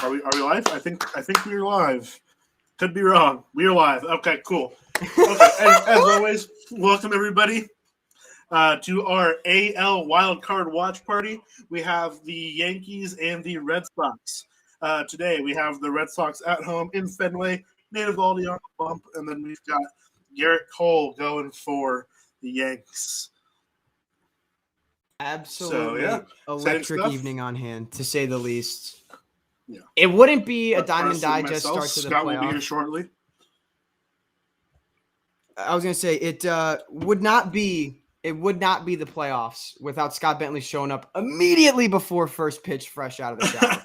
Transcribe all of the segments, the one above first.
Are we live? I think we're live. Could be wrong. We're live. Okay, cool. Okay, as always, welcome everybody to our AL wildcard watch party. We have the Yankees and the Red Sox. Today we have the Red Sox at home in Fenway, Native Aldi on the bump, and then we've got Garrett Cole going for the Yanks. Absolutely electric evening on hand, to say the least. Yeah. It wouldn't be a Diamond Digest start to the Scott playoffs. will be here shortly. I was going to say it would not be the playoffs without Scott Bentley showing up immediately before first pitch, fresh out of the shower.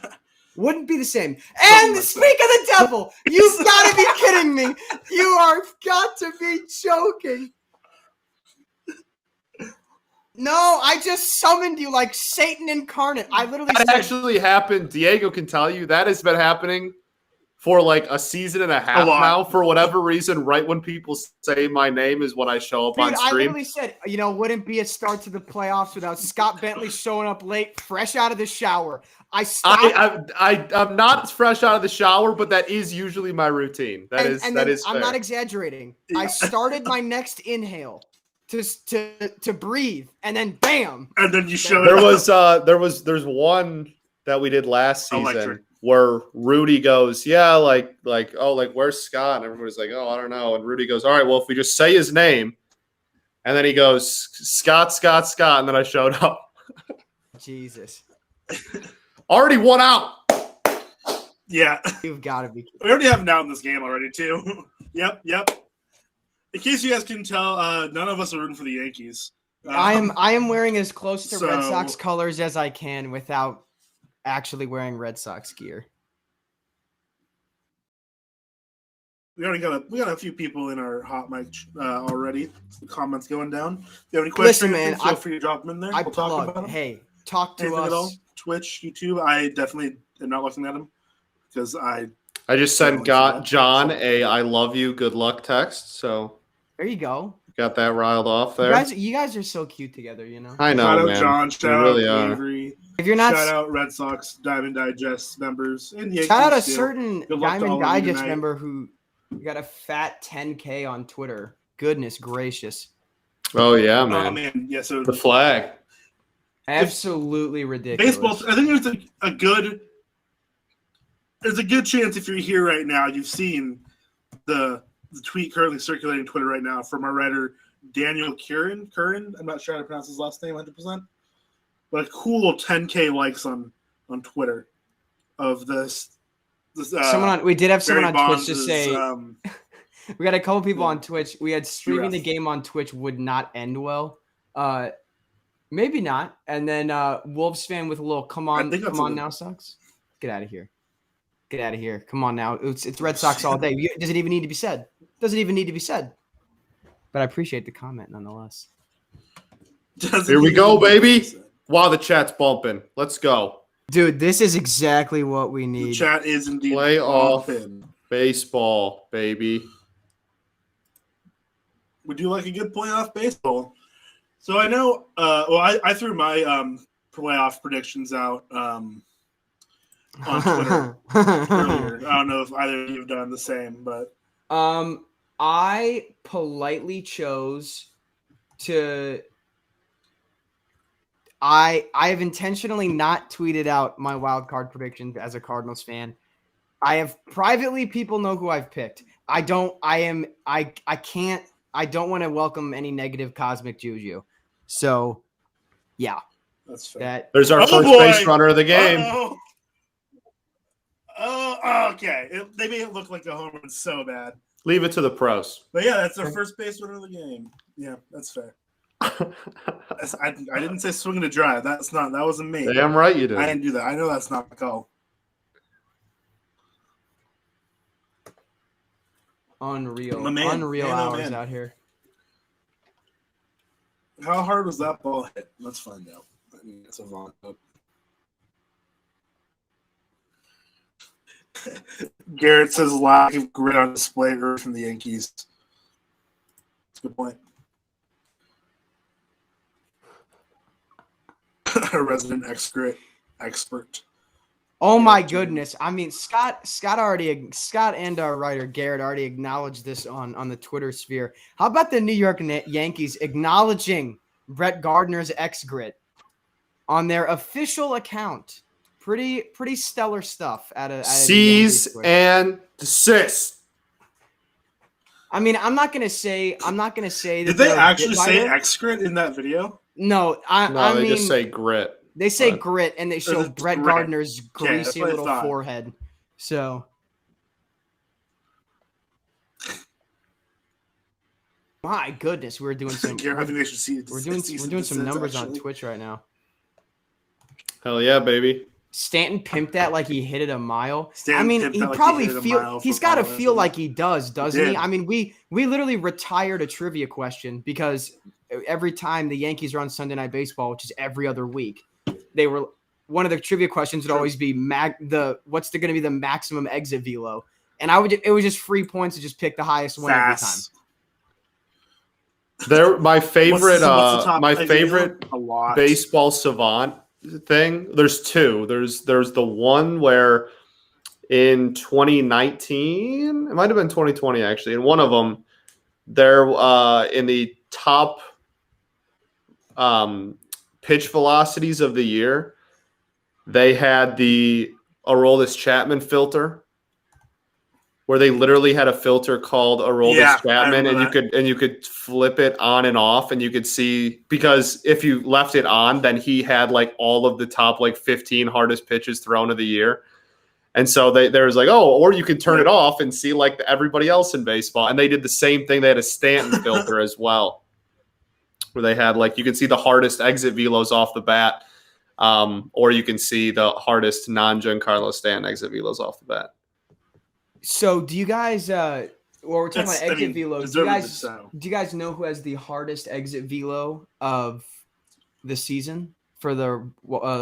Wouldn't be the same. And speak of the devil, you've got to be kidding me. You are got to be joking. No, I just summoned you like Satan incarnate. I literally that actually happened. Diego can tell you that has been happening for like a season and a half now. For whatever reason, right when people say my name is when I show up on stream. I literally said, wouldn't be a start to the playoffs without Scott Bentley showing up late, fresh out of the shower. I'm not fresh out of the shower, but that is usually my routine. That is fair. I'm not exaggerating. Yeah. I started my next inhale to breathe, and then bam, and then you showed up. There's one that we did last season where Rudy goes, where's Scott? And everybody's like, oh, I don't know. And Rudy goes, all right, well, if we just say his name, and then he goes, Scott, and then I showed up. Jesus. Already 1 out. Yeah. You've got to be. We already have him down in this game already, too. Yep. In case you guys can tell, none of us are rooting for the Yankees. I am wearing as close to Red Sox colors as I can without actually wearing Red Sox gear. We got a few people in our HotMic already. The comments going down. If you have any questions, man, feel free to drop them in there. We'll talk about them. Hey, talk to us. At all. Twitch, YouTube. I definitely am not looking at them because I just sent John a "I love you, good luck" text. So there you go. Got that riled off there. You guys are so cute together, I know, shout man. Out John, shout out Avery. If you're not, shout out Red Sox Diamond Digest members. And Yankees shout out a too. certain Diamond Digest member who got a fat 10K on Twitter. Goodness gracious. Oh yeah, man. Oh man, yeah. So the flag. Absolutely ridiculous. Baseball. I think there's a good chance if you're here right now, you've seen the tweet currently circulating Twitter right now from our writer Daniel Curran. I'm not sure how to pronounce his last name 100%, but a cool 10K likes on Twitter of this. We did have someone on Twitch just say we got a couple people on Twitch. We had streaming the game on Twitch would not end well. Maybe not. And then Wolves fan with a little come on now, Sox. Get out of here. Get out of here. Come on now. It's Red Sox all day. Does it even need to be said? Doesn't even need to be said. But I appreciate the comment nonetheless. Here we go, baby. Wow, the chat's bumping. Let's go. Dude, this is exactly what we need. The chat is indeed playoff baseball, baby. Would you like a good playoff baseball? So I know I threw my playoff predictions out on Twitter earlier. I don't know if either of you have done the same, but I politely chose to I have intentionally not tweeted out my wild card predictions as a Cardinals fan. I have privately, people know who I've picked. I don't want to welcome any negative cosmic juju. So yeah. That's fair. There's our first base runner of the game. Oh, okay. They made it look like the home run so bad. Leave it to the pros. But yeah, that's our first base runner of the game. Yeah, that's fair. I didn't say swing to drive. That wasn't me. Damn right you did. I didn't do that. I know that's not the call. Unreal hours out here. How hard was that ball hit? Let's find out. I mean, it's a Vaughn up. Garrett says lack of grit on display from the Yankees. That's a good point. A resident expert. Oh my goodness! I mean, Scott and our writer Garrett already acknowledged this on the Twitter sphere. How about the New York Yankees acknowledging Brett Gardner's ex-grit on their official account? Pretty stellar stuff out of cease and desist. I mean, I'm not gonna say that. Did they actually say ex-grit in that video? No, I mean, just say grit. They say grit, and they show Brett Gardner's greasy little forehead. So, my goodness, we're doing some. I think they should see. We're doing some numbers on Twitch right now. Hell yeah, baby! Stanton pimped that like he hit it a mile. Stanton I mean, he probably he's got to feel like he does, doesn't he? I mean, we literally retired a trivia question because every time the Yankees are on Sunday Night Baseball, which is every other week, they were one of the trivia questions would always be what's going to be the maximum exit velo, and it was just free points to just pick the highest one every time. They're my favorite. My favorite baseball savant thing. There's two. There's the one where in 2019, it might have been 2020 actually. In one of them, they're in the top pitch velocities of the year. They had the Aroldis Chapman filter, where they literally had a filter called Aroldis Chapman, and you could flip it on and off, and you could see, because if you left it on, then he had like all of the top like 15 hardest pitches thrown of the year. And so there was like, or you could turn it off and see like everybody else in baseball. And they did the same thing. They had a Stanton filter as well, where they had like, you can see the hardest exit velos off the bat, or you can see the hardest non-Giancarlo Stanton exit velos off the bat. So do you guys, we're talking about exit velos, do you guys know who has the hardest exit velo of the season for the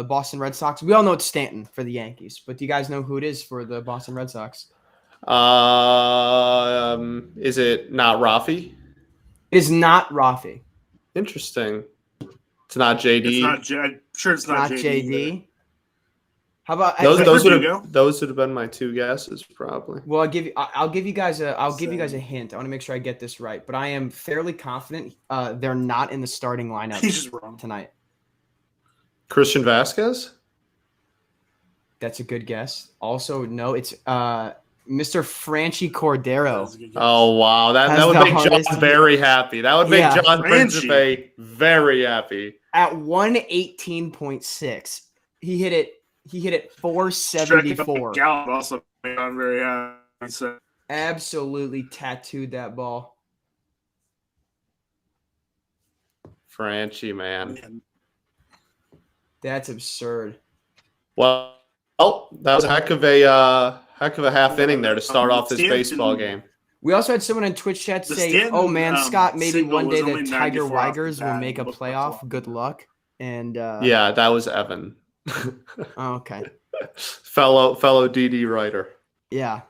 Boston Red Sox? We all know it's Stanton for the Yankees, but do you guys know who it is for the Boston Red Sox? Is it not Rafi? It is not Rafi. Interesting. It's not JD. I'm sure it's not JD. How about those would have been my two guesses probably. Well, I'll give you guys a hint. I want to make sure I get this right, but I am fairly confident they're not in the starting lineup tonight. Christian Vasquez? That's a good guess. Also, no, it's Mr. Franchi Cordero. Oh wow, that would make John very happy. That would make John Principe very happy. At 118.6, he hit it 474. Gallup also made on very happy. So. Absolutely tattooed that ball. Franchi, man. That's absurd. Well, that was a heck of a half inning there to start off this baseball game. We also had someone in Twitch chat say, "Oh man, Scott, maybe one day the Tiger Weigers will make a playoff. Good luck." And yeah, that was Evan. Oh, okay. fellow DD writer. Yeah.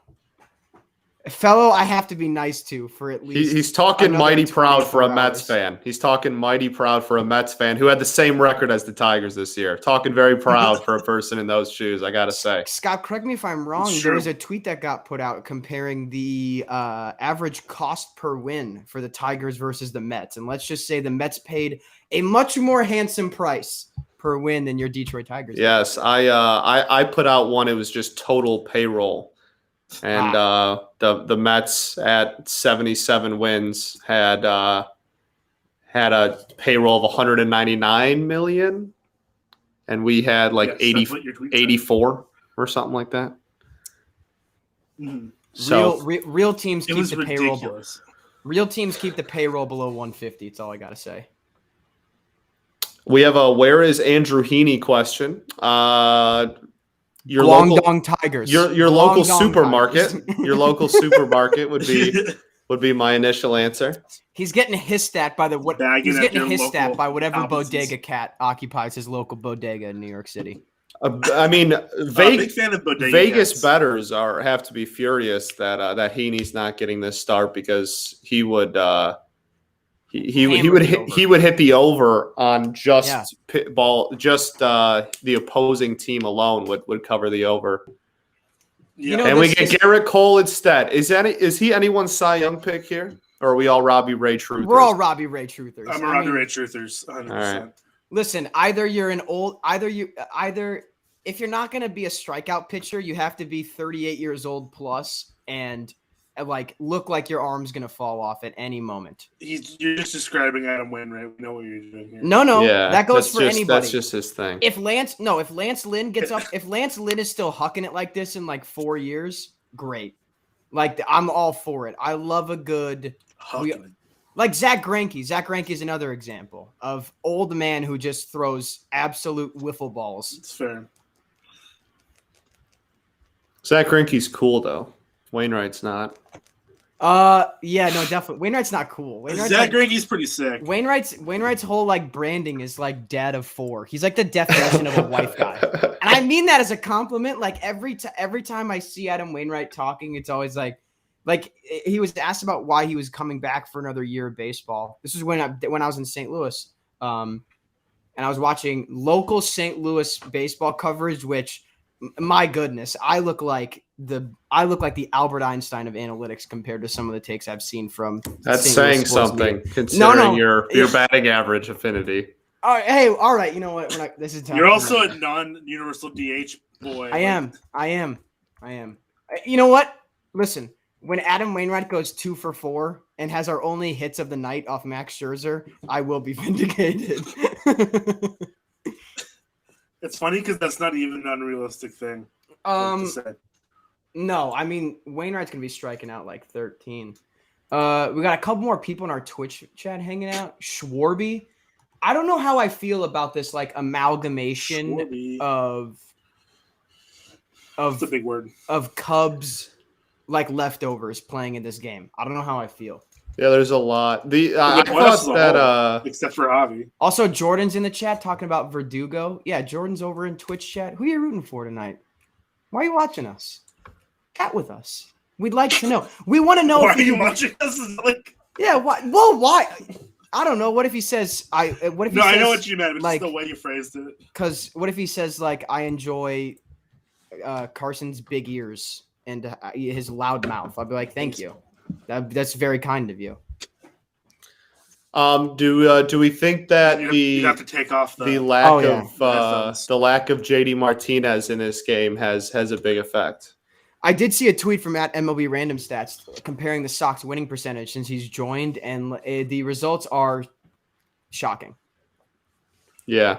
Fellow I have to be nice to for at least he's talking mighty proud for a Mets fan. He's talking mighty proud for a Mets fan who had the same record as the Tigers this year. Talking very proud for a person in those shoes, I gotta say. Scott, correct me if I'm wrong. There was a tweet that got put out comparing the average cost per win for the Tigers versus the Mets. And let's just say the Mets paid a much more handsome price per win than your Detroit Tigers. Yes, I put out one. It was just total payroll. And the Mets at 77 wins had a payroll of 199 million, and we had like 84 or something like that. Mm-hmm. So real teams keep the payroll. Real teams keep the payroll below 150. That's all I gotta say. We have a "Where is Andrew Heaney?" question. Your Guangdong Tigers. Your local supermarket. Your local supermarket would be my initial answer. He's getting hissed at by whatever bodega cat occupies his local bodega in New York City. I mean, big fan of bodega Vegas cats. bettors have to be furious that Heaney's not getting this start, because he would He would hit the over on just the opposing team alone would cover the over. Yeah. And we get Garrett Cole instead. Is he anyone's Cy Young pick here? Or are we all Robbie Ray Truthers? We're all Robbie Ray Truthers. I'm a Robbie Ray Truthers, 100%. Right. Listen, either if you're not going to be a strikeout pitcher, you have to be 38 years old plus and like look like your arm's going to fall off at any moment. You're just describing Adam Wainwright. We know what you're doing here. No, that goes for anybody. That's just his thing. If Lance Lynn gets up, if Lance Lynn is still hucking it like this in like 4 years, great. Like I'm all for it. I love a good like Zach Greinke. Zach Greinke is another example of old man who just throws absolute wiffle balls. It's fair. Zach Greinke's cool though. Wainwright's not. Yeah, no, definitely. Wainwright's not cool. Zach Greinke's pretty sick. Wainwright's whole like branding is like dad of four. He's like the definition of a wife guy, and I mean that as a compliment. Like every time I see Adam Wainwright talking, it's always like he was asked about why he was coming back for another year of baseball. This was when I was in St. Louis, and I was watching local St. Louis baseball coverage, which, my goodness, I look like the Albert Einstein of analytics compared to some of the takes I've seen from. That's St. saying Louis sports something, media. considering your batting average affinity. All right, hey, all right. You know what? This is tough. You're also a non-universal DH boy. I am. You know what? Listen, when Adam Wainwright goes 2 for 4 and has our only hits of the night off Max Scherzer, I will be vindicated. It's funny because that's not even an unrealistic thing. No, I mean Wainwright's gonna be striking out like 13. We got a couple more people in our Twitch chat hanging out. Schwarby. I don't know how I feel about this like amalgamation of that's a big word of Cubs like leftovers playing in this game. I don't know how I feel. Yeah, there's a lot. I thought that except for Avi. Also, Jordan's in the chat talking about Verdugo. Yeah, Jordan's over in Twitch chat. Who are you rooting for tonight? Why are you watching us? Chat with us. We'd like to know. We want to know. Why are you watching us? Yeah. Why? Well, why? I don't know. What if he says? What if he says, I know what you meant. But like, just the way you phrased it. Because what if he says like, I enjoy Carson's big ears and his loud mouth? I'll be like, thank you. That's very kind of you. Do we think that you have to take off the lack of JD Martinez in this game has a big effect? I did see a tweet from @MLB Random Stats comparing the Sox winning percentage since he's joined, and the results are shocking. Yeah,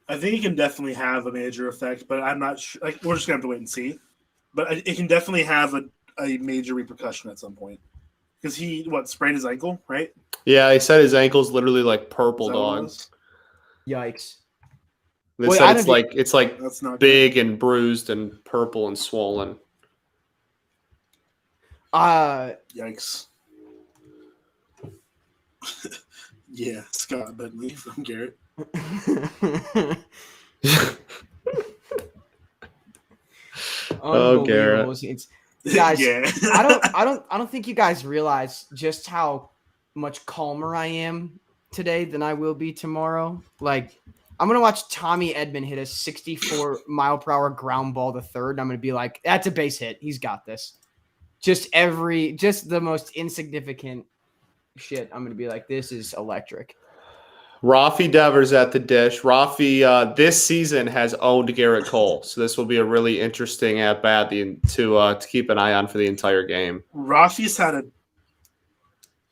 I think it can definitely have a major effect, but I'm not sure. Like, we're just gonna have to wait and see. But it can definitely have a major repercussion at some point. Because he sprained his ankle, right? Yeah, he said his ankle's literally like purple dogs. Yikes! They said it's like that's not big good. And bruised and purple and swollen. Yikes! Yeah, Scott Bentley from Garrett. Oh, Garrett. Guys, yeah. I don't think you guys realize just how much calmer I am today than I will be tomorrow. Like, I'm gonna watch Tommy Edman hit a 64-mile-per-hour ground ball to third, and I'm gonna be like, that's a base hit. He's got this. Just the most insignificant shit. I'm gonna be like, this is electric. Rafi Devers at the dish. Rafi this season has owned Garrett Cole, so this will be a really interesting at bat to keep an eye on for the entire game. Rafi's had a.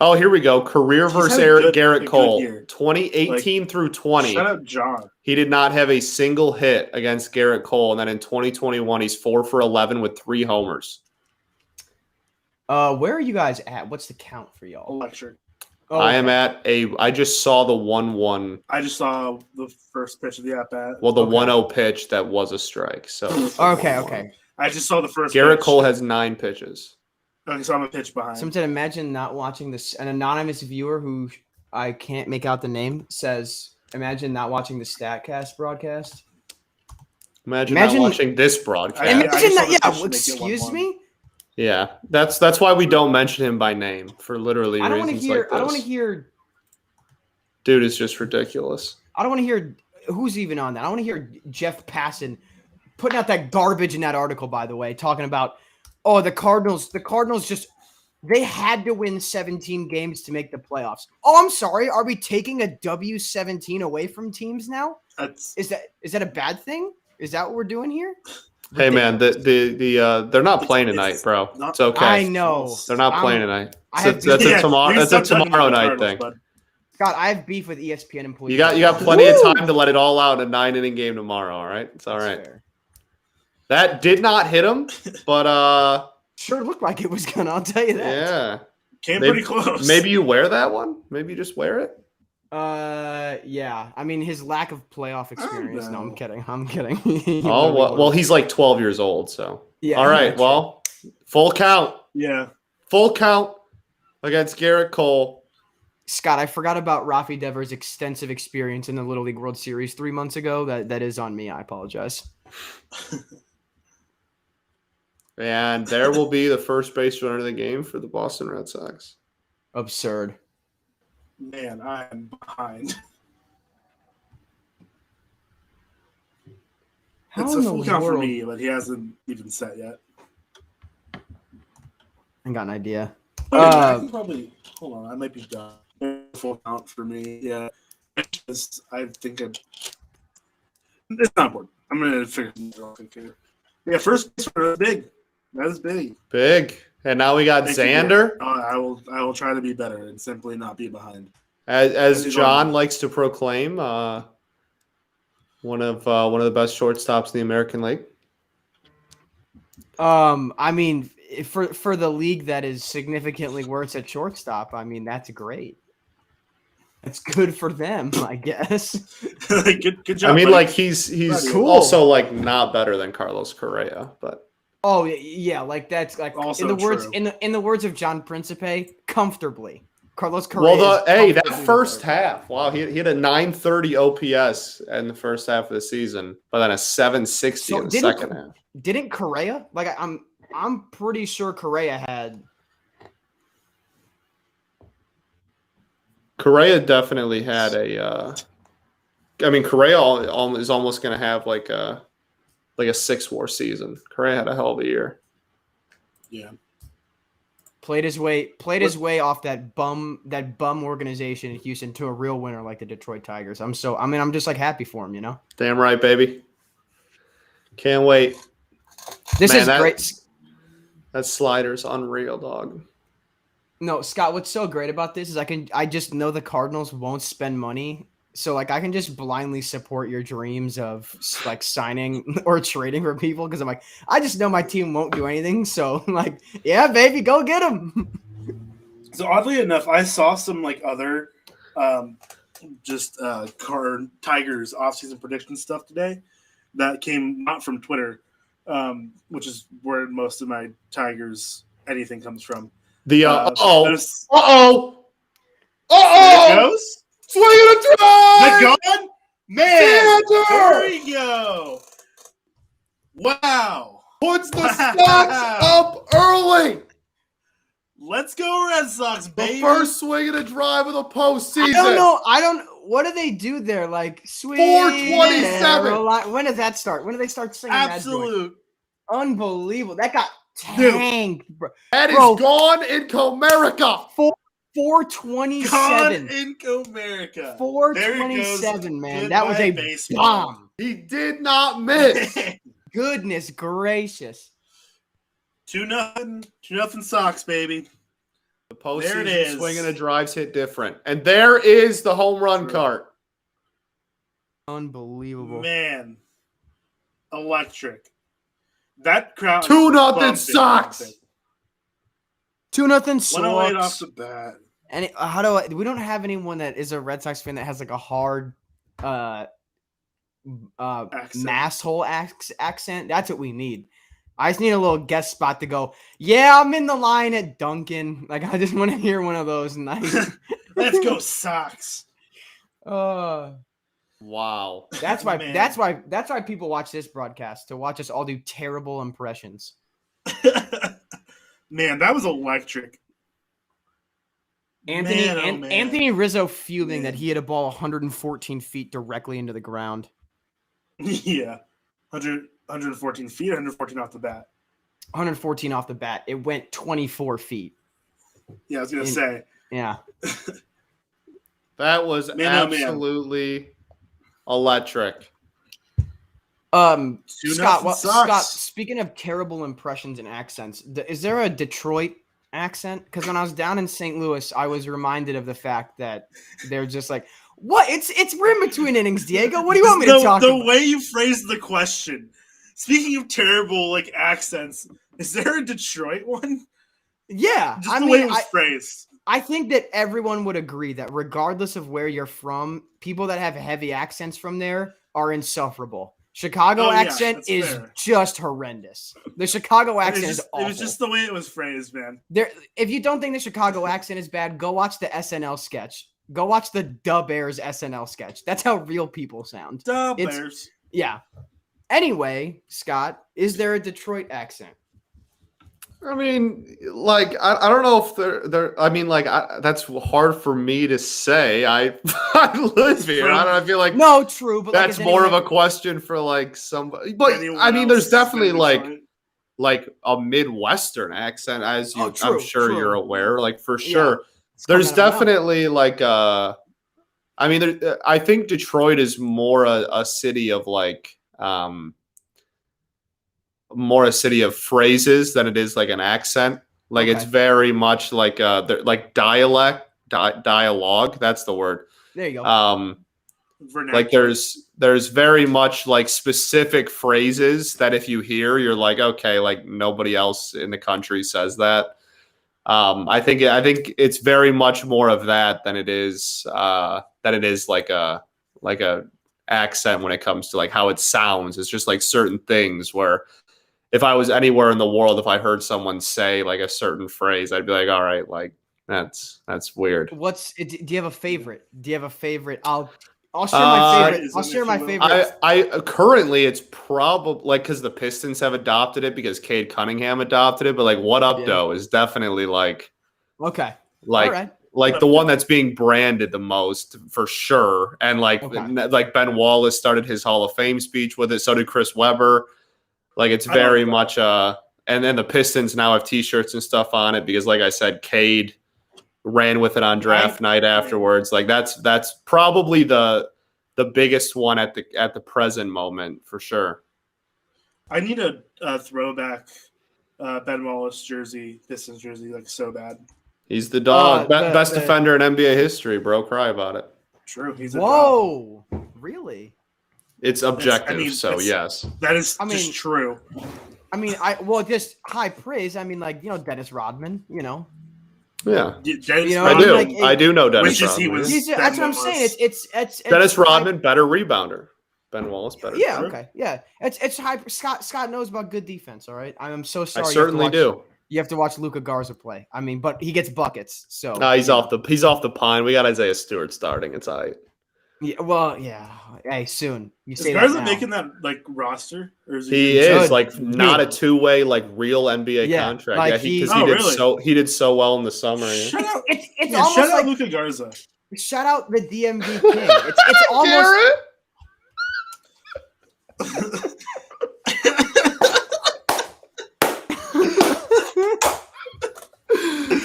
Oh, here we go. Career versus Garrett Cole, 2018 through 20. Shut up, John. He did not have a single hit against Garrett Cole, and then in 2021, he's 4 for 11 with 3 homers. Where are you guys at? What's the count for y'all? Electric. Oh, I am at I just saw the 1-1. I just saw the first pitch of the at-bat. Well, the 1-0 pitch that was a strike. So okay. I just saw the first Garrett pitch. Cole has 9 pitches. Okay, so I'm a pitch behind. Sometimes imagine not watching this. An anonymous viewer who I can't make out the name says, imagine not watching the StatCast broadcast. Imagine not watching this broadcast. Imagine that. Yeah, excuse me? Yeah, that's why we don't mention him by name for literally I don't want to reasons hear. like this. I don't want to hear. Dude is just ridiculous. I don't want to hear who's even on that. I want to hear Jeff Passan putting out that garbage in that article. By the way, talking about the Cardinals. The Cardinals just they had to win 17 games to make the playoffs. Oh, I'm sorry. Are we taking a W17 away from teams now? Is that a bad thing? Is that what we're doing here? Hey man, they're not playing tonight, bro. It's okay. I know they're not playing tonight. That's a tomorrow night thing. Bud. God, I have beef with ESPN employees. You got plenty of time to let it all out in a 9-inning game tomorrow. All right, it's all right. Fair. That did not hit him, but sure looked like it was gonna. I'll tell you that. Yeah, came pretty close. Maybe you wear that one. Maybe you just wear it. Yeah. I mean, his lack of playoff experience. No, I'm kidding. Well, he's like 12 years old, so. Yeah. All right, well, full count. Yeah. Full count against Garrett Cole. Scott, I forgot about Rafi Devers' extensive experience in the Little League World Series 3 months ago. That is on me. I apologize. And there will be the first base runner of the game for the Boston Red Sox. Absurd. Man, I am behind. It's a full count for me, but he hasn't even set yet. I got an idea. I can probably hold on. I might be done. Full count for me. Yeah, I think it's not important. I'm gonna figure it out here. Yeah, first base for big. That is big. Big. And now we got Xander. I will try to be better and simply not be behind. As John likes to proclaim, one of the best shortstops in the American League. I mean, for the league that is significantly worse at shortstop, I mean that's great. That's good for them, I guess. good job. I mean, buddy. like he's cool. Also like not better than Carlos Correa, but. Oh yeah, like that's like also in the words of John Principe, comfortably. Carlos Correa. Well, that first half, wow, he had a 930 OPS in the first half of the season, but then a 760 in the second half. Didn't Correa? Like I'm pretty sure Correa had. Correa definitely had a. I mean, Correa is almost going to have like a 6-WAR season. Correa had a hell of a year. Yeah. Played his way off that bum organization in Houston to a real winner like the Detroit Tigers. I'm just like happy for him, you know. Damn right, baby. Can't wait. This is great. That slider's unreal, dog. No, Scott, what's so great about this is I just know the Cardinals won't spend money. So like I can just blindly support your dreams of like signing or trading for people because I'm like I just know my team won't do anything. So I'm like, yeah, baby, go get them. So oddly enough, I saw some like other Tigers offseason prediction stuff today that came not from Twitter, which is where most of my Tigers anything comes from. The It goes. Swing and a drive! The gone? Man, there we go. Wow. Puts the Sox up early. Let's go Red Sox, baby. The first swing and a drive of the postseason. I don't. What do they do there? Like sweet 427. When does that start? When do they start singing Absolute. That unbelievable. That got tanked, bro. That is gone in Comerica. 427 in Comerica. 427, man. That was a bomb. He did not miss. Goodness gracious. 2-0 Sox, baby. The postseason swing and a drives hit different. And there is the home run cart. Unbelievable. Man. Electric. That crowd. 2-0 Sox. 2-0 Sox. 108 off the bat. And we don't have anyone that is a Red Sox fan that has like a hard mass hole accent. That's what we need. I just need a little guest spot to go, yeah, I'm in the line at Dunkin'. Like I just want to hear one of those nice. Let's go Sox. Wow. That's why people watch this broadcast, to watch us all do terrible impressions. Man, that was electric. Anthony Rizzo feeling that he hit a ball 114 feet directly into the ground. Yeah. 114 feet, 114 off the bat. 114 off the bat. It went 24 feet. Yeah, I was going to say. Yeah. That was absolutely electric. Scott, speaking of terrible impressions and accents, is there a Detroit accent? Because when I was down in St. Louis, I was reminded of the fact that they're just like, what? We're in between innings, Diego. What do you want me to talk about? The way you phrased the question. Speaking of terrible accents, is there a Detroit one? Yeah, just the way it was phrased. I think that everyone would agree that regardless of where you're from, people that have heavy accents from there are insufferable. Chicago accent is just horrendous. The Chicago accent is awful. It was just the way it was phrased, man. If you don't think the Chicago accent is bad, go watch the SNL sketch. Go watch the Bears SNL sketch. That's how real people sound. Bears. Yeah. Anyway, Scott, is there a Detroit accent? I mean, I don't know if they're. I mean, that's hard for me to say. I live here. I feel like no, true, but that's more of a question for somebody. But I mean, there's definitely like a Midwestern accent, as you, I'm sure you're aware. For sure, there's definitely I mean, I think Detroit is more a city of more a city of phrases than it is an accent. It's very much dialogue. That's the word. There you go. There's very much specific phrases that if you hear, you're okay, nobody else in the country says that. I think it's very much more of that than it is like a accent when it comes to how it sounds. It's just certain things where if I was anywhere in the world, if I heard someone say a certain phrase, I'd be all right, that's weird. Do you have a favorite? I'll share my favorite. I'll share my favorite. I currently it's probably because the Pistons have adopted it because Cade Cunningham adopted it, but What Up Doe is definitely okay. All right. The one that's being branded the most for sure. And Ben Wallace started his Hall of Fame speech with it. So did Chris Webber. It's very much and then the Pistons now have t-shirts and stuff on it because I said, Cade ran with it on draft night afterwards. That's probably the biggest one at the present moment for sure. I need a throwback Ben Wallace jersey, Pistons jersey, so bad. He's the dog. Best defender in NBA history, bro. Cry about it. True. He's Whoa. Really? It's objective, yes. That is just true. I mean, just high praise. I mean, Dennis Rodman, Yeah. I do know Dennis Rodman. That's what I'm saying. It's Dennis Rodman, better rebounder. Ben Wallace, better. Yeah, okay. Yeah. It's high. Scott knows about good defense, all right? I'm so sorry. I certainly do. You have to watch Luka Garza play. I mean, but he gets buckets, so. No, he's off the pine. We got Isaiah Stewart starting. It's all right. Yeah, well, yeah. Hey, soon. You say that. Is Garza making that roster, or is he is not a two-way real NBA contract? He did so well in the summer. Shout out Luka Garza. Shout out the DMV king. It's almost.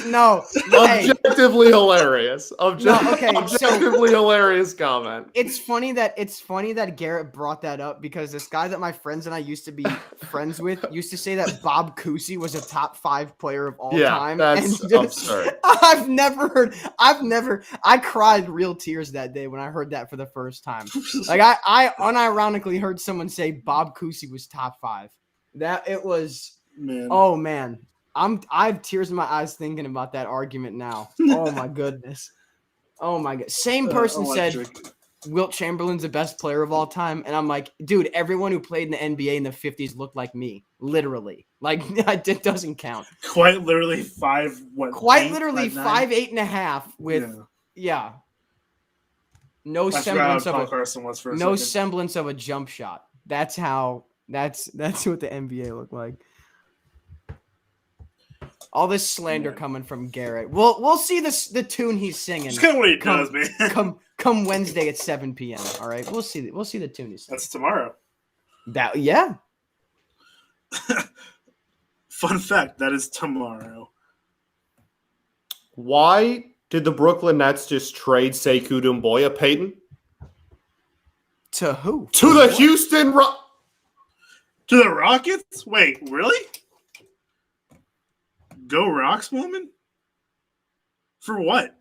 No, objectively hilarious. Objectively hilarious comment. It's funny that Garrett brought that up because this guy that my friends and I used to be friends with used to say that Bob Cousy was a top 5 player of all time. That's absurd. I cried real tears that day when I heard that for the first time. I unironically heard someone say Bob Cousy was top 5. That it was, man. Oh man. I have tears in my eyes thinking about that argument now. Oh my goodness. Oh my god. Same person said Wilt Chamberlain's the best player of all time. And I'm like, dude, everyone who played in the NBA in the 50s looked like me. Literally. It doesn't count. Quite literally 5'8.5" with no semblance of a jump shot. That's what the NBA looked like. All this slander coming from Garrett. We'll see the tune he's singing. Just kind of what he does, man. Come Wednesday at 7 p.m. All right, we'll see the tune he's singing. That's tomorrow. Yeah. Fun fact: that is tomorrow. Why did the Brooklyn Nets just trade Sekou Doumbouya, Peyton? To who? To the Houston To the Rockets? Wait, really? Go Rocks woman? For what?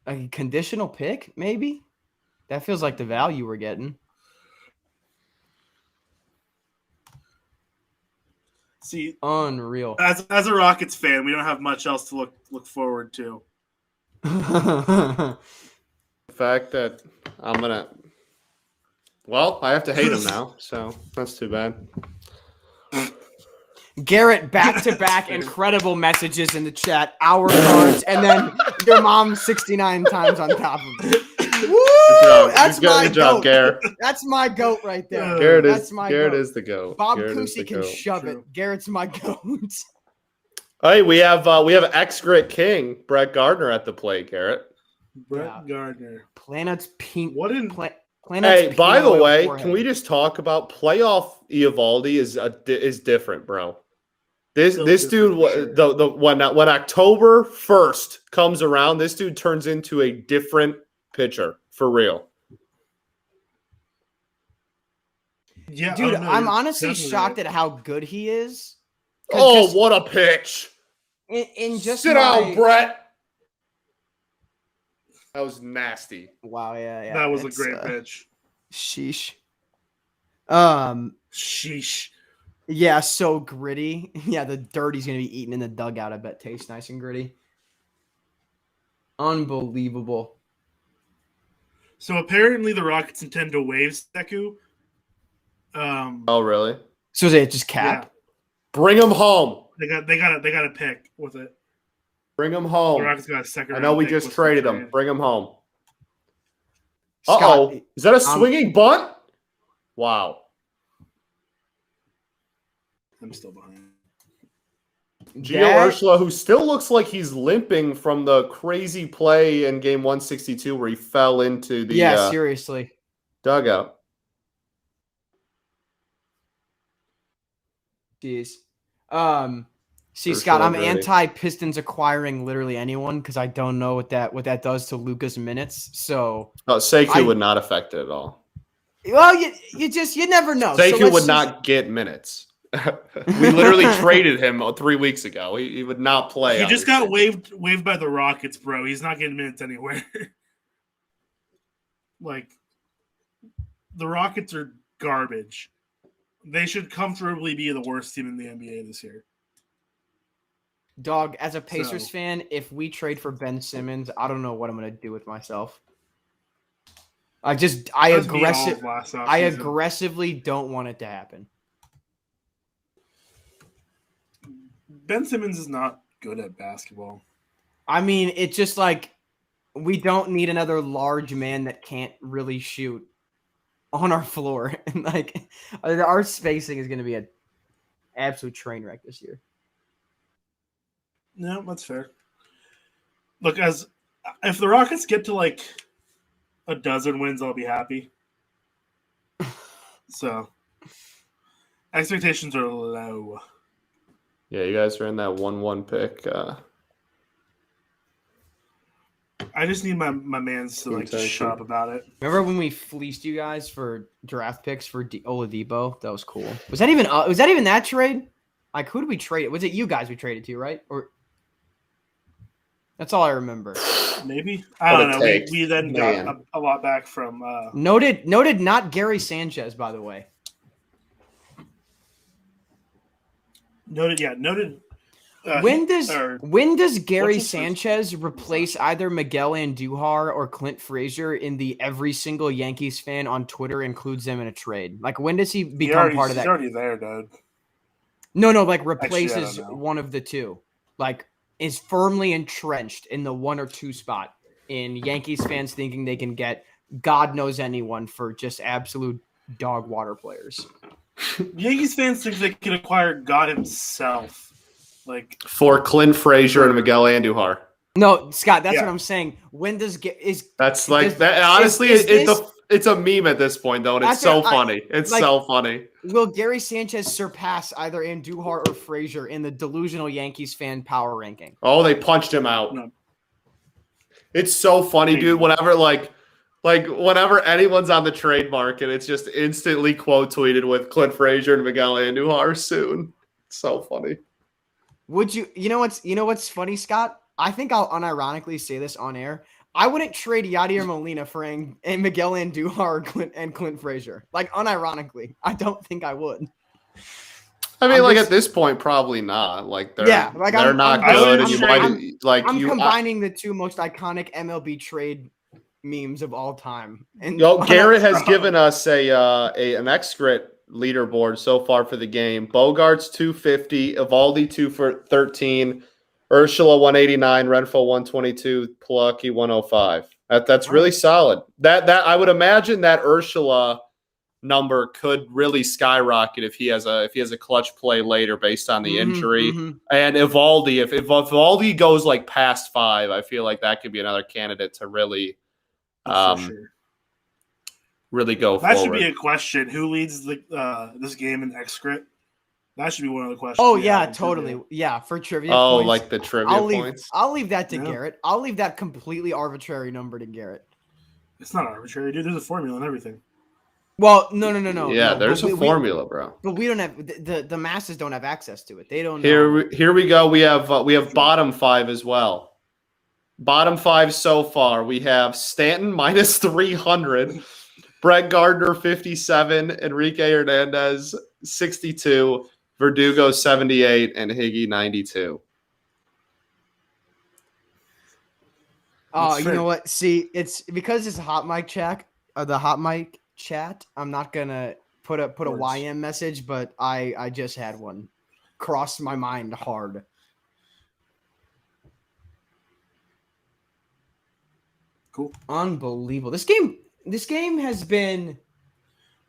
A conditional pick, maybe? That feels like the value we're getting. See, unreal. As a Rockets fan, we don't have much else to look forward to. The fact that I'm gonna. Well, I have to hate him now, so that's too bad. Garrett, back-to-back incredible messages in the chat, hour cards, and then your mom 69 times on top of it. Woo! That's my goat. Garrett. That's my goat right there. Garrett is the goat. Bob Cousy can shove it. Garrett's my goat. Hey, we have ex-Grit King Brett Gardner at the plate, Garrett. Brett Gardner. Planet's pink. What in Hey, by the way, can we just talk about playoff Eovaldi is different, bro. This dude, when October 1st comes around, this dude turns into a different pitcher for real. Yeah, dude, I'm honestly shocked at how good he is. Oh, what a pitch! In just sit down, Brett. That was nasty. Wow, yeah. That was a great pitch. Sheesh. Sheesh. Yeah, so gritty. Yeah, the dirt he's gonna be eating in the dugout, I bet tastes nice and gritty. Unbelievable. So apparently the Rockets intend to waive Sekou. Oh, really? So is it just cap? Yeah. Bring him home. They got a pick with it. Bring him home. The Rockets got a second. I know we just traded him. Bring him home. Scott, is that a swinging bunt? Wow. I'm still behind. Gio Urshela, who still looks like he's limping from the crazy play in game 162 where he fell into the seriously dugout. Jeez. See, Scott, I'm anti-Pistons acquiring literally anyone because I don't know what that does to Luka's minutes. So Sekou would not affect it at all. Well, you never know. Sekou would not get minutes. We literally traded him 3 weeks ago. He would not play. He just got waived by the Rockets, bro. He's not getting minutes anywhere. Like, the Rockets are garbage. They should comfortably be the worst team in the NBA this year. Dog, as a Pacers fan, if we trade for Ben Simmons, I don't know what I'm going to do with myself. I aggressively don't want it to happen. Ben Simmons is not good at basketball. I mean, it's just like we don't need another large man that can't really shoot on our floor. And like our spacing is going to be an absolute train wreck this year. No, that's fair. Look, if the Rockets get to like a dozen wins, I'll be happy. So expectations are low. Yeah, you guys are in that 1-1 pick. I just need my mans to shut up about it. Remember when we fleeced you guys for draft picks for Oladipo? That was cool. Was that even that trade? Like, who did we trade? Was it you guys we traded to, right? Or that's all I remember. Maybe I don't know. We then got a lot back from. Noted. Not Gary Sanchez, by the way. Noted. When does Gary Sanchez replace either Miguel Andujar or Clint Frazier in the every single Yankees fan on Twitter includes them in a trade? Like, when does he become part of that? He's already there, dude. No, like replaces one of the two. Like, is firmly entrenched in the 1 or 2 spot in Yankees fans thinking they can get God knows anyone for just absolute dog water players. Yankees fans think they can acquire God himself. Like for Clint Frazier and Miguel Andujar. No, Scott, that's what I'm saying. When does that's like that? Honestly, it's a meme at this point, though, and it's so funny. It's so funny. Will Gary Sanchez surpass either Andujar or Frazier in the delusional Yankees fan power ranking? Oh, they punched him out. No. It's so funny, dude. Whenever whenever anyone's on the trade market, it's just instantly quote tweeted with Clint Frazier and Miguel Andujar soon. It's so funny. Would you? You know what's funny, Scott? I think I'll unironically say this on air. I wouldn't trade Yadier Molina for Miguel Andujar and Clint Frazier. Like, unironically, I don't think I would. I mean, at this point, probably not. Like, they're not good. I'm combining the two most iconic MLB trade memes of all time. And Garrett has given us an XGrit leaderboard so far for the game. Bogarts 250, Evaldi 2 for 13. Urshela 189, Renfroe 122, Plucky 105. That's really solid. That I would imagine that Urshela number could really skyrocket if he has a clutch play later based on the injury. And Evaldi, if Evaldi goes like past 5, I feel like that could be another candidate to really really go forward. That should be a question. Who leads this game in XGrit? That should be one of the questions. Oh, yeah, totally. Yeah, for trivia points. Like the trivia points? I'll leave that to Garrett. I'll leave that completely arbitrary number to Garrett. It's not arbitrary, dude. There's a formula and everything. Well, no. Yeah, there's a formula, bro. But we don't have the masses don't have access to it. They don't know. Here we go. We have bottom 5 as well. Bottom 5 so far. We have Stanton minus 300, Brett Gardner 57, Enrique Hernandez 62. Verdugo 78 and Higgy 92. Oh, you know what? See, it's because it's a HotMic chat. The HotMic chat. I'm not gonna put a YM message, but I just had one cross my mind hard. Cool, unbelievable. This game has been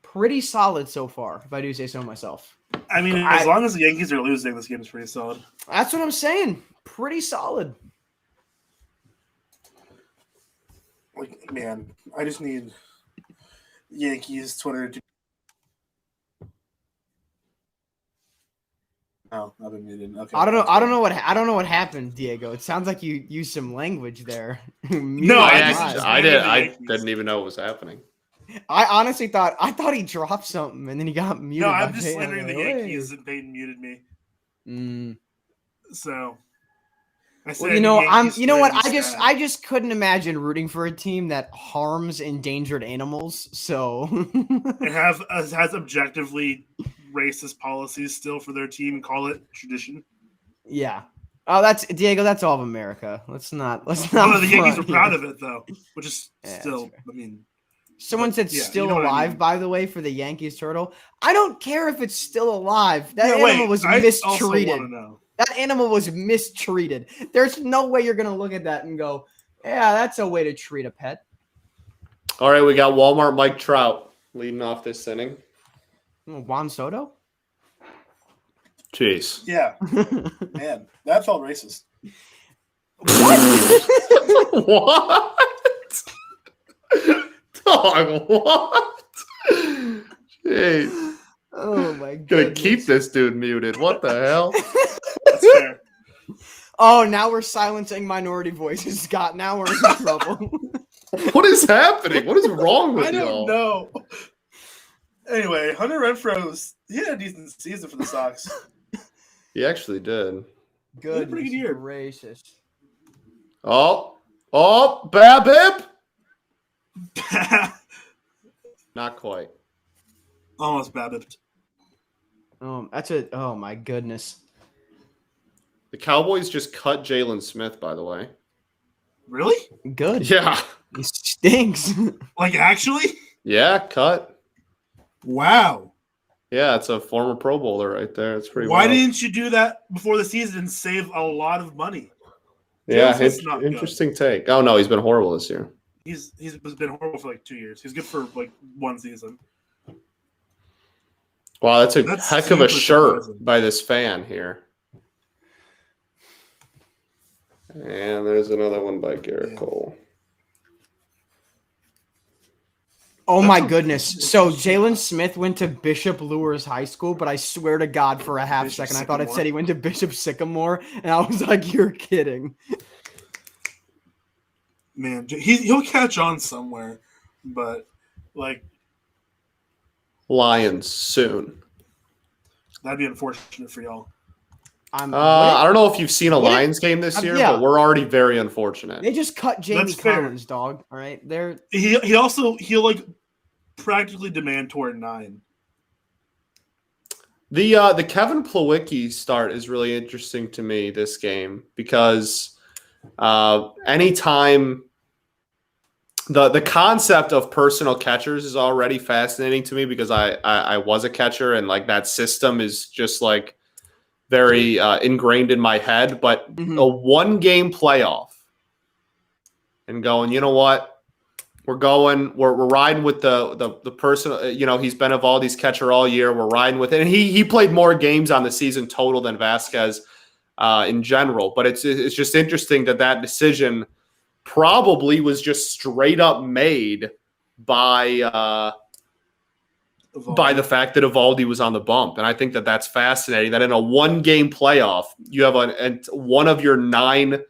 pretty solid so far, if I do say so myself. I mean, as long as the Yankees are losing, this game is pretty solid. That's what I'm saying. Pretty solid. Like, man, I just need Yankees Twitter to. Oh, I've been muted. Okay. I don't know what happened, Diego. It sounds like you used some language there. No, I didn't even know what was happening. I honestly thought he dropped something and then he got muted. No, I'm just slandering the Yankees and Peyton muted me. So I said, I just couldn't imagine rooting for a team that harms endangered animals. So it has objectively racist policies still for their team and call it tradition. Yeah. Oh, that's Diego. That's all of America. Let's not. The Yankees are proud of it though, which is still. I mean. Someone said still alive, by the way, for the Yankees turtle. I don't care if it's still alive. That animal was mistreated. That animal was mistreated. There's no way you're going to look at that and go, yeah, that's a way to treat a pet. All right, we got Walmart Mike Trout leading off this inning. Juan Soto? Jeez. Yeah. Man, that felt racist. What? What? Dog, what? Jeez. Oh my god. Gonna keep this dude muted. What the hell? That's fair. Oh, now we're silencing minority voices, Scott. Now we're in trouble. What is happening? What is wrong with y'all? I don't know. Anyway, Hunter Renfroe, he had a decent season for the Sox. He actually did. Good. Pretty good year. Gracious. Oh, Babip. Not quite. Almost Babbitt. Oh my goodness. The Cowboys just cut Jalen Smith, by the way. Really? Good. Yeah. He stinks. Like, actually? Yeah, cut. Wow. Yeah, it's a former Pro Bowler right there. It's pretty Why wild. didn't you do that before the season and save a lot of money? Yeah, interesting take. Oh, no, he's been horrible this year. He's been horrible for like 2 years. He's good for like one season. Wow, that's heck of a shirt by this fan here. And there's another one by Garrett Cole. Oh my goodness. So Jalen Smith went to Bishop Lures High School, but I swear to God for a half second I thought it said he went to Bishop Sycamore, and I was like, you're kidding. Man, he'll catch on somewhere, but like Lions soon. That'd be unfortunate for y'all. I don't know if you've seen a Lions game this year, but we're already very unfortunate. They just cut Jamie Collins, dog. All right, he'll like practically demand toward 9. The Kevin Plawecki start is really interesting to me this game because anytime the concept of personal catchers is already fascinating to me because I was a catcher and like that system is just like very ingrained in my head. But a 1-game playoff and going, you know what? We're riding with the person, he's been Evaldi's catcher all year. We're riding with it. And he played more games on the season total than Vasquez in general. But it's just interesting that decision probably was just straight up made by the fact that Evaldi was on the bump. And I think that's fascinating that in a 1-game playoff, you have one of your 9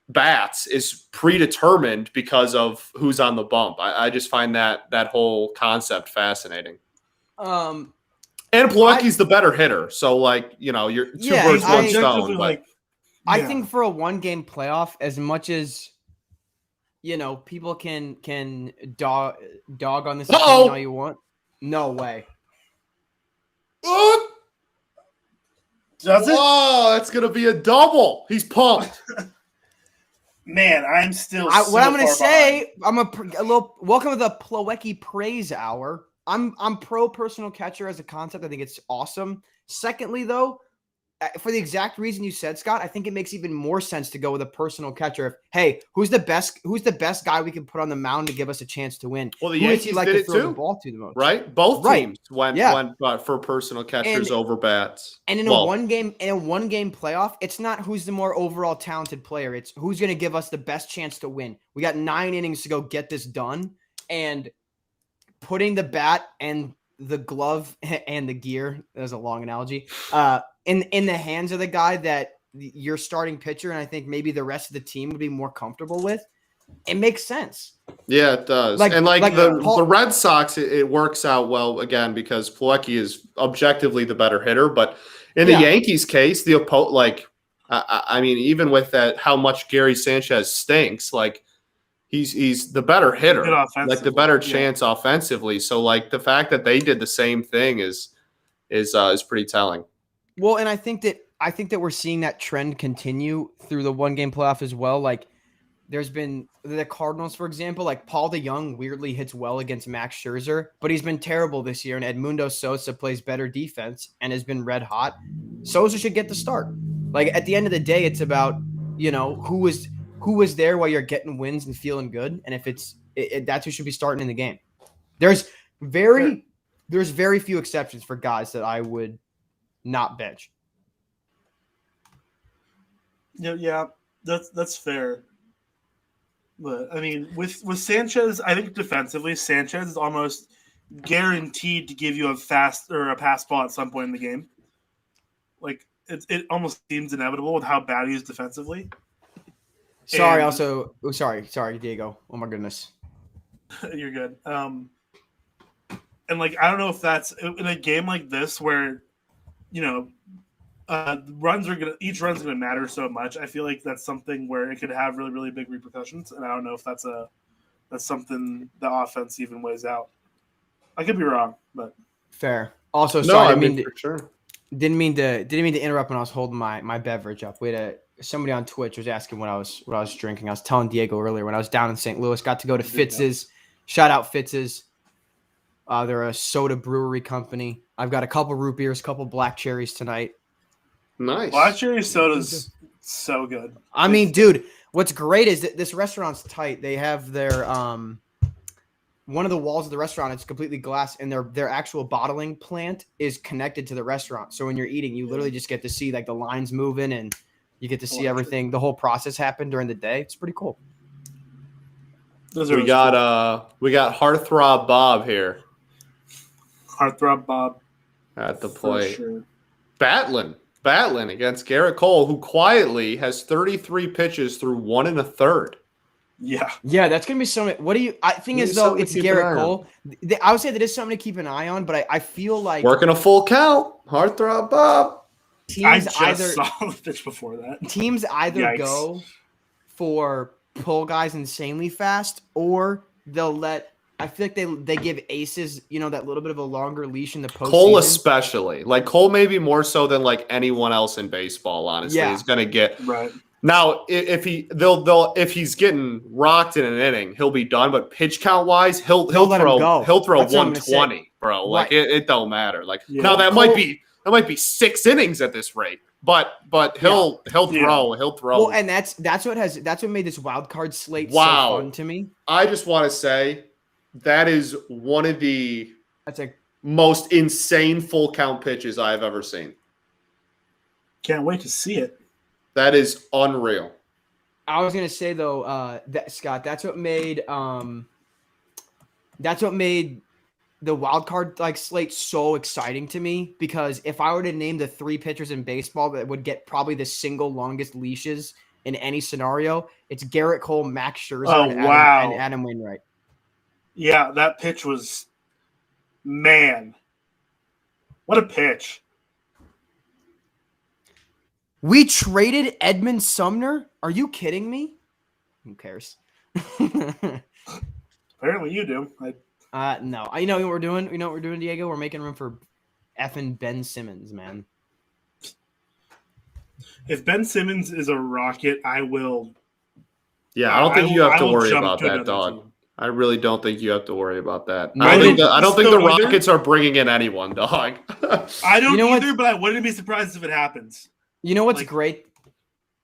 bats is predetermined because of who's on the bump. I just find that whole concept fascinating. And Plawecki's the better hitter. So you're 2 birds, 1 stone. But I think for a 1-game playoff, as much as people can dog on this all you want. No way. Does it? Oh, that's gonna be a double. He's pumped. Man, I'm still. What I'm gonna say, I'm a little welcome to the Plawecki praise hour. I'm pro personal catcher as a concept. I think it's awesome. Secondly, though, for the exact reason you said, Scott, I think it makes even more sense to go with a personal catcher. Hey, who's the best guy we can put on the mound to give us a chance to win? Well, the Yankees did it too, the ball to the most, right? Both teams went for personal catchers over bats. And in a 1-game playoff, it's not who's the more overall talented player. It's who's going to give us the best chance to win. We got 9 innings to go get this done, and putting the bat and the glove and the gear, that's a long analogy, in the hands of the guy that your starting pitcher and I think maybe the rest of the team would be more comfortable with, it makes sense. Yeah, it does. The Red Sox, it works out well again because Plawecki is objectively the better hitter. But in the Yankees case, the opponent, I mean, even with that, how much Gary Sanchez stinks, he's the better hitter, the better chance offensively. So the fact that they did the same thing is pretty telling. Well, and I think that we're seeing that trend continue through the 1-game playoff as well. There's been the Cardinals, for example, Paul DeJong weirdly hits well against Max Scherzer, but he's been terrible this year. And Edmundo Sosa plays better defense and has been red hot. Sosa should get the start. At the end of the day, it's about, who was there while you're getting wins and feeling good. And if that's who should be starting in the game. There's very few exceptions for guys that I would not bench. Yeah, that's fair. But I mean, with Sanchez, I think defensively, Sanchez is almost guaranteed to give you a pass ball at some point in the game. It almost seems inevitable with how bad he is defensively. Sorry, Diego. Oh my goodness. You're good. And I don't know if that's in a game like this where, each run's gonna matter so much. I feel like that's something where it could have really, really big repercussions, and I don't know if that's something the offense even weighs out. I could be wrong, but fair. Also, sorry, sure. Didn't mean to interrupt when I was holding my beverage up. We had somebody on Twitch was asking what I was drinking. I was telling Diego earlier when I was down in St. Louis, got to go to Fitz's. Shout out Fitz's. They're a soda brewery company. I've got a couple root beers, a couple black cherries tonight. Nice. Black cherry soda's so good. I mean, dude, what's great is that this restaurant's tight. They have their one of the walls of the restaurant is completely glass, and their actual bottling plant is connected to the restaurant. So when you're eating, you literally just get to see the lines moving, and You get to see everything, the whole process happen during the day. It's pretty cool. We got Heartthrob Bob here. Heartthrob Bob at the plate. Sure. Battling against Garrett Cole, who quietly has 33 pitches through 1 1/3. Yeah, that's gonna be something. What do you? I think as though it's Garrett Cole. I would say that is something to keep an eye on, but I feel like working a full count. Heartthrob Bob. Teams I just saw the pitch before that. Teams either go for pull guys insanely fast, or they'll let. I feel like they give aces, that little bit of a longer leash in the postseason. Cole especially, like Cole maybe more so than like anyone else in baseball. Honestly, is going to get right. Now, if he's getting rocked in an inning, he'll be done. But pitch count wise, he'll throw 120, bro. Like right. it don't matter. Like now that might be 6 innings at this rate. But he'll throw. Well, and that's what made this wild card slate so fun to me. I just want to say that is one of the most insane full count pitches I've ever seen. Can't wait to see it. That is unreal. I was gonna say though, Scott, that's what made the wild card slate so exciting to me, because if I were to name the 3 pitchers in baseball that would get probably the single longest leashes in any scenario, it's Garrett Cole, Max Scherzer, and Adam Wainwright. Yeah, that pitch was, man, what a pitch. We traded Edmund Sumner? Are you kidding me? Who cares? Apparently you do. No. You know what we're doing? You know what we're doing, Diego? We're making room for effing Ben Simmons, man. If Ben Simmons is a Rocket, I will. Yeah, I don't think you have to worry about that, dog. Team. I really don't think you have to worry about that. No, I don't think the Rockets are bringing in anyone, dog. I don't either, but I wouldn't be surprised if it happens. You know what's great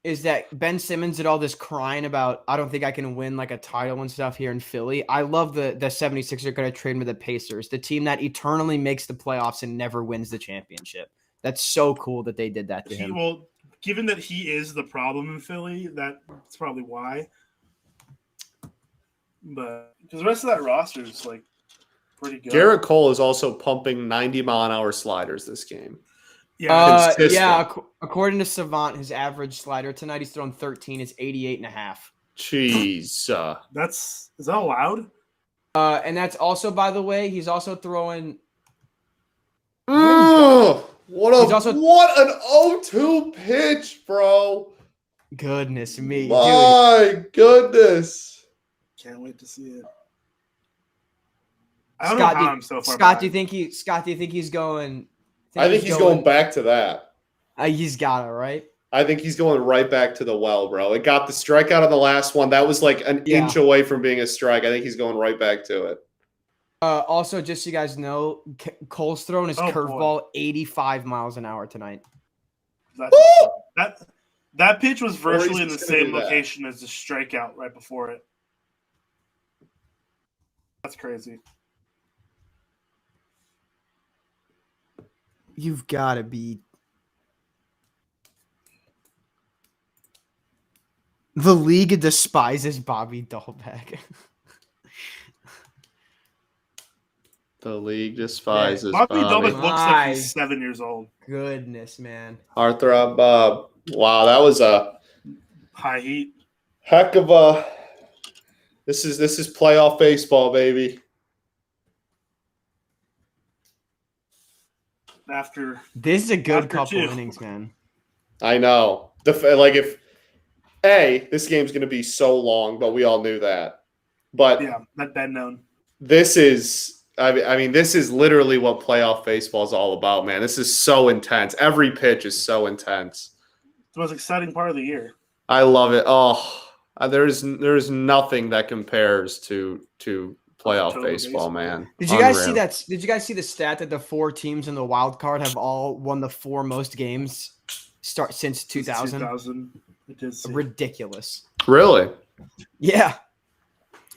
is that Ben Simmons did all this crying about, I don't think I can win a title and stuff here in Philly. I love the 76ers are going to trade with the Pacers, the team that eternally makes the playoffs and never wins the championship. That's so cool that they did that to him. Well, given that he is the problem in Philly, that's probably why. But because the rest of that roster is pretty good. Garrett Cole is also pumping 90-mile-an-hour sliders this game. Yeah, according to Savant, his average slider tonight, he's thrown 13. It's 88.5. Jeez. Is that allowed? And that's also, by the way, he's also throwing. What an 0-2 pitch, bro! Goodness me, my goodness! Can't wait to see it. I don't know how I'm so far Scott, do you think he's going? I think he's going back to that. He's got it, right? I think he's going right back to the well, bro. It got the strikeout on the last one. That was an inch away from being a strike. I think he's going right back to it. Also, just so you guys know, Cole's throwing his curveball 85 miles an hour tonight. That pitch was virtually in the same location as the strikeout right before it. That's crazy. You've got to be. The league despises Bobby Dahlbeck. The league despises Bobby Dahlbeck looks like he's 7 years old. Goodness, man. Heartthrob Bob. Wow, that was a high heat. Heck of a. This is playoff baseball, baby. This is a good couple innings, man. I know. This game's going to be so long, but we all knew that. But yeah, not bad known. This is literally what playoff baseball is all about, man. This is so intense. Every pitch is so intense. It's the most exciting part of the year. I love it. Oh, there's nothing that compares to playoff baseball, man. Did you guys see that? Did you guys see the stat that the 4 teams in the wild card have all won the 4 most games since 2000? 2000. It is ridiculous. Really? Yeah.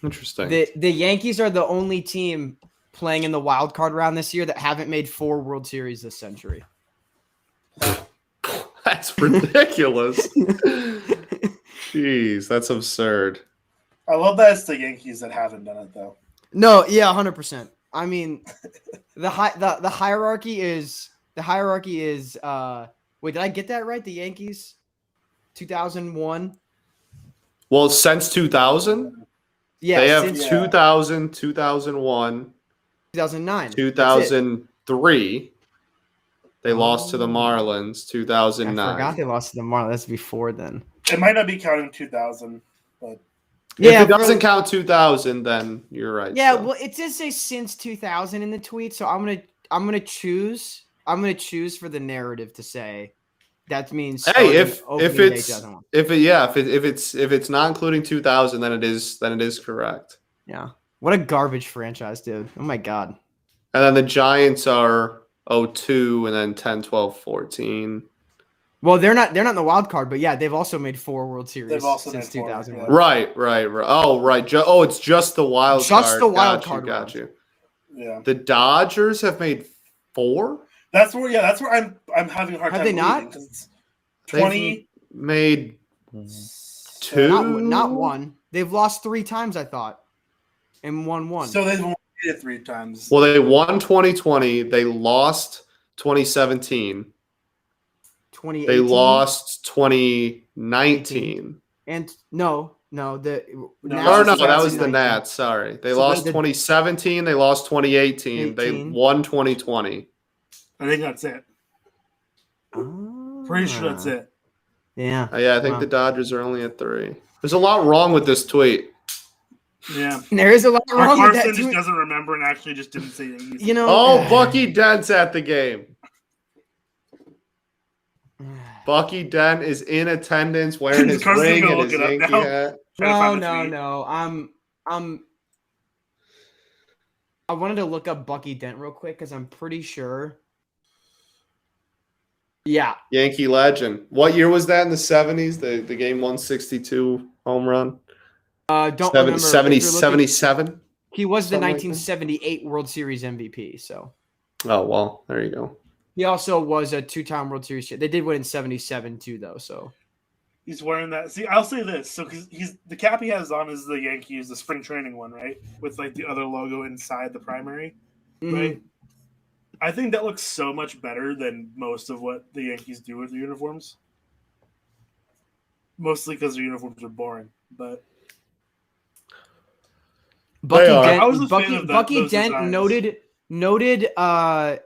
Interesting. The Yankees are the only team playing in the wild card round this year that haven't made 4 World Series this century. That's ridiculous. Jeez, that's absurd. I love that it's the Yankees that haven't done it though. No, yeah, 100%. I mean, the hierarchy is wait, did I get that right? The Yankees 2001. Well, since 2000, yeah, they have since 2000, 2001, 2009, 2003. They lost to the Marlins. 2009. I forgot they lost to the Marlins. That's before then. It might not be counting 2000, but if it doesn't count 2000, then you're right. Yeah, well, it does say since 2000 in the tweet, so I'm gonna choose for the narrative to say that means hey, if it's not including 2000, then it is correct. Yeah, what a garbage franchise, dude. Oh my god. And then the Giants are 02 and then 10, 12, 14. Well, they're not in the wild card, but yeah, they've also made 4 World Series since 2001. Right. Oh, right. It's just the wild card. Just the wild card. Got you. Yeah. The Dodgers have made 4? That's where I'm having a hard time. Have they not? 20 made 2? Not 1. They've lost 3 times, I thought. And won 1. So they've won it 3 times. Well, they won 2020, they lost 2017. 2018? They lost 2019. And no, that was the Nats. Sorry, they lost 2017. They lost 2018. They won 2020. I think that's it. Pretty sure that's it. Yeah. I think the Dodgers are only at 3. There's a lot wrong with this tweet. Yeah, there is a lot wrong with that. Carson just doesn't remember and actually just didn't say anything. You know. Oh, Bucky Dent's at the game. Bucky Dent is in attendance wearing his ring and his Yankee hat. No. I wanted to look up Bucky Dent real quick because I'm pretty sure. Yeah. Yankee legend. What year was that in the 70s? The game 162 home run? Don't remember. 77? He was the 1978 World Series MVP, so. Oh, well, there you go. He also was a 2-time World Series. They did win in 77 too, though. So he's wearing that. See, I'll say this. So because the cap he has on is the Yankees, the spring training one, right? With like the other logo inside the primary, right? I think that looks so much better than most of what the Yankees do with their uniforms. Mostly because their uniforms are boring, but. Bucky Dent noted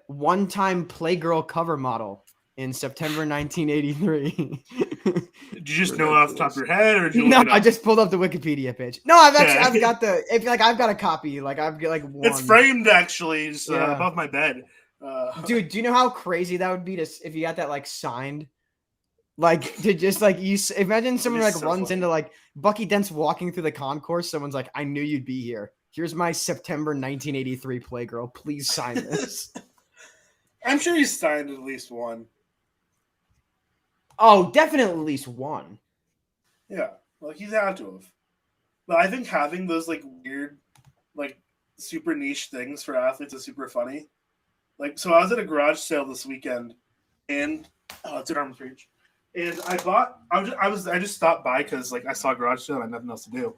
one-time Playgirl cover model in September 1983. Did you just know off the top of your head, or did you I just pulled up the Wikipedia page. No, I've got a copy. Like I've got one. It's framed actually, above my bed. Dude, do you know how crazy that would be if you got that like signed? Like to just like you imagine someone like runs into like Bucky Dent's walking through the concourse. Someone's like, "I knew you'd be here. Here's my September 1983 Playgirl. Please sign this." I'm sure he's signed at least one. Oh, definitely at least one. Yeah, like he's had to have. But I think having those like weird, like super niche things for athletes is super funny. Like, so I was at a garage sale this weekend, and it's an arm's reach. And I just stopped by because like I saw a garage sale and I had nothing else to do.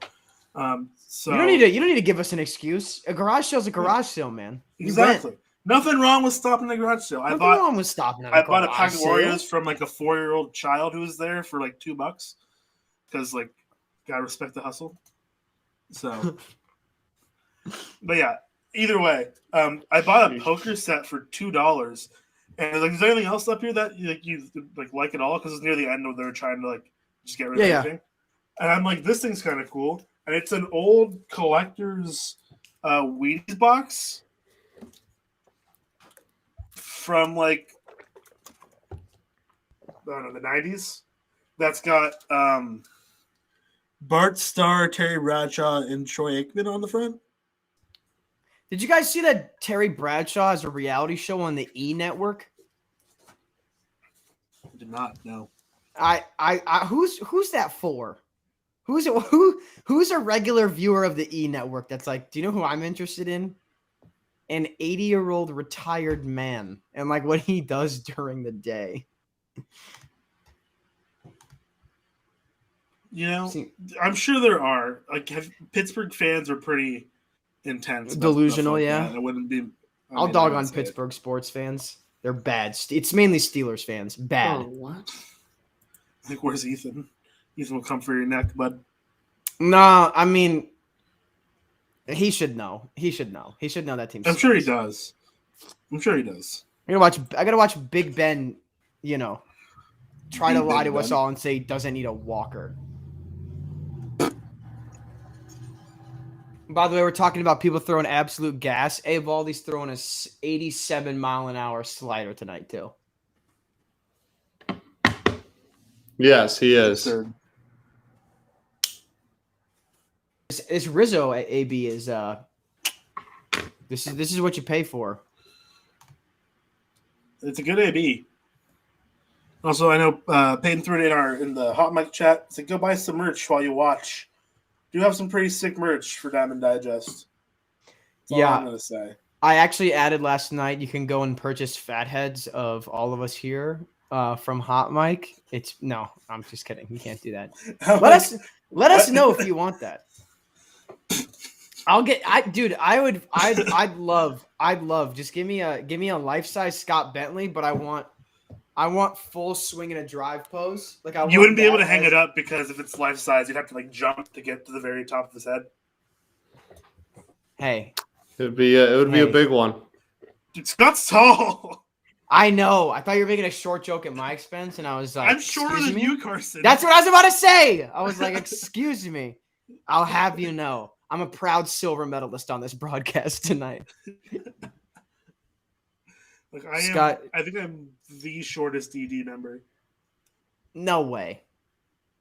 So you don't need to give us an excuse. A garage sale's a garage sale, man. Exactly. Nothing wrong with stopping at a garage sale. I bought a pack of Oreos from like a 4-year-old child who was there for like $2 because like gotta respect the hustle. So, but yeah, either way, I bought a poker set for $2. And like, is there anything else up here that you like at all? Because it's near the end where they're trying to like just get rid of everything. And I'm like, this thing's kind of cool. And it's an old collector's Wheaties box from like I don't know, the 90s. That's got Bart Starr, Terry Bradshaw, and Troy Aikman on the front. Did you guys see that Terry Bradshaw has a reality show on the E Network? I did not know. Who's that for? Who's a regular viewer of the E Network that's like, do you know who I'm interested in? An 80-year-old retired man and like what he does during the day. I'm sure there are. Like, Pittsburgh fans are pretty intense. Delusional, like yeah. That. It wouldn't be. I'll dog on Pittsburgh sports fans. They're bad. It's mainly Steelers fans. Bad. Oh, what? Like, where's Ethan? Ethan will come for your neck, bud. No, I mean, he should know. He should know that team. I'm sure he does. I gotta watch Big Ben, try to lie to us all and say he doesn't need a walker. By the way, we're talking about people throwing absolute gas. Evaldi's throwing a 87-mile-an-hour slider tonight, too. Yes, he is. This Rizzo at AB is this is what you pay for. It's a good AB. Also, I know Peyton threw it in the HotMic chat. So go buy some merch while you watch. Do have some pretty sick merch for Diamond Digest. That's all I'm gonna say. I actually added last night. You can go and purchase fatheads of all of us here from HotMic. No, I'm just kidding. You can't do that. Let us know if you want that. I'd love. Just give me a life-size Scott Bentley, but I want full swing and a drive pose. Like you wouldn't be able to hang it up because if it's life size, you'd have to like jump to get to the very top of his head. Hey, it would be a big one. Dude, Scott's tall. I know. I thought you were making a short joke at my expense, and I was like, I'm shorter than you, Carson. That's what I was about to say. I was like, excuse me. I'll have you know, I'm a proud silver medalist on this broadcast tonight. Like I think I'm the shortest DD member. No way.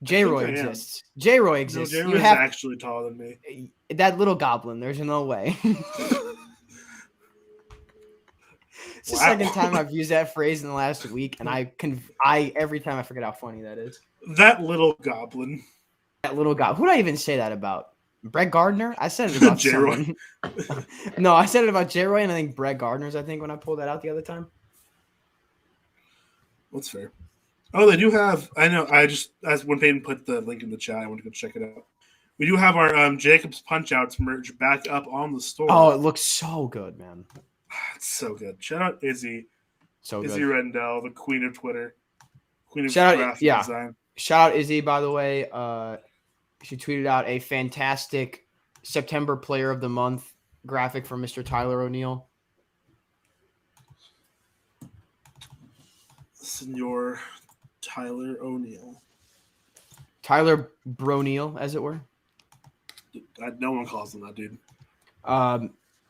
J-Roy exists. J-Roy exists. No, J-Roy is actually taller than me. That little goblin. There's no way. It's the second time I've used that phrase in the last week, and every time I forget how funny that is. That little goblin. That little goblin. Who did I even say that about? Brett Gardner? I said it about J-Roy. No, I said it about J-Roy, and I think Brett Gardner's, when I pulled that out the other time. That's fair. Oh, they do have – I know. As when Peyton put the link in the chat, I want to go check it out. We do have our Jacobs Punch-Outs merch back up on the store. Oh, it looks so good, man. It's so good. Shout out Izzy. So Izzy good. Rendell, the queen of Twitter. Queen of graphic design. Shout out Izzy, by the way. She tweeted out a fantastic September Player of the Month graphic for Mr. Tyler O'Neill. Senor Tyler O'Neill. Tyler Broneal, as it were. No one calls him that, dude.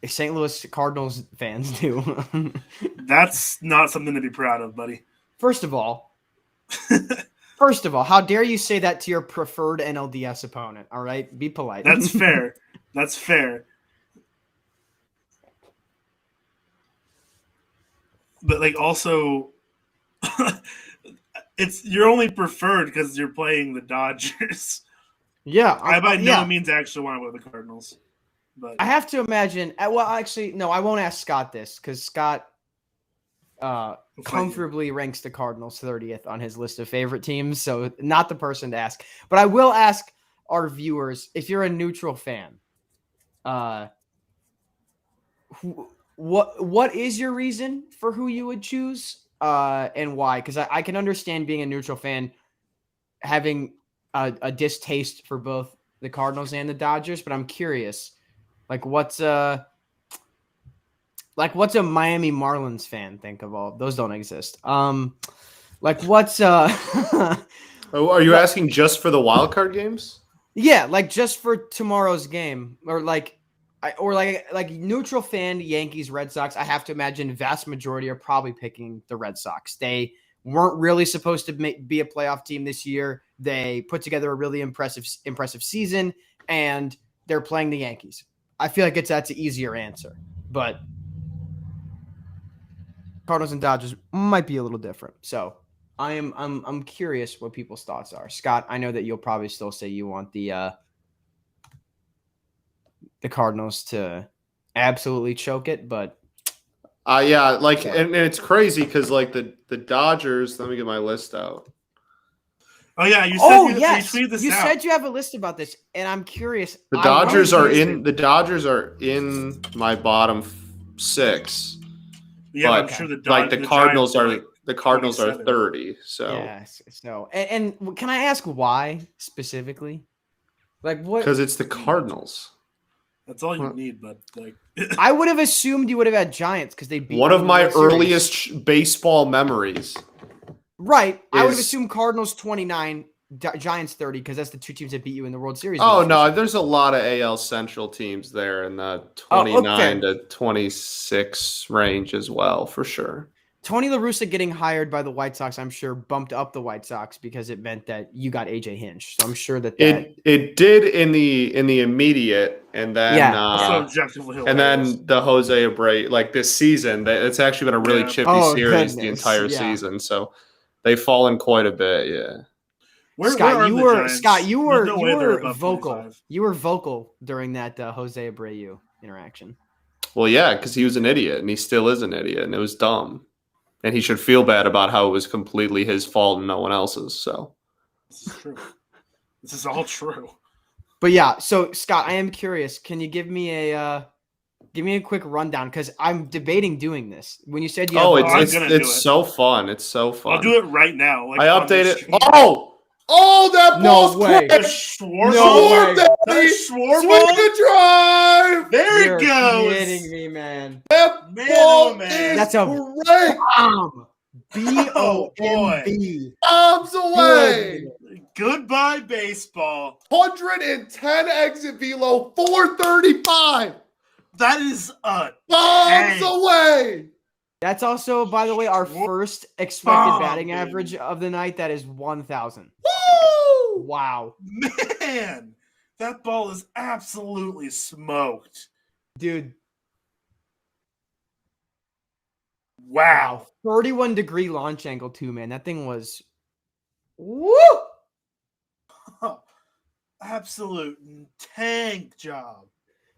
St. Louis Cardinals fans do. That's not something to be proud of, buddy. First of all, how dare you say that to your preferred NLDS opponent? All right, be polite. That's fair. That's fair. But like, also, you're only preferred because you're playing the Dodgers. Yeah, I by no means actually want to go to the Cardinals. But I have to imagine. Well, actually, no, I won't ask Scott this because Scott comfortably ranks the Cardinals 30th on his list of favorite teams, so not the person to ask. But I will ask our viewers, if you're a neutral fan, what is your reason for who you would choose and why? Because I can understand being a neutral fan having a distaste for both the Cardinals and the Dodgers, but I'm curious, what's a Miami Marlins fan think of all? Those don't exist. What's Oh, are you asking just for the wild card games? Yeah, just for tomorrow's game, or neutral fan Yankees, Red Sox. I have to imagine vast majority are probably picking the Red Sox. They weren't really supposed to be a playoff team this year. They put together a really impressive season, and they're playing the Yankees. I feel like that's an easier answer, but Cardinals and Dodgers might be a little different. So I'm curious what people's thoughts are. Scott, I know that you'll probably still say you want the Cardinals to absolutely choke it, but yeah, and it's crazy because the Dodgers. Let me get my list out. Oh yeah, you said you tweeted this you out. said you have a list about this, and I'm curious. The Dodgers are in. The Dodgers are in my bottom 6. Yeah, but I'm sure the Cardinals are like the Cardinals are 27. 30. So yes. So and can I ask why specifically? Like what? Because it's the Cardinals. That's all you need, but like I would have assumed you would have had Giants because they beat one of my World earliest Series. baseball memories. Right. I would have assumed Cardinals 29, Giants 30 because that's the 2 teams that beat you in the World Series. Oh no, there's a lot of AL Central teams there in the 29 to 26 range as well, for sure. Tony La Russa getting hired by the White Sox, I'm sure, bumped up the White Sox because it meant that you got AJ Hinch. So I'm sure that it did in the immediate, and then and then the Jose Abreu, like this season, it's actually been a really chippy series the entire season. So they've fallen quite a bit. Yeah. Scott, you were vocal. 25. You were vocal during that Jose Abreu interaction. Well, yeah, because he was an idiot, and he still is an idiot, and it was dumb. And he should feel bad about how it was completely his fault and no one else's. So this is true. This is all true. But yeah, so Scott, I am curious. Can you give me a quick rundown? Because I'm debating doing this. When you said it's so fun. It's so fun. I'll do it right now. Like, I updated. Oh, that ball's way. Swing the drive. There it goes. You're kidding me, man. That ball is that's a great. Bomb. B-O-M-B. Bombs away. Goodbye, baseball. 110 exit velo, 435. That is a bombs away. That's also, by the way, our first expected batting average of the night. That is 1,000. Woo! Wow. Man, that ball is absolutely smoked. Dude. Wow. 31-degree launch angle, too, man. That thing was... Woo! Absolute tank job.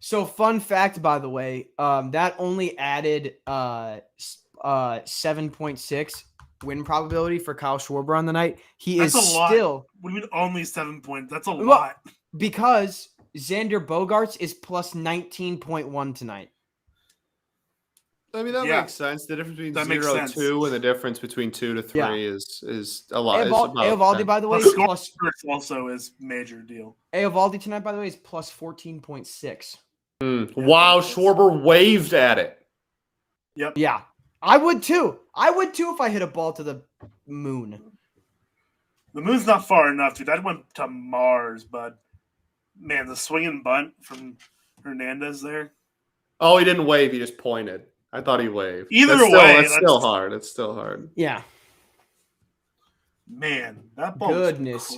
So, fun fact, by the way, that only added 7.6 win probability for Kyle Schwarber on the night. That's a lot. What do you mean only 7 points? That's a lot. Because Xander Bogaerts is plus 19.1 tonight. I mean, that makes sense. The difference between 0-2 and the difference between 2 to 3 is a lot. Eovaldi, by the way, also is major deal. Eovaldi tonight, by the way, is plus 14.6. Wow, Schwarber waved at it. Yep. Yeah, I would too. If I hit a ball to the moon. The moon's not far enough, dude. I went to Mars, but man, the swinging bunt from Hernandez there. Oh, he didn't wave. He just pointed. I thought he waved. Either way, that's still hard. It's still hard. Yeah. Man, that ball. Goodness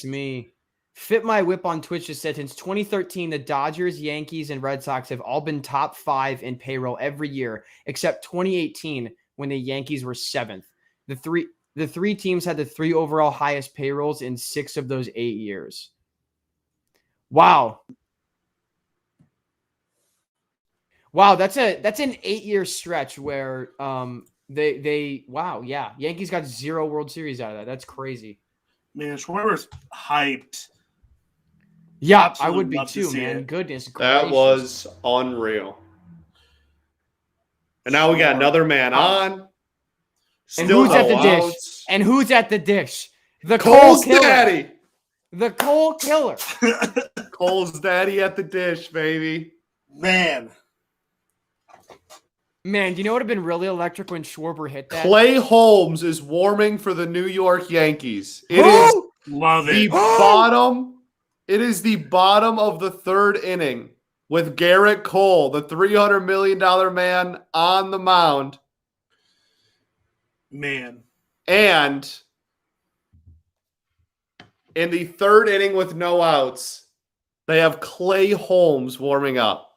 me. Fit My Whip on Twitch just said since 2013, the Dodgers, Yankees, and Red Sox have all been top 5 in payroll every year, except 2018 when the Yankees were 7th. The three teams had the 3 overall highest payrolls in 6 of those 8 years. Wow. Wow, that's an 8-year stretch where Yankees got 0 World Series out of that. That's crazy. Man, Schwarber's hyped. Yeah, absolutely, I would be too, man. It. Goodness gracious. That was unreal. And now we got another man on. And who's at the dish? And who's at the dish? The Cole's daddy. The Cole killer. Cole's daddy at the dish, baby. Man, do you know what would have been really electric when Schwarber hit that? Clay Holmes is warming for the New York Yankees. It is the bottom of the 3rd inning with Garrett Cole, the $300 million man, on the mound. Man. And in the 3rd inning with no outs, they have Clay Holmes warming up.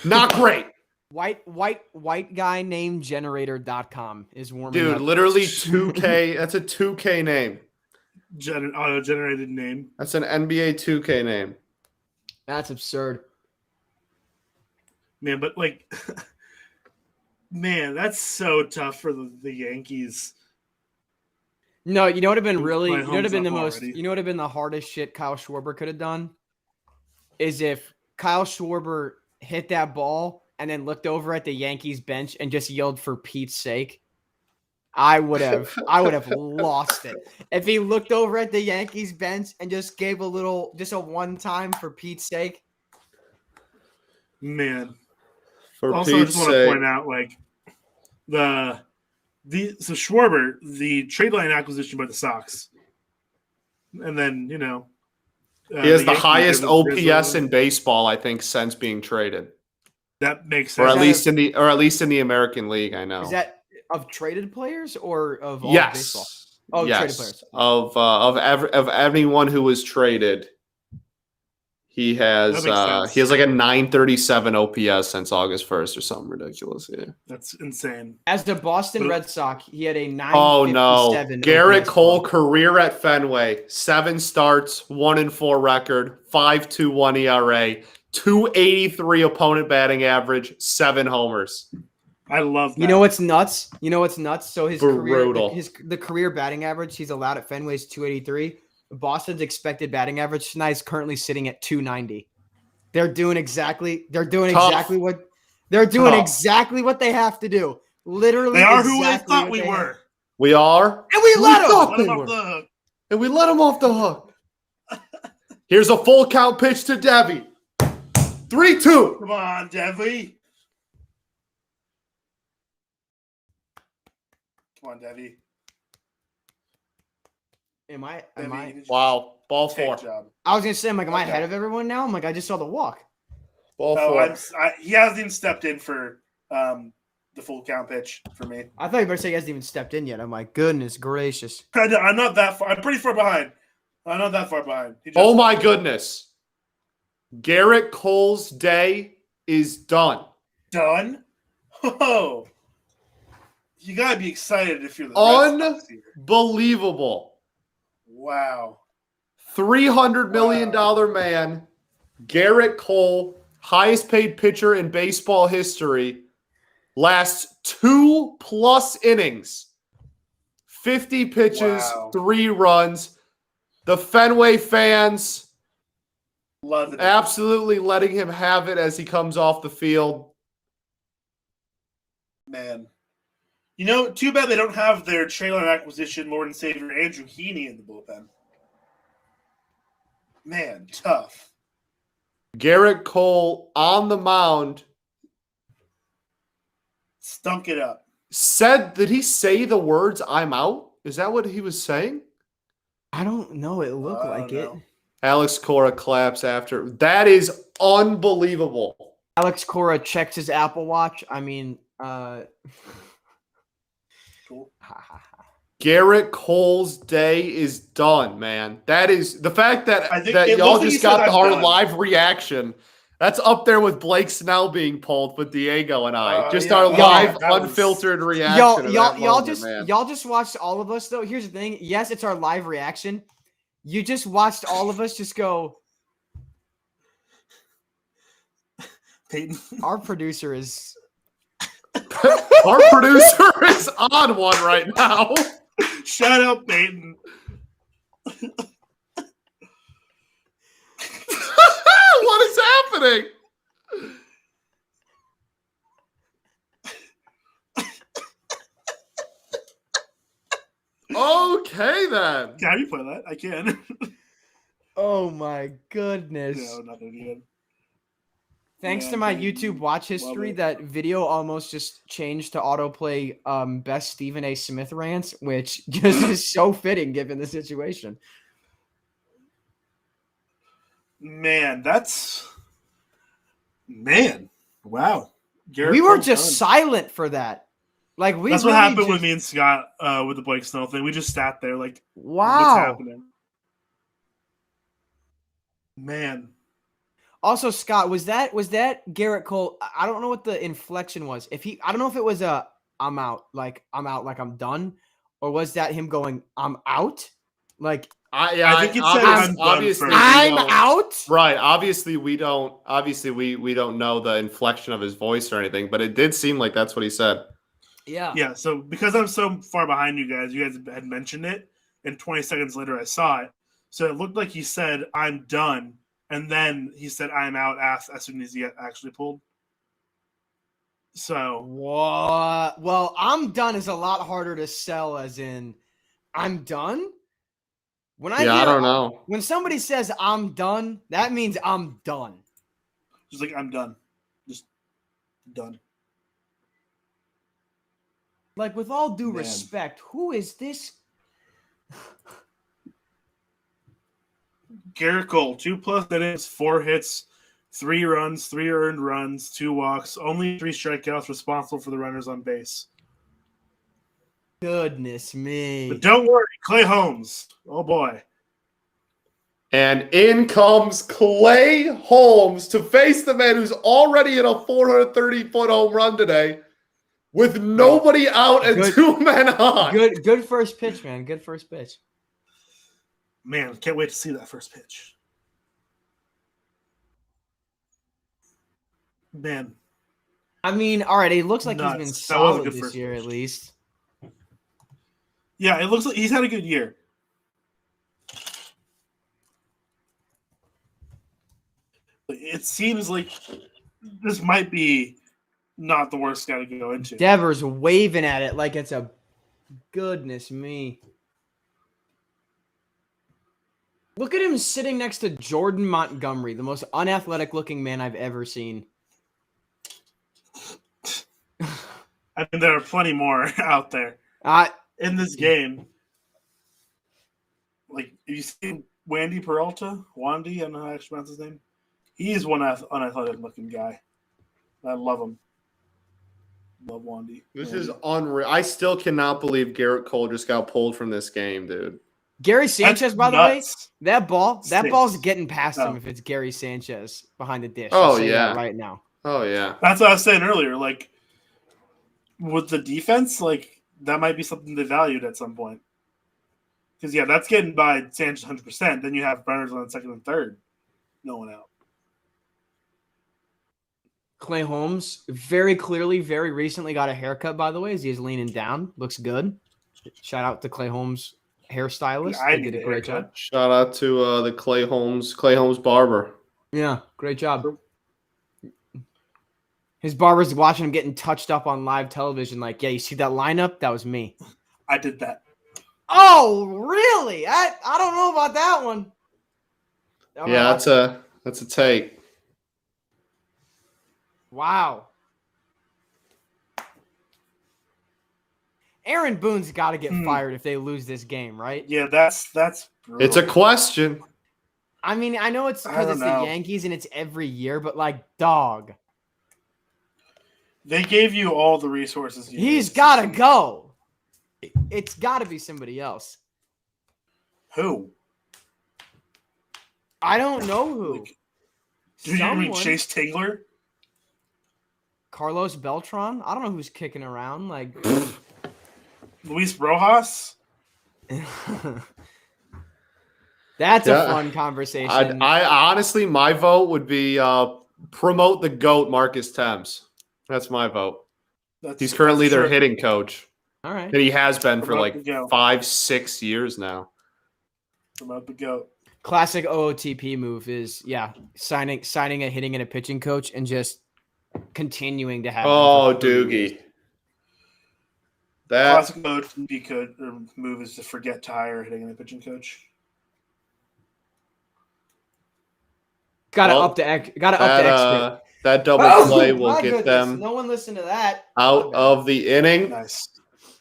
Not great. White guy named generator.com is warming up. Dude, literally 2K. That's a 2K name. Auto-generated name. That's an NBA 2K name. That's absurd. Man, but man, that's so tough for the Yankees. No, you know what would have been My you know what would have home's been the up most, already. you know what would have been the hardest shit Kyle Schwarber could have done? Is if Kyle Schwarber hit that ball and then looked over at the Yankees bench and just yelled for Pete's sake. I would have lost it. If he looked over at the Yankees bench and just gave just a one time for Pete's sake. Man. For also, Pete's I just want to point out, like, so Schwarber, the trade line acquisition by the Sox, and then, you know. He has the highest OPS in baseball, I think, since being traded. That makes sense. Or at least in the American League, I know. Is that of traded players or of all baseball? Oh, yes. Traded players. Of anyone who was traded, he has like a 937 OPS since August 1st or something ridiculous. Yeah. That's insane. As the Boston Red Sox, he had a 957. Oh no. Garrett Cole career at Fenway, 7 starts, 1-4 record, 5.21 ERA, 283 opponent batting average, 7 homers. I love that. You know what's nuts? So his Brutal. the career batting average he's allowed at Fenway is 283. Boston's expected batting average tonight is currently sitting at 290. They're doing exactly what they have to do. Literally, they are who they thought we were. We are, and we let them off the hook. And we let them off the hook. Here's a full count pitch to Debbie. 3-2. Come on, Debbie. Come on, Debbie. Am I? Wow. Ball 4. I was going to say, am I ahead of everyone now? I just saw the walk. Ball 4. He hasn't even stepped in for the full count pitch for me. I thought you better say he hasn't even stepped in yet. I'm like, goodness gracious. I'm not that far. I'm pretty far behind. I'm not that far behind. Oh, my goodness. Garrett Cole's day is done. Done? Oh. You got to be excited if you're the Unbelievable. Wow. $300 million man, Garrett Cole, highest paid pitcher in baseball history, lasts 2+ innings, 50 pitches, 3 runs. The Fenway fans love it. Absolutely letting him have it as he comes off the field. Man. You know, too bad they don't have their trailer acquisition, Lord and Savior Andrew Heaney in the bullpen. Man, tough. Garrett Cole on the mound. Stunk it up. Did he say the words, "I'm out"? Is that what he was saying? I don't know. It looked like it. Alex Cora claps after. That is unbelievable. Alex Cora checks his Apple Watch. I mean, cool. Garrett Cole's day is done, man. That is the fact that y'all just got our live reaction. That's up there with Blake Snell being pulled with Diego and I. Our live, unfiltered reaction. Y'all just watched all of us though. Here's the thing. Yes, it's our live reaction. You just watched all of us just go. Peyton. Our producer is on one right now. Shut up, Peyton. What is happening? Okay, then. Can you play that? I can. Oh, my goodness. No, nothing good. Thanks to my YouTube watch history, that video almost just changed to autoplay best Stephen A. Smith rants, which just is so fitting given the situation. Man, wow. Garrett we were just silent for that. Like that's what happened with me and Scott with the Blake Snell thing. We just sat there like, wow, what's happening? Man. Also, Scott, was that Garrett Cole? I don't know what the inflection was. I don't know if it was I'm out, like I'm done, or was that him going, I'm out? Like I think it's I'm out. Right. Obviously, we don't know the inflection of his voice or anything, but it did seem like that's what he said. Yeah. Yeah. So because I'm so far behind you guys had mentioned it. and 20 seconds later I saw it. So it looked like he said, "I'm done," and then he said, "I'm out," as soon as he actually pulled. So what? Well, "I'm done" is a lot harder to sell, as in I'm done. When I don't know. When somebody says "I'm done," that means I'm done. Just like I'm done, just done. Like, with all due respect, who is this? Garrett Cole, 2+ innings, 4 hits, 3 runs, 3 earned runs, 2 walks, only 3 strikeouts, responsible for the runners on base. Goodness me. But don't worry, Clay Holmes. Oh, boy. And in comes Clay Holmes to face the man who's already in a 430-foot home run today with nobody out and 2 men on. Good first pitch, man. Good first pitch. Man, can't wait to see that first pitch. Man. I mean, all right, it looks like he's been solid this year at least. Yeah, it looks like he's had a good year. It seems like this might be not the worst guy to go into. Devers waving at it like it's a goodness me. Look at him sitting next to Jordan Montgomery, the most unathletic looking man I've ever seen. I mean, there are plenty more out there in this game. Like, have you seen Wandy Peralta? Wandy, I don't know how to actually pronounce his name. He's one unathletic looking guy. I love him. Love Wandy. This is unreal. I still cannot believe Garrett Cole just got pulled from this game, dude. Gary Sanchez, by the way, that ball's getting past him if it's Gary Sanchez behind the dish. Oh, yeah. Right now. Oh, yeah. That's what I was saying earlier. Like, with the defense, like, that might be something they valued at some point. Because, yeah, that's getting by Sanchez 100%. Then you have Brenner's on the second and third. No one out. Clay Holmes very clearly, very recently got a haircut, by the way, as he's leaning down. Looks good. Shout out to Clay Holmes hairstylist. I did a great job. Shout out to the Clay Holmes barber. Yeah, great job. His barber's watching him getting touched up on live television. Like, yeah, you see that lineup? That was me. I did that. Oh, really? I don't know about that one. Yeah, that's a take. Wow. Aaron Boone's got to get fired if they lose this game, right? Yeah, that's brutal. It's a question. I mean, I know it's because it's the Yankees and it's every year, but like, dog. They gave you all the resources. He's got to go. It's got to be somebody else. Who? I don't know who. Do you mean Chase Taylor? Carlos Beltran? I don't know who's kicking around. Like Luis Rojas? That's a fun conversation. I honestly, my vote would be promote the GOAT, Marcus Thames. That's my vote. He's currently their hitting coach. All right. And he has been for like 5-6 years now. Promote the GOAT. Classic OOTP move is, signing a hitting and a pitching coach and just continuing to have. Oh, Doogie. That classic OOTP move is to forget to hire a hitting and a pitching coach. Got to up the X. That double play will get them. No one listened to that. Out of the inning. Nice.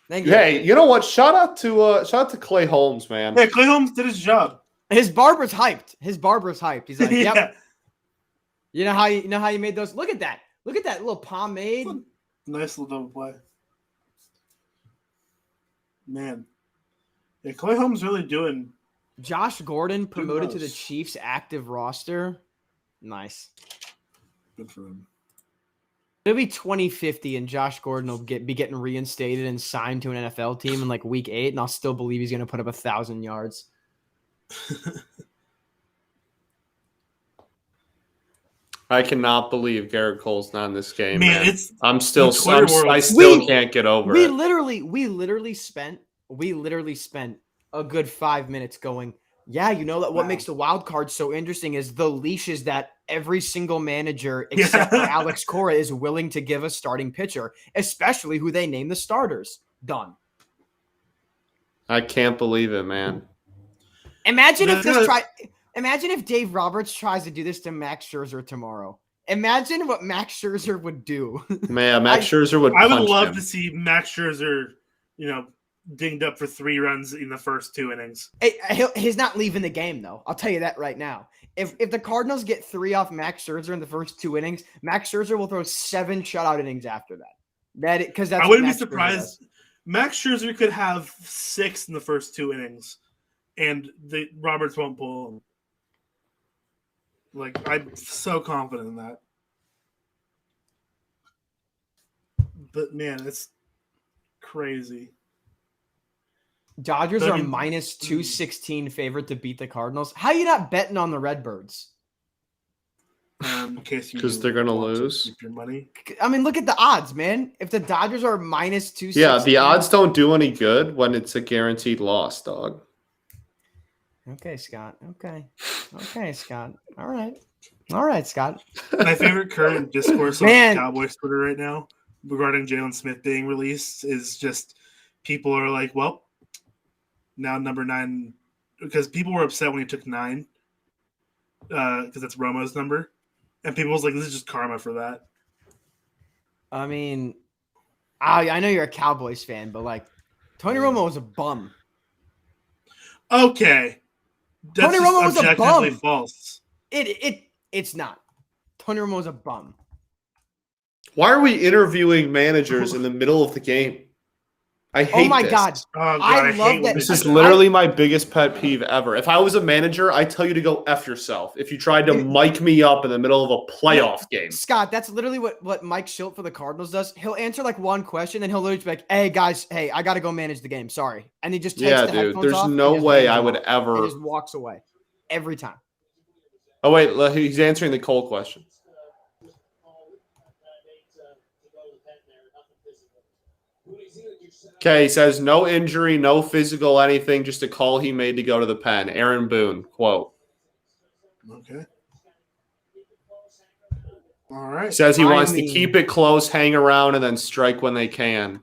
Thank you. Hey, you know what? Shout out to Clay Holmes, man. Yeah, Clay Holmes did his job. His barber's hyped. He's like, yep. Yeah. You know how you made those? Look at that. Look at that little pomade. Nice little double play. Man. Yeah, Clay Holmes really doing. Josh Gordon promoted to the Chiefs active roster. Nice. Good for him. It'll be 2050 and Josh Gordon will be getting reinstated and signed to an NFL team in like week 8, and I'll still believe he's going to put up 1,000 yards. I cannot believe Garrett Cole's not in this game, man. I still can't get over we it. literally spent a good 5 minutes going, yeah, you know that what makes the wild card so interesting is the leashes that every single manager except for Alex Cora is willing to give a starting pitcher, especially who they name the starters. Done. I can't believe it, man. Imagine if Dave Roberts tries to do this to Max Scherzer tomorrow. Imagine what Max Scherzer would do. Man, Max Scherzer would. I would punch love him. to see Max Scherzer, dinged up for 3 runs in the first 2 innings. He's not leaving the game, though. I'll tell you that right now. If the Cardinals get 3 off Max Scherzer in the first 2 innings, Max Scherzer will throw 7 shutout innings after that. That's I wouldn't be surprised. Max Scherzer could have 6 in the first 2 innings, and the Roberts won't pull him. Like, I'm so confident in that. But man, it's crazy. Dodgers are minus 216 favorite to beat the Cardinals. How are you not betting on the Redbirds? In case you because they're gonna lose. Keep your money. I mean, look at the odds, man. If the Dodgers are minus 216, yeah, the odds don't do any good when it's a guaranteed loss, dog. Okay, Scott. Okay, Scott. All right, Scott. My favorite current discourse on Cowboys Twitter right now regarding Jalen Smith being released is just people are like, well, now number 9, because people were upset when he took 9 because that's Romo's number. And people was like, this is just karma for that. I mean, I know you're a Cowboys fan, but like, Tony Romo was a bum. Okay. That's Tony Romo was a bum. False. It's not. Tony Romo was a bum. Why are we interviewing managers in the middle of the game? I hate this. Oh my God. I love that. This is literally my biggest pet peeve ever. If I was a manager, I'd tell you to go F yourself if you tried to mic me up in the middle of a playoff game. Scott, that's literally what Mike Schilt for the Cardinals does. He'll answer like one question, then he'll literally be like, hey, guys, I got to go manage the game. Sorry. And he just takes the headphones there's off. No way I would ever. He just walks away every time. Oh, wait. He's answering the Cole question. Okay, he says no injury, no physical, anything, just a call he made to go to the pen. Aaron Boone, quote. Okay. All right. Says he wants to keep it close, hang around, and then strike when they can.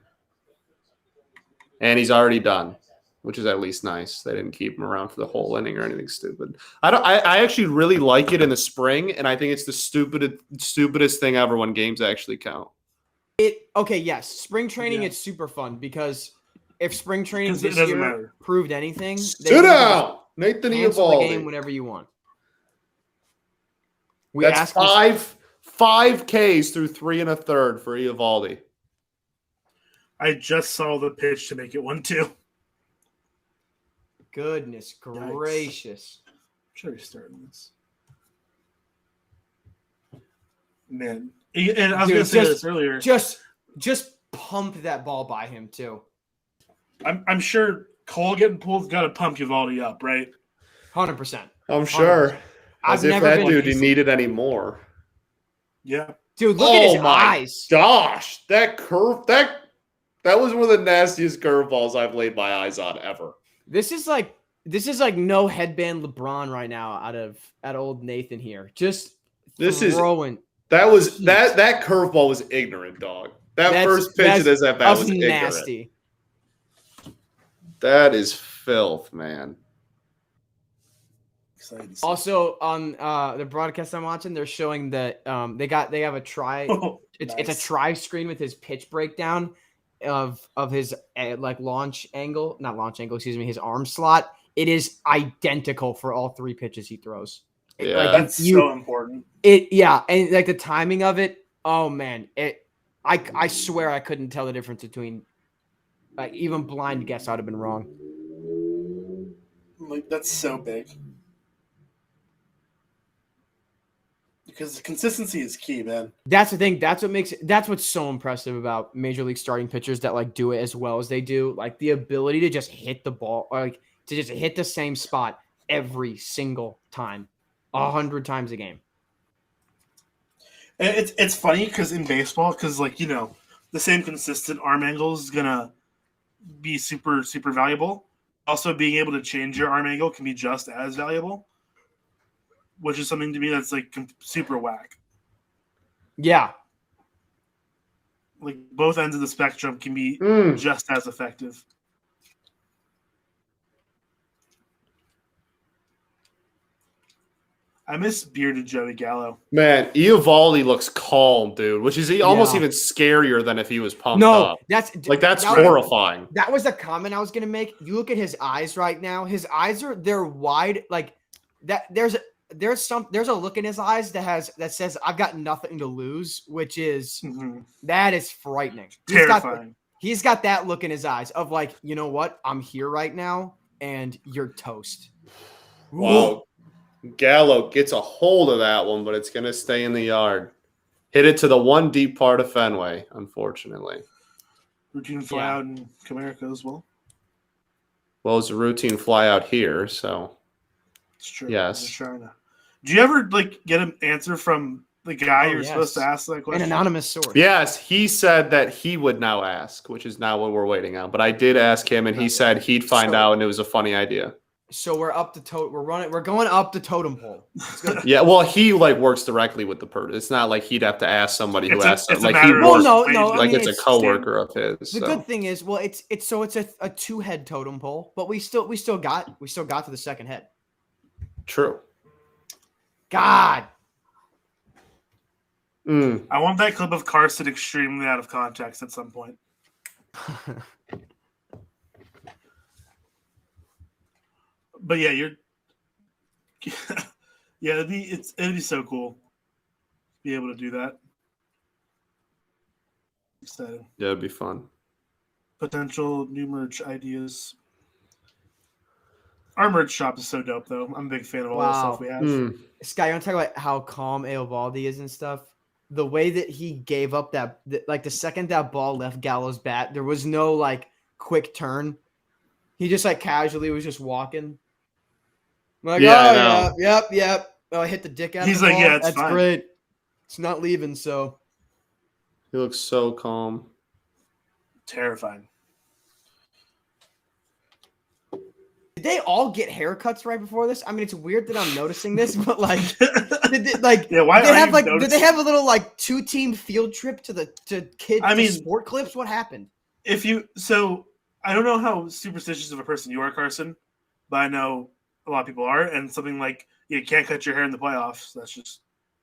And he's already done, which is at least nice. They didn't keep him around for the whole inning or anything stupid. I actually really like it in the spring, and I think it's the stupidest thing ever when games actually count. Yes. Spring training, it's super fun because if spring training this year proved anything, sit down, Nathan Eovaldi. The game whenever you want. That's five Ks through 3 1/3 for Eovaldi. I just saw the pitch to make it 1-2. Goodness gracious! Should we start this? Man. And I was going to say this earlier. Just pump that ball by him too. I'm sure Cole getting pulled got to pump Eovaldi up, right? 100%. I'm sure. As if that dude needed any more. Yeah, dude, look at his eyes. Gosh, that curve that was one of the nastiest curveballs I've laid my eyes on ever. This is like no headband LeBron right now out of old Nathan here. Just throwing. That curveball was ignorant, dog. That first pitch of this at bat was nasty. Ignorant. That is filth, man. Also, on the broadcast I'm watching, they're showing that they have a try. It's a try screen with his pitch breakdown of his launch angle, not launch angle, excuse me, his arm slot. It is identical for all 3 pitches he throws. Yeah, that's so important. And the timing of it. Oh man, I swear I couldn't tell the difference between. Even blind guess, I'd have been wrong. Like that's so big. Because consistency is key, man. That's the thing. That's what's so impressive about major league starting pitchers that do it as well as they do. Like the ability to just hit the ball, or to just hit the same spot every single time, 100 times a game. And it's funny because in baseball, the same consistent arm angle is gonna be super super valuable. also being able to change your arm angle can be just as valuable, which is something to me that's like super whack. Yeah. Like both ends of the spectrum can be just as effective. I miss bearded Joey Gallo. Man, Eovaldi looks calm, dude, which is almost even scarier than if he was pumped up. That's horrifying. That was the comment I was gonna make. You look at his eyes right now. His eyes they're wide, like that. There's a look in his eyes that says I've got nothing to lose, which is that is frightening. Terrifying. He's got that look in his eyes of like, you know what? I'm here right now, and you're toast. Wow. Gallo gets a hold of that one, but it's going to stay in the yard. Hit it to the one deep part of Fenway, unfortunately. Routine fly out in Comerica as well. Well, it's a routine fly out here, so. It's true. Yes. Do you ever get an answer from the guy you're supposed to ask that question? An anonymous source. Yes, he said that he would now ask, which is not what we're waiting on. But I did ask him, and he said he'd find out, and it was a funny idea. So we're up the we're going up the totem pole. Yeah, well, he works directly with the person. It's not like he'd have to ask somebody who asked him. Like it's a coworker of his. The good thing is, well, it's a 2-head totem pole, but we still got to the second head. True. God. I want that clip of Carson extremely out of context at some point. But yeah, it'd be so cool to be able to do that. Excited. Yeah, it'd be fun. Potential new merch ideas. Our merch shop is so dope, though. I'm a big fan of all the stuff we have. Sky, you want to talk about how calm Eovaldi is and stuff? The way that he gave up the second that ball left Gallo's bat, there was no quick turn. He just casually was just walking. Yep. Oh, I hit the dick out of the ball. Yeah, it's that's fine. Great. It's not leaving, so. He looks so calm. Terrifying. Did they all get haircuts right before this? I mean, it's weird that I'm noticing this, but why did they have a little 2-team field trip to kids sport clips? What happened? I don't know how superstitious of a person you are, Carson, but I know a lot of people are, and something like you can't cut your hair in the playoffs. That's just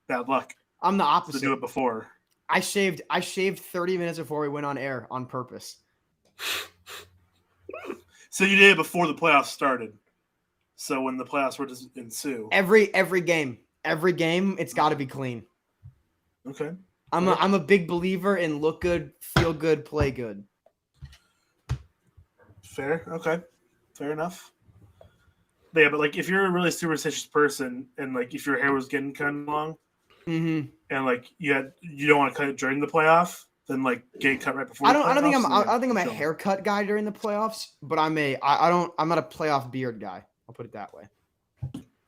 bad luck. I'm the opposite. To do it before. I shaved 30 minutes before we went on air on purpose. So you did it before the playoffs started. So when the playoffs were to ensue. Every game, it's got to be clean. Okay. I'm a big believer in look good, feel good, play good. Fair. Okay. Fair enough. But yeah, but if you're a really superstitious person and if your hair was getting kind of long, and you don't want to cut it during the playoff, then get it cut right before. I don't think I'm a haircut guy during the playoffs, but I'm not a playoff beard guy. I'll put it that way.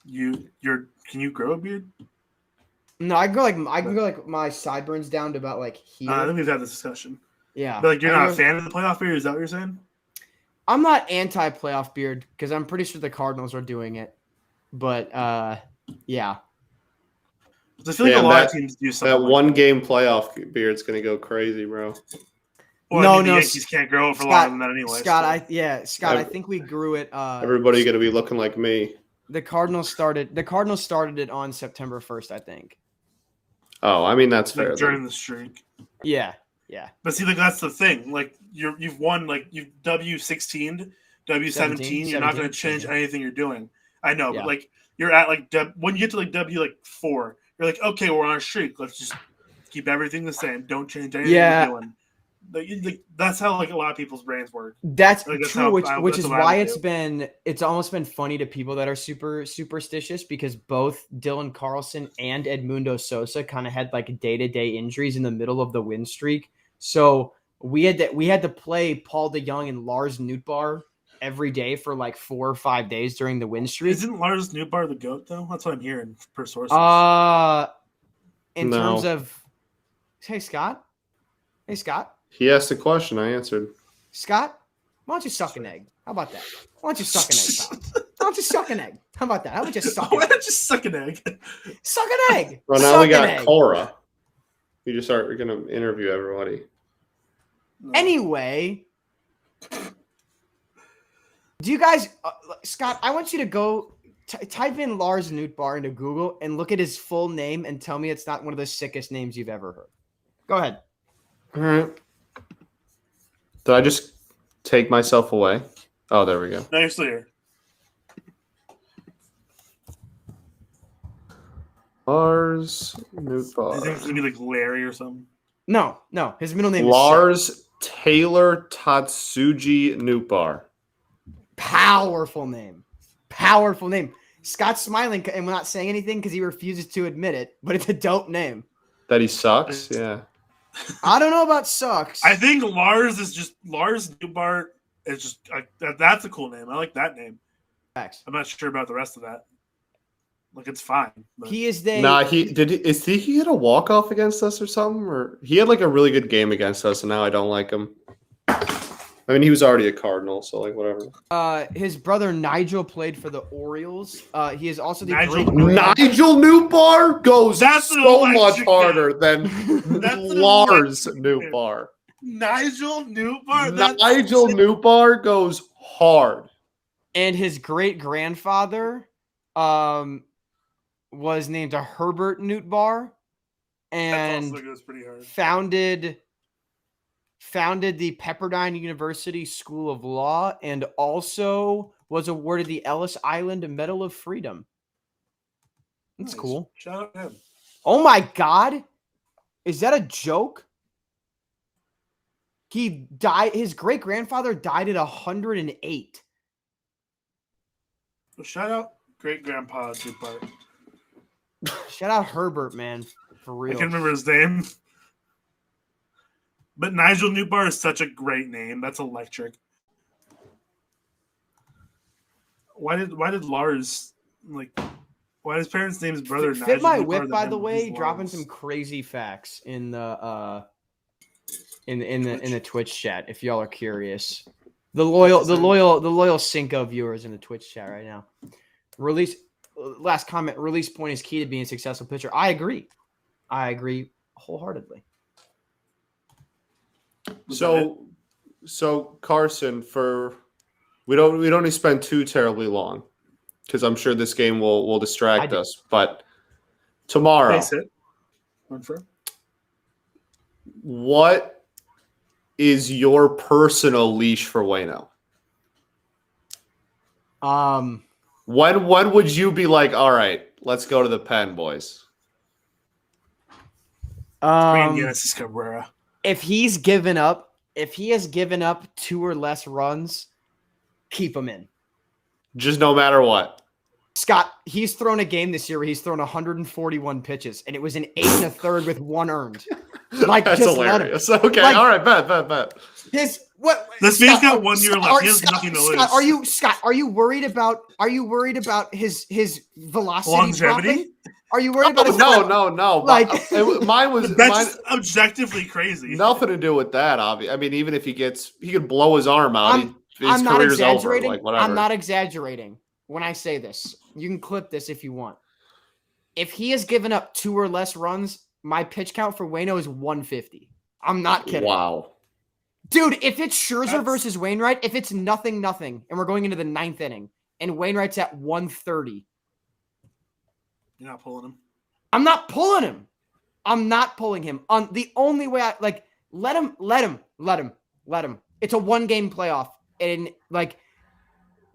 Can you grow a beard? No, I can go my sideburns down to about here. I think we've had this discussion. Yeah, but you're not a fan of the playoff beard. Is that what you're saying? I'm not anti-playoff beard because I'm pretty sure the Cardinals are doing it. But, yeah. I feel like a lot of teams do something. That one-game playoff beard's going to go crazy, bro. Well, the Yankees can't grow it for longer than that anyway. Scott, I think we grew it. Everybody going to be looking like me. The Cardinals started it on September 1st, I think. Oh, I mean, that's fair. During the streak. Yeah. But see, that's the thing. You've won, you've W16, W17. You're not going to change anything you're doing. I know, but you're at when you get to W4, you're okay, we're on a streak. Let's just keep everything the same. Don't change anything you're doing. That's how a lot of people's brains work. That's true, which is why it's almost been funny to people that are super superstitious because both Dylan Carlson and Edmundo Sosa kind of had day-to-day injuries in the middle of the win streak. So we had to play Paul DeJong and Lars Nootbaar every day for 4 or 5 days during the win streak. Isn't Lars Nootbaar the GOAT though? That's what I'm hearing per sources. Terms of, hey Scott. He asked a question. I answered. Scott, Why don't you suck an egg? How about that? Why don't you suck an egg, pal? Why don't you suck an egg? How about that? How about you suck an egg? Why don't you suck an egg? Suck an egg. Well, now suck we got Cora. We're going to interview everybody. No. Anyway, do you guys, Scott, I want you to go type in Lars Nootbaar into Google and look at his full name and tell me it's not one of the sickest names you've ever heard. Go ahead. All right. Did I just take myself away? Oh, there we go. No, you're still here. Lars Nootbaar. I think it's going to be like Larry or something. No. His middle name is Lars Taylor Tatsuji Nootbaar. Powerful name. Scott's smiling and we're not saying anything because he refuses to admit it, but it's a dope name. That he sucks? Yeah. I don't know about sucks. I think Lars Nootbaar is just that's a cool name. I like that name. Facts. I'm not sure about the rest of that. Like it's fine. But. He is the he hit a walk-off against us or something? Or he had like a really good game against us and now I don't like him. I mean, he was already a Cardinal, so like whatever. His brother Nigel played for the Orioles. He is also the Nigel Nootbaar goes so much harder than Lars Nootbaar. Nigel Nootbaar. Nigel Nootbaar goes hard. And his great grandfather, was named Herbert Nootbaar, and also goes pretty hard. founded the Pepperdine University School of Law and also was awarded the Ellis Island Medal of Freedom. That's nice. Cool. Shout out to him. Oh my God. Is that a joke? He died. His great grandfather died at 108. Well, shout out great grandpa Nootbaar. Shout out Herbert, man. For real. I can't remember his name. But Nigel Nootbaar is such a great name. That's electric. Why did Lars why his parents name his brother Fit Nigel my Nootbaar whip, by the way, Lars? dropping some crazy facts in the in the Twitch chat if y'all are curious. The loyal Cinco viewers in the Twitch chat right now. Last comment, release point is key to being a successful pitcher. I agree wholeheartedly. So Carson, we don't need to spend too terribly long because I'm sure this game will distract us. But tomorrow, what is your personal leash for Wayno? When would you be like, all right, let's go to the pen, boys? Cabrera. If he has given up 2 or less runs, keep him in. Just no matter what. Scott, he's thrown a game this year where he's thrown 141 pitches, and it was an 8 1/3 with 1 earned. Like, that's just hilarious. Okay, all right, bet. This man's got 1 year left. He has nothing to lose. Are you worried about his velocity longevity? Dropping? Are you worried about his No. Like mine was that's objectively crazy. Nothing to do with that, obviously. I mean, even if he could blow his arm out. His I'm not career's exaggerating. over. Like, whatever. I'm not exaggerating when I say this. You can clip this if you want. If he has given up 2 or less runs, my pitch count for Wayno is 150. I'm not kidding. Wow. Dude, if it's Scherzer versus Wainwright, if it's 0-0, and we're going into the 9th inning, and Wainwright's at 130. You're not pulling him. I'm not pulling him. I'm not pulling him. The only way let him. It's a 1-game playoff. And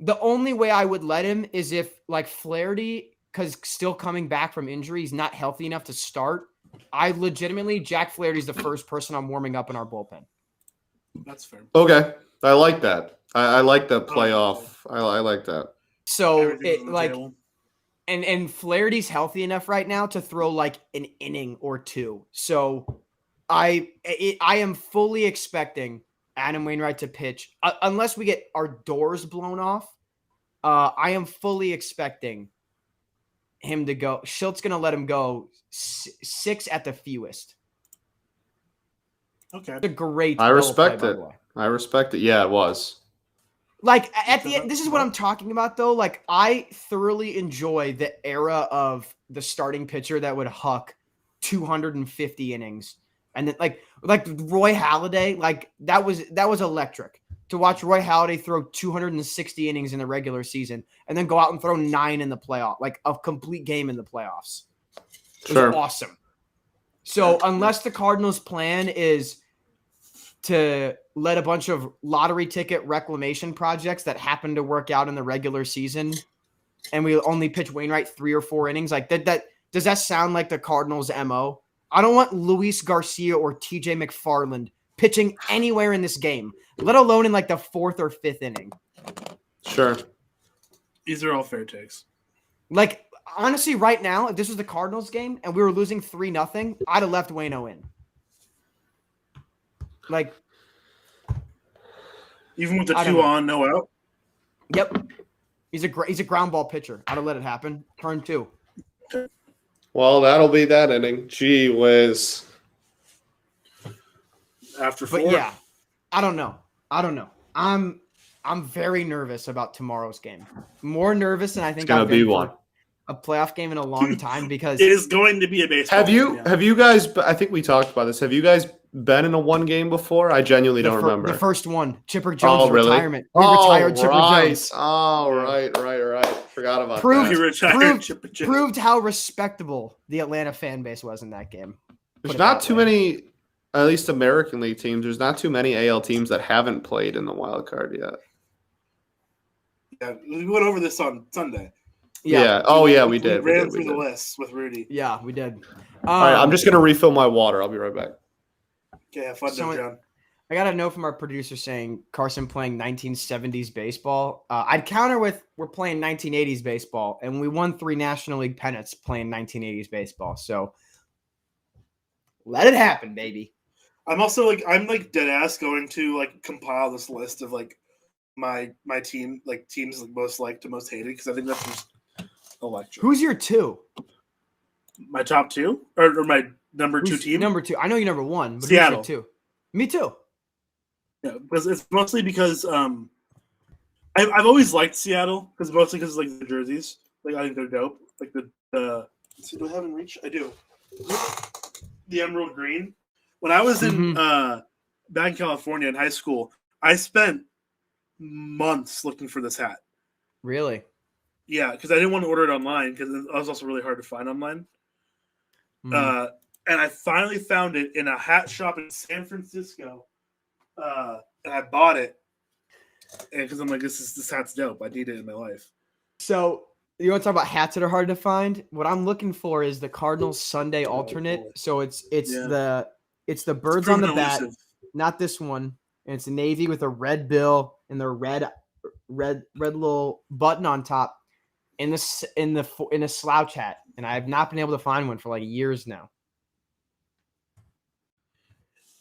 the only way I would let him is if Flaherty, because still coming back from injury, he's not healthy enough to start. Jack Flaherty's the first person I'm warming up in our bullpen. That's fair. Okay. I like that. I like the playoff. I like that. So and Flaherty's healthy enough right now to throw an inning or 2. So I am fully expecting Adam Wainwright to pitch unless we get our doors blown off. I am fully expecting him to go. Schilt's going to let him go 6 at the fewest. Okay. It's a great. I respect it. I respect it. Yeah, it was. Like at the end, this is what I'm talking about though. Like I thoroughly enjoy the era of the starting pitcher that would huck 250 innings. And then like Roy Halladay, like that was electric to watch Roy Halladay throw 260 innings in the regular season and then go out and throw 9 in the playoff, like a complete game in the playoffs. It was awesome. So unless the Cardinals' plan is to let a bunch of lottery ticket reclamation projects that happen to work out in the regular season, and we only pitch Wainwright 3 or 4 innings, like that does that sound like the Cardinals' MO? I don't want Luis Garcia or TJ McFarland pitching anywhere in this game, let alone in like the 4th or 5th inning. Sure. These are all fair takes. Like, honestly, right now, if this was the Cardinals game and we were losing 3-0, I'd have left Waino in. Like, even with the 2 on, no out. Yep, he's a ground ball pitcher. I'd have let it happen. Turn 2. Well, that'll be that inning. Gee whiz. After 4. But yeah, I don't know. I'm very nervous about tomorrow's game. More nervous than I think I've been for a playoff game in a long time because it is going to be a baseball. Have you guys? I think we talked about this. Have you guys been in a 1 game before? I genuinely don't remember. The first one, Chipper Jones' retirement. We retired Chipper Jones. Oh, right. Forgot about that. Proved how respectable the Atlanta fan base was in that game. There's not too many, at least American League teams. There's not too many AL teams that haven't played in the wild card yet. Yeah, we went over this on Sunday. Yeah. Oh, yeah, we did. We ran through the list with Rudy. Yeah, we did. All right, I'm just going to refill my water. I'll be right back. Okay, have fun, John. I got a note from our producer saying Carson playing 1970s baseball. I'd counter with we're playing 1980s baseball, and we won 3 National League pennants playing 1980s baseball. So let it happen, baby. I'm also I'm dead ass going to compile this list of my team, teams most liked to most hated, because I think that's just electric. Who's your 2? My top 2 or my number 2 team? Number 2. I know you're number 1, but Seattle. Who's your 2? Me too. Yeah, because it's mostly because I've always liked Seattle because the jerseys. I think they're dope. Do I have in reach? I do. The emerald green. When I was in back in California in high school, I spent months looking for this hat. Really? Yeah, because I didn't want to order it online because it was also really hard to find online. And I finally found it in a hat shop in San Francisco. And I bought it because I'm like, this hat's dope. I need it in my life. So you want to talk about hats that are hard to find? What I'm looking for is the Cardinals Sunday alternate. So it's the birds on the bat, not this one. And it's navy with a red bill and the red little button on top in a slouch hat. And I have not been able to find one for years now.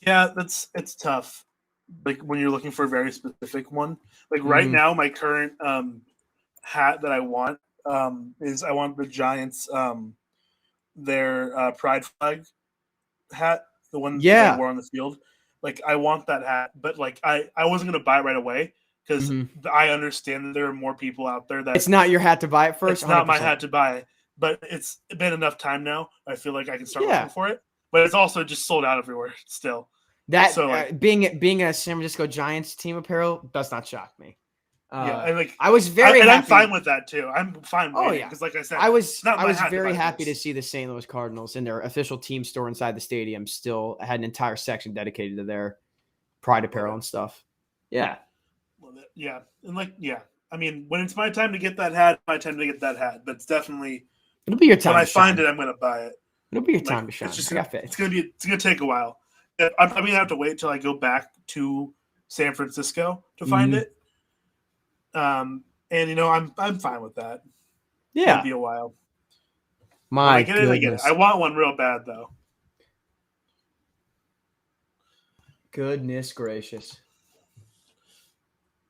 Yeah, it's tough. When you're looking for a very specific one. Right now, my current hat that I want is I want the Giants their pride flag hat, the one they wore on the field. I want that hat, but I wasn't gonna buy it right away because I understand that there are more people out there that it's not your hat to buy it first. It's not 100%. My hat to buy, but it's been enough time now. I feel like I can start looking for it. But it's also just sold out everywhere still. That being a San Francisco Giants team apparel does not shock me. I was very happy. I'm fine with that too. I'm fine with it because, like I said, I was very happy to see the St. Louis Cardinals in their official team store inside the stadium still had an entire section dedicated to their pride apparel and stuff. Yeah, yeah, and I mean, when it's my time to get that hat, my time to get that hat. But it's definitely it'll be your time. When I find it, I'm gonna buy it. It'll be your time to shine. It's gonna take a while. I'm gonna have to wait until I go back to San Francisco to find it. And I'm fine with that. Yeah, it'll be a while. I get it. I want one real bad though. Goodness gracious.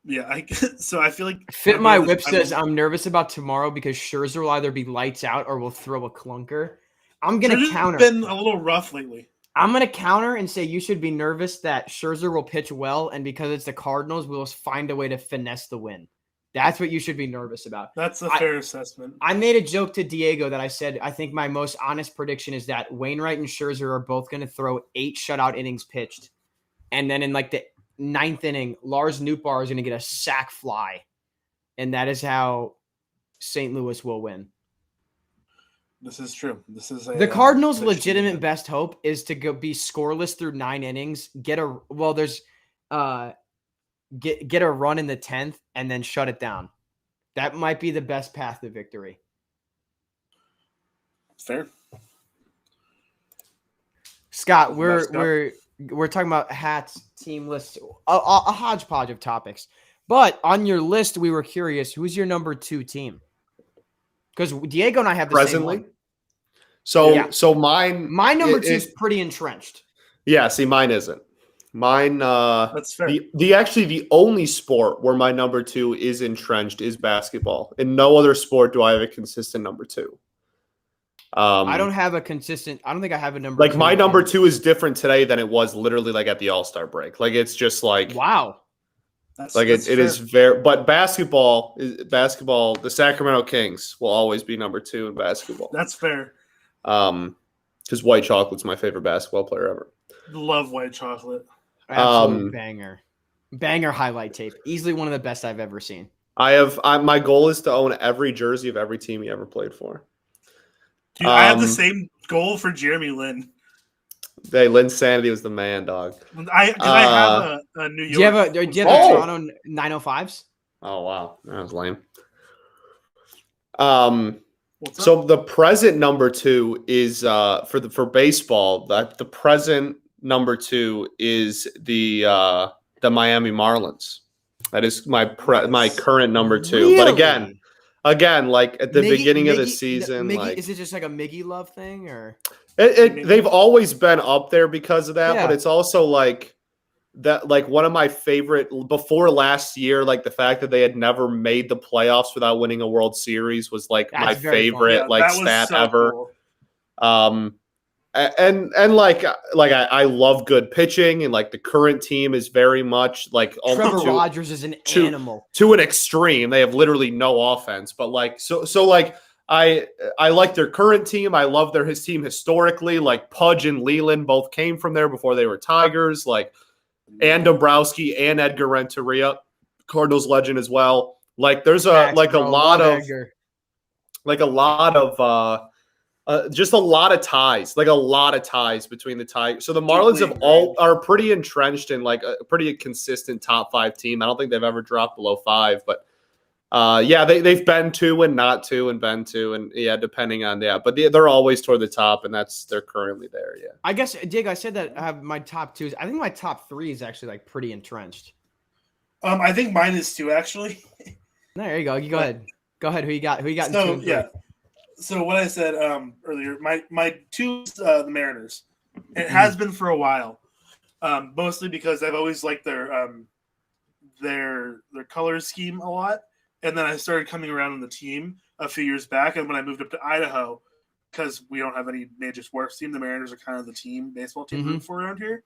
Yeah, so I feel like Fit My Whip says I'm nervous about tomorrow because Scherzer will either be lights out or will throw a clunker. I'm gonna counter. Been a little rough lately. I'm going to counter and say you should be nervous that Scherzer will pitch well, and because it's the Cardinals, we'll find a way to finesse the win. That's what you should be nervous about. That's a fair assessment. I made a joke to Diego that I said I think my most honest prediction is that Wainwright and Scherzer are both going to throw 8 shutout innings pitched. And then in like the 9th inning, Lars Nootbaar is going to get a sac fly. And that is how St. Louis will win. This is true. This is the Cardinals' legitimate best hope is to be scoreless through 9 innings, get a run in the 10th, and then shut it down. That might be the best path to victory. Fair. Scott, we're talking about hats, team lists, a hodgepodge of topics. But on your list, we were curious, who's your number 2 team? Because Diego and I have the presently same one. So mine. My number 2 is pretty entrenched. Yeah, see, mine isn't. Mine. That's fair. The only sport where my number 2 is entrenched is basketball. In no other sport do I have a consistent number 2. I don't have a consistent. I don't think I have a number. Like 2 my number 2 is different today than it was literally like at the All-Star break. Like it's just like wow. It is very, but basketball, the Sacramento Kings will always be number 2 in basketball. That's fair. Because White Chocolate's my favorite basketball player ever. Love White Chocolate. Absolute banger highlight tape. Easily one of the best I've ever seen. My goal is to own every jersey of every team he ever played for. Dude, I have the same goal for Jeremy Lin. Hey, Lin Sanity was the man, dog. I have a New York. Do you have the Toronto 905s? Oh wow, that was lame. What's so up? the present number 2 is for baseball. The present number 2 is the Miami Marlins. That is my current number 2. Really? But again, like at the beginning of the season, is it just like a Miggy love thing, or they've always been up there because of that? Yeah. But it's also like that, like one of my favorite before last year, like the fact that they had never made the playoffs without winning a World Series was like my favorite stat ever. Cool. And I love good pitching, and like the current team is very much like Trevor Rogers is an animal to an extreme. They have literally no offense, but like so like I like their current team. I love his team historically. Like Pudge and Leland both came from there before they were Tigers. Like and Dombrowski and Edgar Renteria, Cardinals legend as well. Like there's a lot of just a lot of ties, between the Tigers. So the Marlins are pretty entrenched in like a pretty consistent top 5 team. I don't think they've ever dropped below 5, but they've been 2 and not 2 and been 2 and depending on but they're always toward the top, and they're currently there. Yeah, I guess Diego, I said that I have my top 2. I think my top 3 is actually like pretty entrenched. I think mine is 2 actually. There you go. You go ahead. Go ahead. Who you got? In 2 and 3? Yeah. So what I said earlier, my 2 is the Mariners. It has been for a while, mostly because I've always liked their color scheme a lot. And then I started coming around on the team a few years back. And when I moved up to Idaho, because we don't have any major sports team, the Mariners are kind of the baseball team root for around here.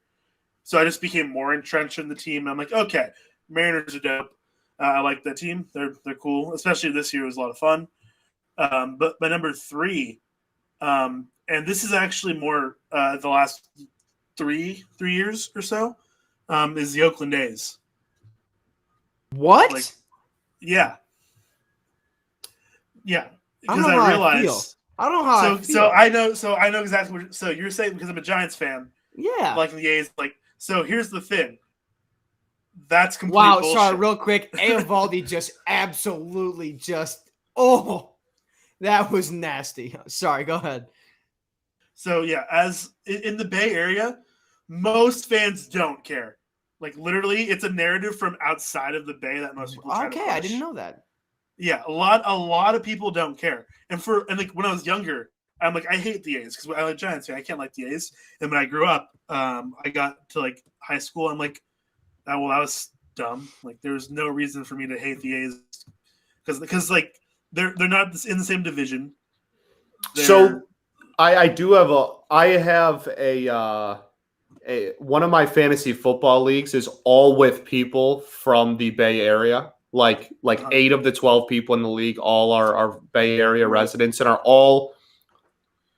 So I just became more entrenched in the team. And I'm like, okay, Mariners are dope. I like that team. They're cool. Especially this year, it was a lot of fun. But my number 3, and this is actually more the last three years or so, is the Oakland A's. What? Yeah. Because I realized I don't know how I feel. So I know exactly what. So you're saying because I'm a Giants fan. Yeah. Like the A's, like so. Here's the thing. That's complete bullshit. Sorry, real quick. Eovaldi just absolutely that was nasty. Sorry, go ahead. So yeah, as in the Bay Area, most fans don't care. Like literally, it's a narrative from outside of the Bay that most people try to push. I didn't know that. Yeah, a lot of people don't care. And like when I was younger, I'm like, I hate the A's because I like Giants fan. I can't like the A's. And when I grew up, I got to like high school. I'm like, that was dumb. Like there's no reason for me to hate the A's because like they're not in the same division. So I do have I have one of my fantasy football leagues is all with people from the Bay Area. Like 8 of the 12 people in the league all are Bay Area residents, and are all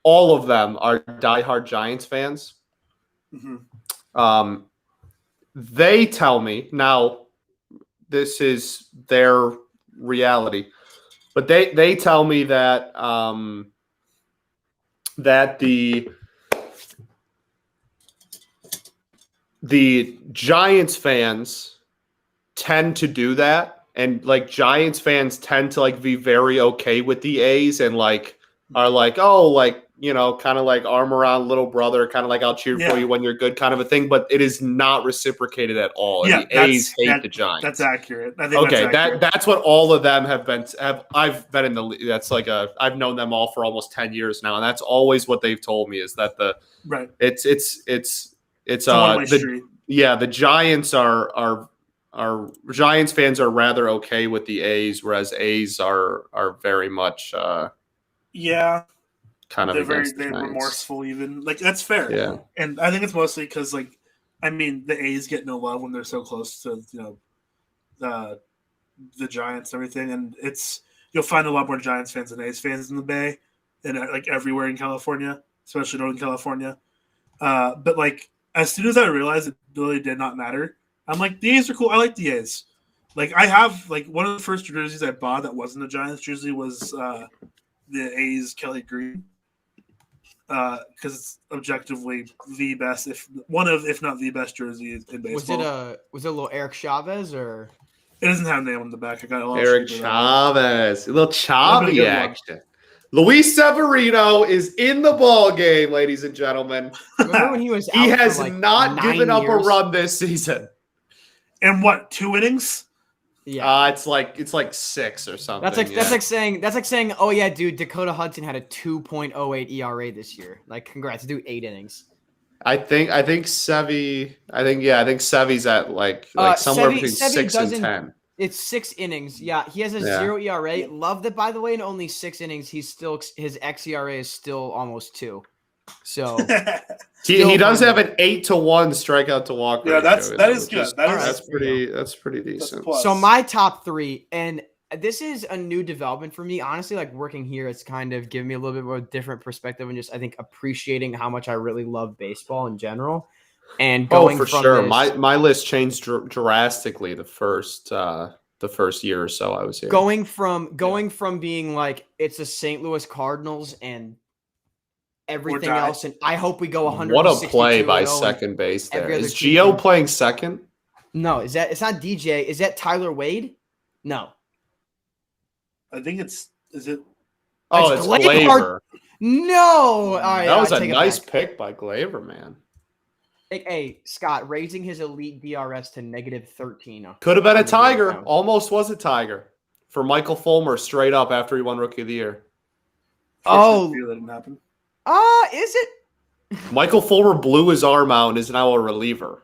of them are diehard Giants fans. Mm-hmm. They tell me now, this is their reality, but they tell me that that the Giants fans tend to do that, and like Giants fans tend to like be very okay with the A's and like are like, oh, like, you know, kind of like arm around little brother, kind of like I'll cheer for you when you're good kind of a thing, but it is not reciprocated at all. Yeah, the A's hate the Giants. That's accurate. I think okay, that's accurate. That's what all of them have been. I've been in the that's like I've known them all for almost 10 years now, and that's always what they've told me is that the it's the Giants are Giants fans are rather okay with the A's, whereas A's are very much kind of they're remorseful even. Like that's fair. Yeah. And I think it's mostly because like I mean the A's get no love when they're so close to, you know, the Giants and everything, and you'll find a lot more Giants fans than A's fans in the Bay and like everywhere in California, especially Northern California. But like as soon as I realized it really did not matter, I'm like, the A's are cool. I like the A's. Like I have like one of the first jerseys I bought that wasn't a Giants jersey was the A's Kelly Green. Because it's objectively the best, if not the best jersey in baseball. Was it a little Eric Chavez or? It doesn't have a name on the back. I got a lot Eric Chavez, a little Chavy action. Luis Severino is in the ball game, ladies and gentlemen. Remember when he was? He has not given up a run this season. And what? 2 innings? Yeah, it's like 6 or something. That's like saying, oh yeah, dude, Dakota Hudson had a 2.08 ERA this year. Like, congrats, dude, 8 innings. I think Sevy's at like somewhere between 6 and 10. It's 6 innings. Yeah, he has a 0 ERA. Loved it, by the way. In only 6 innings, his xERA is still almost 2. So he does have an 8-to-1 strikeout to walk. Yeah, that is good. That's pretty decent. So my top 3, and this is a new development for me. Honestly, like working here, it's kind of given me a little bit more different perspective and just I think appreciating how much I really love baseball in general. And going for sure, my list changed drastically the first year or so I was here. Going from being like it's the St. Louis Cardinals and everything else, and I hope we go 100. What a play by second base there. Is Gio playing second? No, it's not DJ. Is that Tyler Wade? No. I think is it? Oh, it's Gleyber. No. All right, that was a nice pick by Gleyber, man. Hey, Scott, raising his elite DRS to -13. Could have been a Tiger. Almost was a Tiger for Michael Fulmer straight up after he won Rookie of the Year. Oh, that didn't happen. Is it? Michael Fulmer blew his arm out and is now a reliever.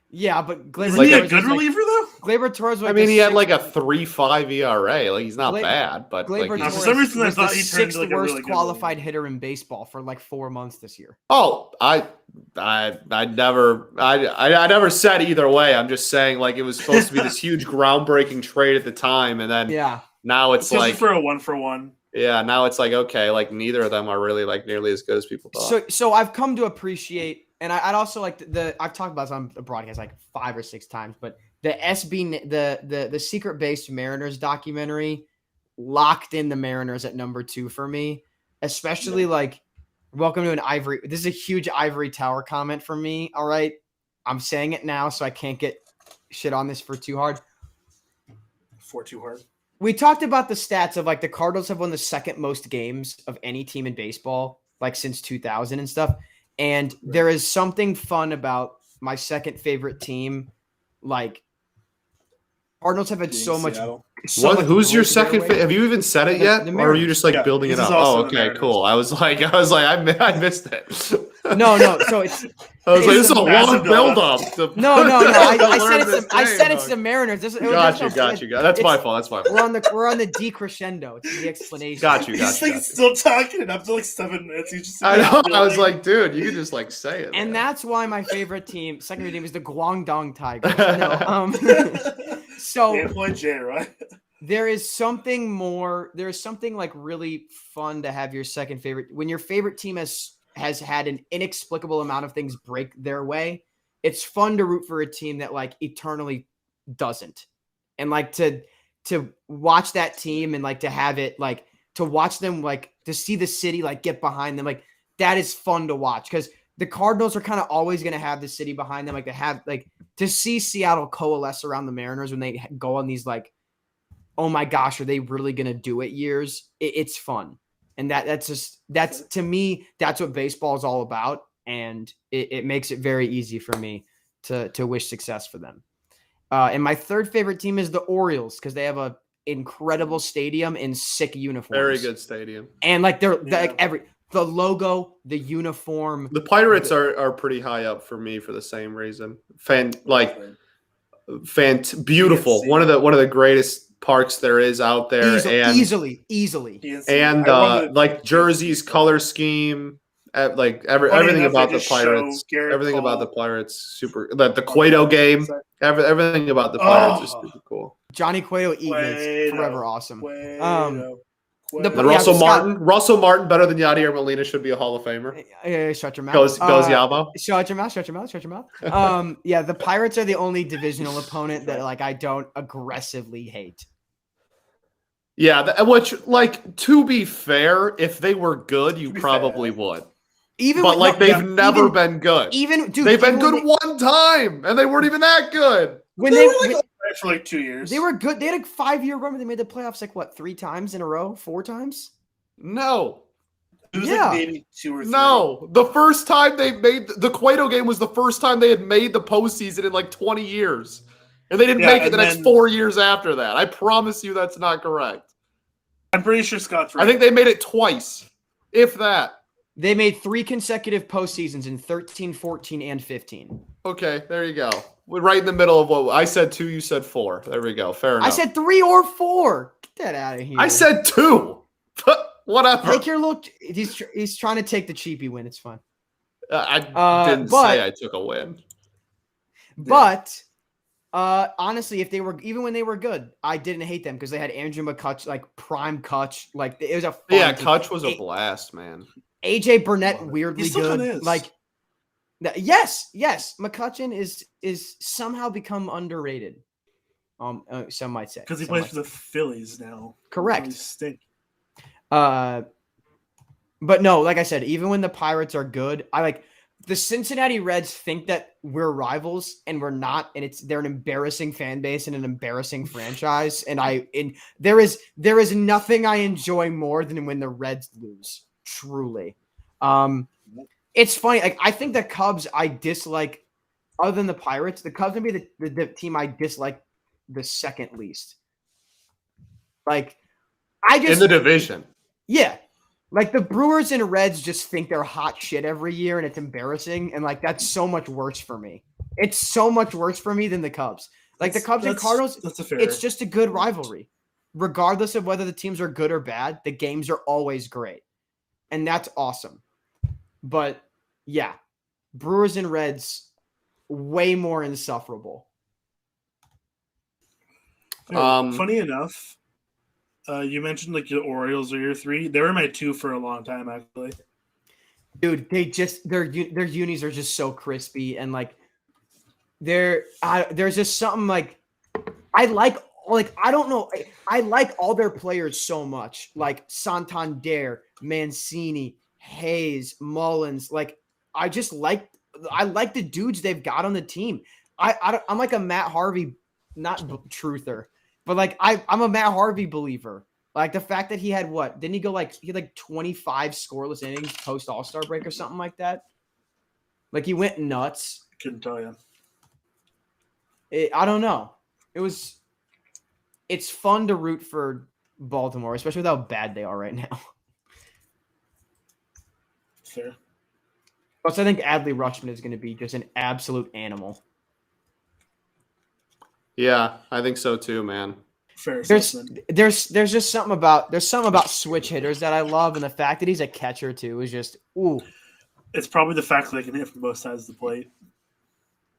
Yeah, but Gleyber is he a good reliever though? Gleyber Torres. I mean, he had like a 3.5 ERA. Like he's not bad, but Gleyber like, for some reason I thought he turned sixth like a worst really qualified hitter in baseball for like 4 months this year. Oh, I never said either way. I'm just saying like it was supposed to be this huge groundbreaking trade at the time, and then now it's like for a 1-for-1. Yeah, now it's like okay, like neither of them are really like nearly as good as people thought. So I've come to appreciate. And I'd also like I've talked about this on the broadcast like 5 or 6 times, but the Secret Base Mariners documentary locked in the Mariners at number 2 for me, especially like welcome to an ivory. This is a huge ivory tower comment for me. All right. I'm saying it now, so I can't get shit on this for too hard. We talked about the stats of like the Cardinals have won the 2nd most games of any team in baseball, like since 2000 and stuff. And there is something fun about my 2nd favorite team. Like Cardinals have had so much. Who's your second? Have you even said it yet, or are you just like building it up? Oh, okay, cool. I was like, I missed it. No. So I was like, this is a long massive build-up. No. I said it's the Mariners. Got you. That's my fault. We're on the decrescendo. It's the explanation. Got you. He's still talking it up to like 7 minutes. He's just I know. I was like, dude, you could just like say it. And that's why my favorite team, secondary team, is the Guangdong Tigers. So right? there is something like really fun to have your second favorite when your favorite team has had an inexplicable amount of things break their way. It's fun to root for a team that like eternally doesn't. And like to watch that team and like to have it like to watch them like to see the city like get behind them, like that is fun to watch because the Cardinals are kind of always going to have the city behind them. Like to have like to see Seattle coalesce around the Mariners when they go on these like, oh my gosh, are they really going to do it years? It's fun. And that's to me, that's what baseball is all about. And it makes it very easy for me to wish success for them. And my third favorite team is the Orioles because they have a incredible stadium and sick uniforms. Very good stadium. And like they're like the logo, the uniform. The Pirates are pretty high up for me for the same reason. Beautiful. One of the greatest parks there is out there. Easily. And like jerseys, color scheme, like everything about the Pirates. Everything about the Pirates super. The Cueto game. Everything about the Pirates is super cool. Johnny Cueto is forever awesome. Russell Martin better than Yadier Molina should be a Hall of Famer. Shut your mouth. Goes Yabo. Shut your mouth. Yeah, the Pirates are the only divisional opponent that like I don't aggressively hate. Yeah, which like to be fair, if they were good, you probably would. They've never been good. They've been good one time, and they weren't even that good. When they were for like 2 years, they were good. They had a 5-year run where they made the playoffs like what 3 times in a row, 4 times. No, it was like maybe 2 or 3. No, the first time they made the Cueto game was the first time they had made the postseason in like 20 years, and they didn't make it the next 4 years after that. I promise you, that's not correct. I'm pretty sure Scott's right. I think they made it twice, if that. They made 3 consecutive postseasons in 13, 14, and 15. Okay, there you go. We're right in the middle of what I said 2, you said 4. There we go. Fair enough. I said 3 or 4. Get that out of here. I said 2. Whatever. Take your little. He's trying to take the cheapy win. It's fine. I didn't say I took a win. But honestly, if they were even when they were good, I didn't hate them because they had Andrew McCutch, like prime Kutch. Like it was a fun team. Kutch was a blast, man. AJ Burnett weirdly good. Like yes, McCutcheon is somehow become underrated. Some might say because he plays for the Phillies now. Correct. Stink. But no, like I said, even when the Pirates are good, I like the Cincinnati Reds think that we're rivals and we're not, and they're an embarrassing fan base and an embarrassing franchise. And there is nothing I enjoy more than when the Reds lose. Truly. It's funny. Like I think the Cubs I dislike other than the Pirates. The Cubs would be the team I dislike the second least. Like in the division. Yeah. Like the Brewers and Reds just think they're hot shit every year and it's embarrassing. And like, that's so much worse for me. It's so much worse for me than the Cubs. Like the Cubs and Cardinals, it's just a good rivalry. Regardless of whether the teams are good or bad, the games are always great. And that's awesome. But yeah, Brewers and Reds, way more insufferable. Funny enough, you mentioned like your Orioles are your 3. They were my 2 for a long time, actually. Dude, their unis are just so crispy and like there's just something like I don't know. I like all their players so much, like Santander, Mancini, Hayes, Mullins. Like I like the dudes they've got on the team. I'm like a Matt Harvey, not truther. But like I'm a Matt Harvey believer. Like the fact that he had didn't he go he had 25 scoreless innings post All-Star break or something like that? Like he went nuts. I couldn't tell you. I don't know. It's fun to root for Baltimore, especially with how bad they are right now. Fair. Plus, I think Adley Rutschman is going to be just an absolute animal. Yeah, I think so too, man. Fair there's just something about switch hitters that I love, and the fact that he's a catcher too is just ooh. It's probably the fact that they can hit from both sides of the plate.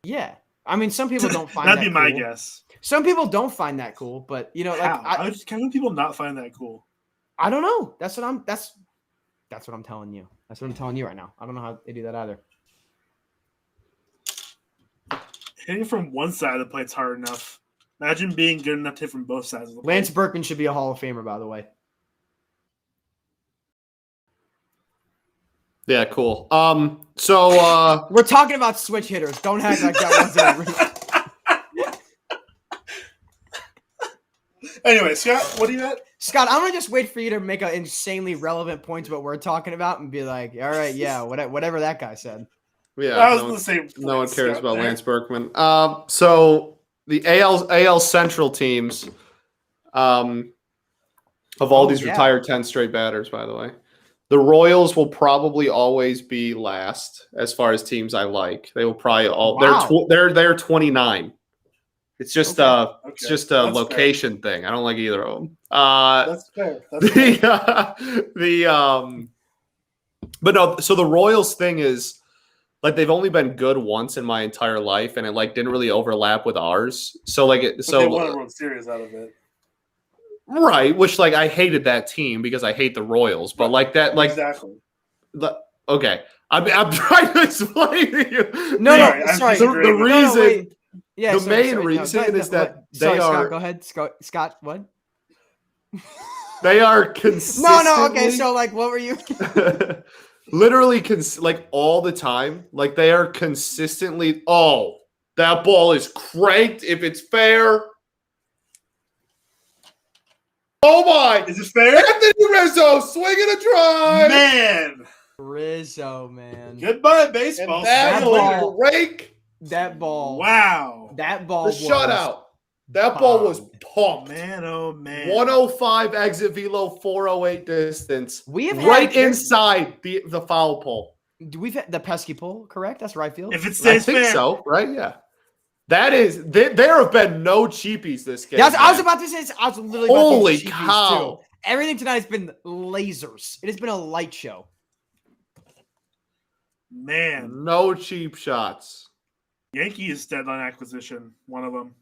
Yeah, I mean, some people don't find that'd that be my cool. guess. Some people don't find that cool, but how can people not find that cool? I don't know. That's what I'm telling you. That's what I'm telling you right now. I don't know how they do that either. Hitting from one side of the plate's hard enough. Imagine being good enough to hit from both sides of the plate. Lance Berkman should be a Hall of Famer, by the way. Yeah, cool. So we're talking about switch hitters. Don't act like that wasn't Anyway, Scott, what do you got? Scott, I'm gonna just wait for you to make an insanely relevant point to what we're talking about and be like, all right, yeah, whatever that guy said. Yeah, I was going to say no one cares about Lance Berkman. So the AL Central teams, of all these retired 10 straight batters, by the way, the Royals will probably always be last as far as teams I like. They will probably all they're 29. It's just it's just a location thing. I don't like either of them. That's fair. But no. So the Royals thing is like they've only been good once in my entire life, and it like didn't really overlap with ours. So like they won a World Series out of it, right? Which like I hated that team because I hate the Royals, but like that like exactly. Okay, I'm trying to explain to you. Sorry. The reason. wait. Yeah, the main reason is that they are. Scott, go ahead, Scott. What? They are consistently. No. Okay, so like, what were you? Literally, like all the time, like they are consistently. Oh, that ball is cranked. If it's fair. Oh my! Is it fair? Anthony Rizzo swinging a drive. Man, Rizzo, man. Goodbye, baseball. And that ball, rake. That ball. Wow. That ball. The shutout. That ball was pumped. Man, oh man. 105 exit velo, 408 distance. We have right inside the foul pole. We've had the pesky pole, correct? That's right field. If it stays fair. I think so, right? Yeah. That is, there have been no cheapies this game. Yeah, I was about to say, I was literally about Holy to say cow. Too. Everything tonight has been lasers. It has been a light show. Man. No cheap shots. Yankees deadline acquisition, one of them.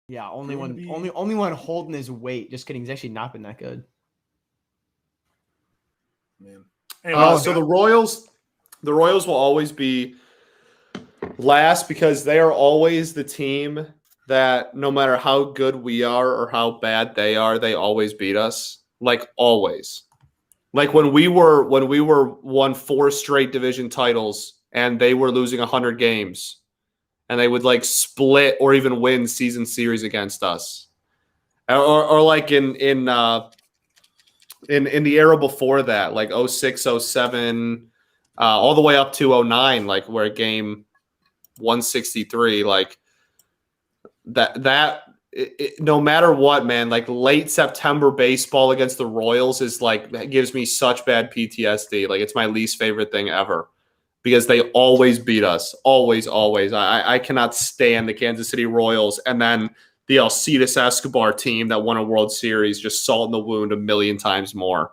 Yeah, only one holding his weight. Just kidding. He's actually not been that good. Man. Anyway, so the Royals will always be last because they are always the team that no matter how good we are or how bad they are, they always beat us. Like always. Like when we won 4 straight division titles and they were losing 100 games. And they would like split or even win season series against us, or like in the era before that, like 06, 07, all the way up to 09, like where game 163, like that. No matter what, man, like late September baseball against the Royals is like that gives me such bad PTSD. Like it's my least favorite thing ever. Because they always beat us. Always. I cannot stand the Kansas City Royals. And then the Alcides Escobar team that won a World Series, just salt in the wound a million times more.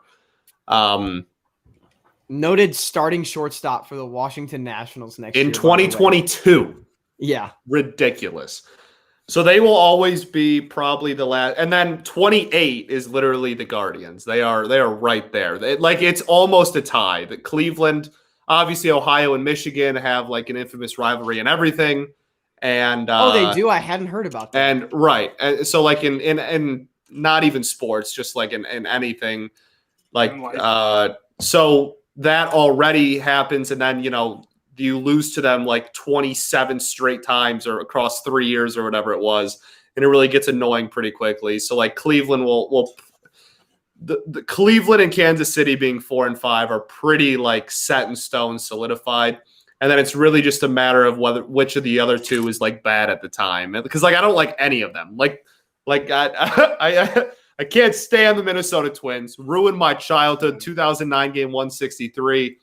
Noted starting shortstop for the Washington Nationals next year. In 2022. Yeah. Ridiculous. So they will always be probably the last. And then 28 is literally the Guardians. They are right there. It's almost a tie. The Cleveland... Obviously, Ohio and Michigan have like an infamous rivalry and everything, and they do. I hadn't heard about that. And right, and so like in not even sports, just like in anything, like so that already happens, and then you lose to them like 27 straight times or across 3 years or whatever it was, and it really gets annoying pretty quickly. So like Cleveland will. The Cleveland and Kansas City being 4 and 5 are pretty like set in stone, solidified, and then it's really just a matter of which of the other two is like bad at the time. Because like I don't like any of them. Like I can't stand the Minnesota Twins. Ruined my childhood. 2009 game 163.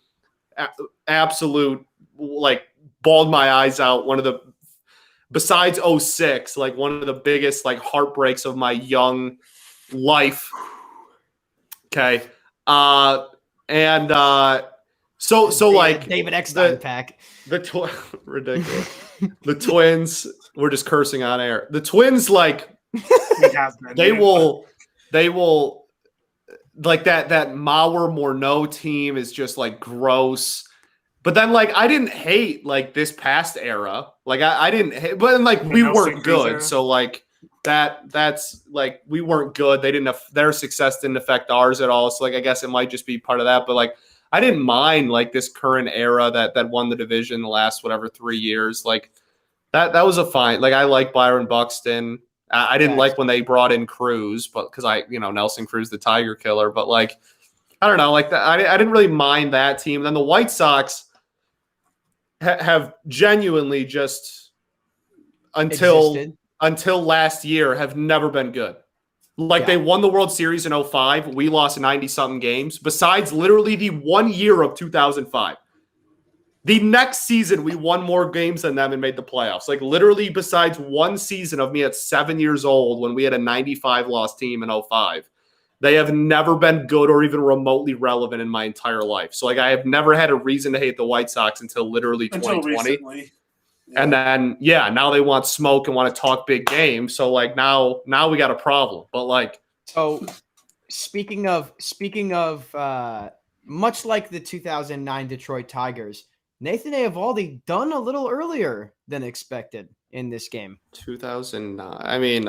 absolute, like, bawled my eyes out. One of the, besides 06, like one of the biggest like heartbreaks of my young life. Okay. So like David Eckstein pack. Ridiculous. The Twins, we're just cursing on air. The Twins, like, they will like that Mauer Morneau team is just like gross. But then, like, I didn't hate like this past era. Like I didn't hate, but then, like, we weren't good. So like that's like, we weren't good. They didn't their success didn't affect ours at all. So like I guess it might just be part of that. But like I didn't mind like this current era that won the division the last 3 years. Like that was a fine. Like I like Byron Buxton. I didn't like when they brought in Cruz, but because Nelson Cruz, the Tiger Killer. But like I don't know, like that. I didn't really mind that team. Then the White Sox have genuinely just until last year have never been good. Like they won the World Series in 05. We lost 90-something games. Besides literally the 1 year of 2005. The next season, we won more games than them and made the playoffs. Like literally besides one season of me at 7 years old when we had a 95-loss team in 05, they have never been good or even remotely relevant in my entire life. So like I have never had a reason to hate the White Sox until literally 2020. Yeah. And then, now they want smoke and want to talk big games. So like now we got a problem. But like, so speaking of much like the 2009 Detroit Tigers, Nathan Eovaldi done a little earlier than expected in this game. 2009. I mean,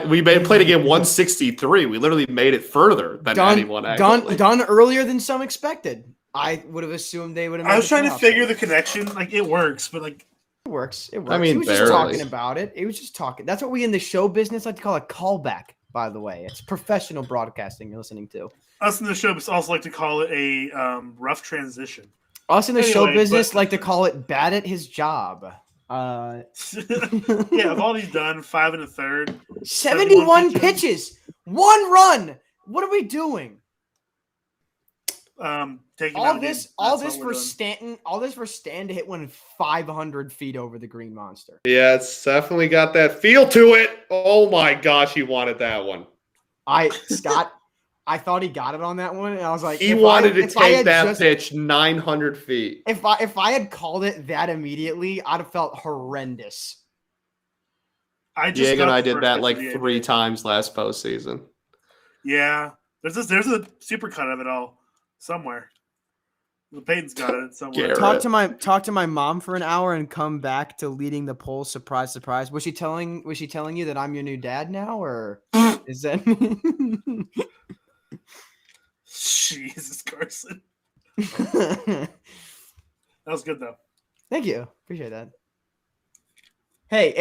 we played a game 163. We literally made it further than anyone. Done earlier than some expected. I would have assumed they would have. I was trying to figure the connection. Like it works, but like. It works. I mean, he was just talking about it. It was just talking. That's what we in the show business like to call a callback, by the way. It's professional broadcasting you're listening to. Us in the show business also like to call it a rough transition. Us in the show business like to call it bad at his job. Yeah, Eovaldi's done 5 1/3. 71 pitches. 1 run. What are we doing? All this for Stanton to hit one 500 feet over the Green Monster. Yeah, it's definitely got that feel to it. Oh my gosh, he wanted that one. Scott, I thought he got it on that one, and I was like, he wanted to take that pitch 900 feet. If I had called it that immediately, I'd have felt horrendous. Diego and I did that like 3 times last postseason. Yeah, there's a supercut of it all. Somewhere. The Peyton's got it somewhere. Talk to my mom for an hour and come back to leading the poll. Surprise, surprise. Was she telling you that I'm your new dad now, or is that Jesus, Carson? That was good though. Thank you. Appreciate that. Hey,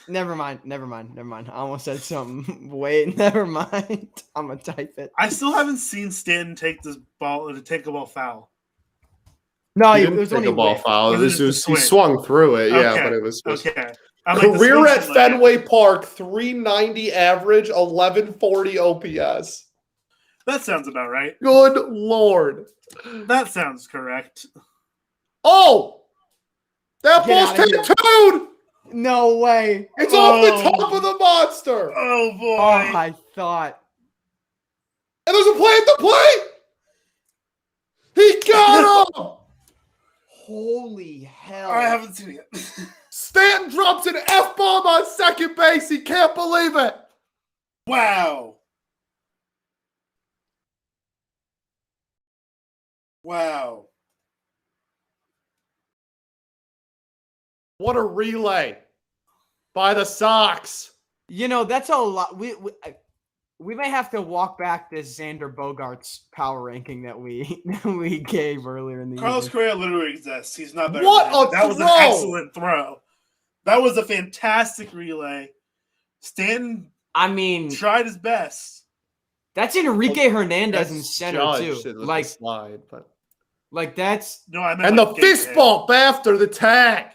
never mind. I almost said something. Wait, never mind. I'm gonna type it. I still haven't seen Stanton take a ball foul. No, it was only a ball foul. He swung through it, but it was just okay. Career at Fenway Park, 390 average, 1140 OPS. That sounds about right. Good Lord. That sounds correct. Oh! That ball's tattooed! No way. It's off the top of the monster. Oh, boy. Oh, I thought. And there's a play at the plate. He got him. Holy hell. I haven't seen it yet. Stanton drops an F-bomb on second base. He can't believe it. Wow. What a relay by the Sox. That's a lot. We may have to walk back this Xander Bogaerts power ranking that we gave earlier in the year. Carlos Correa literally exists. He's not better. That was an excellent throw. That was a fantastic relay. Stanton, tried his best. That's Enrique Hernandez in center too. Like slide, but like that's and the fist bump after the tag.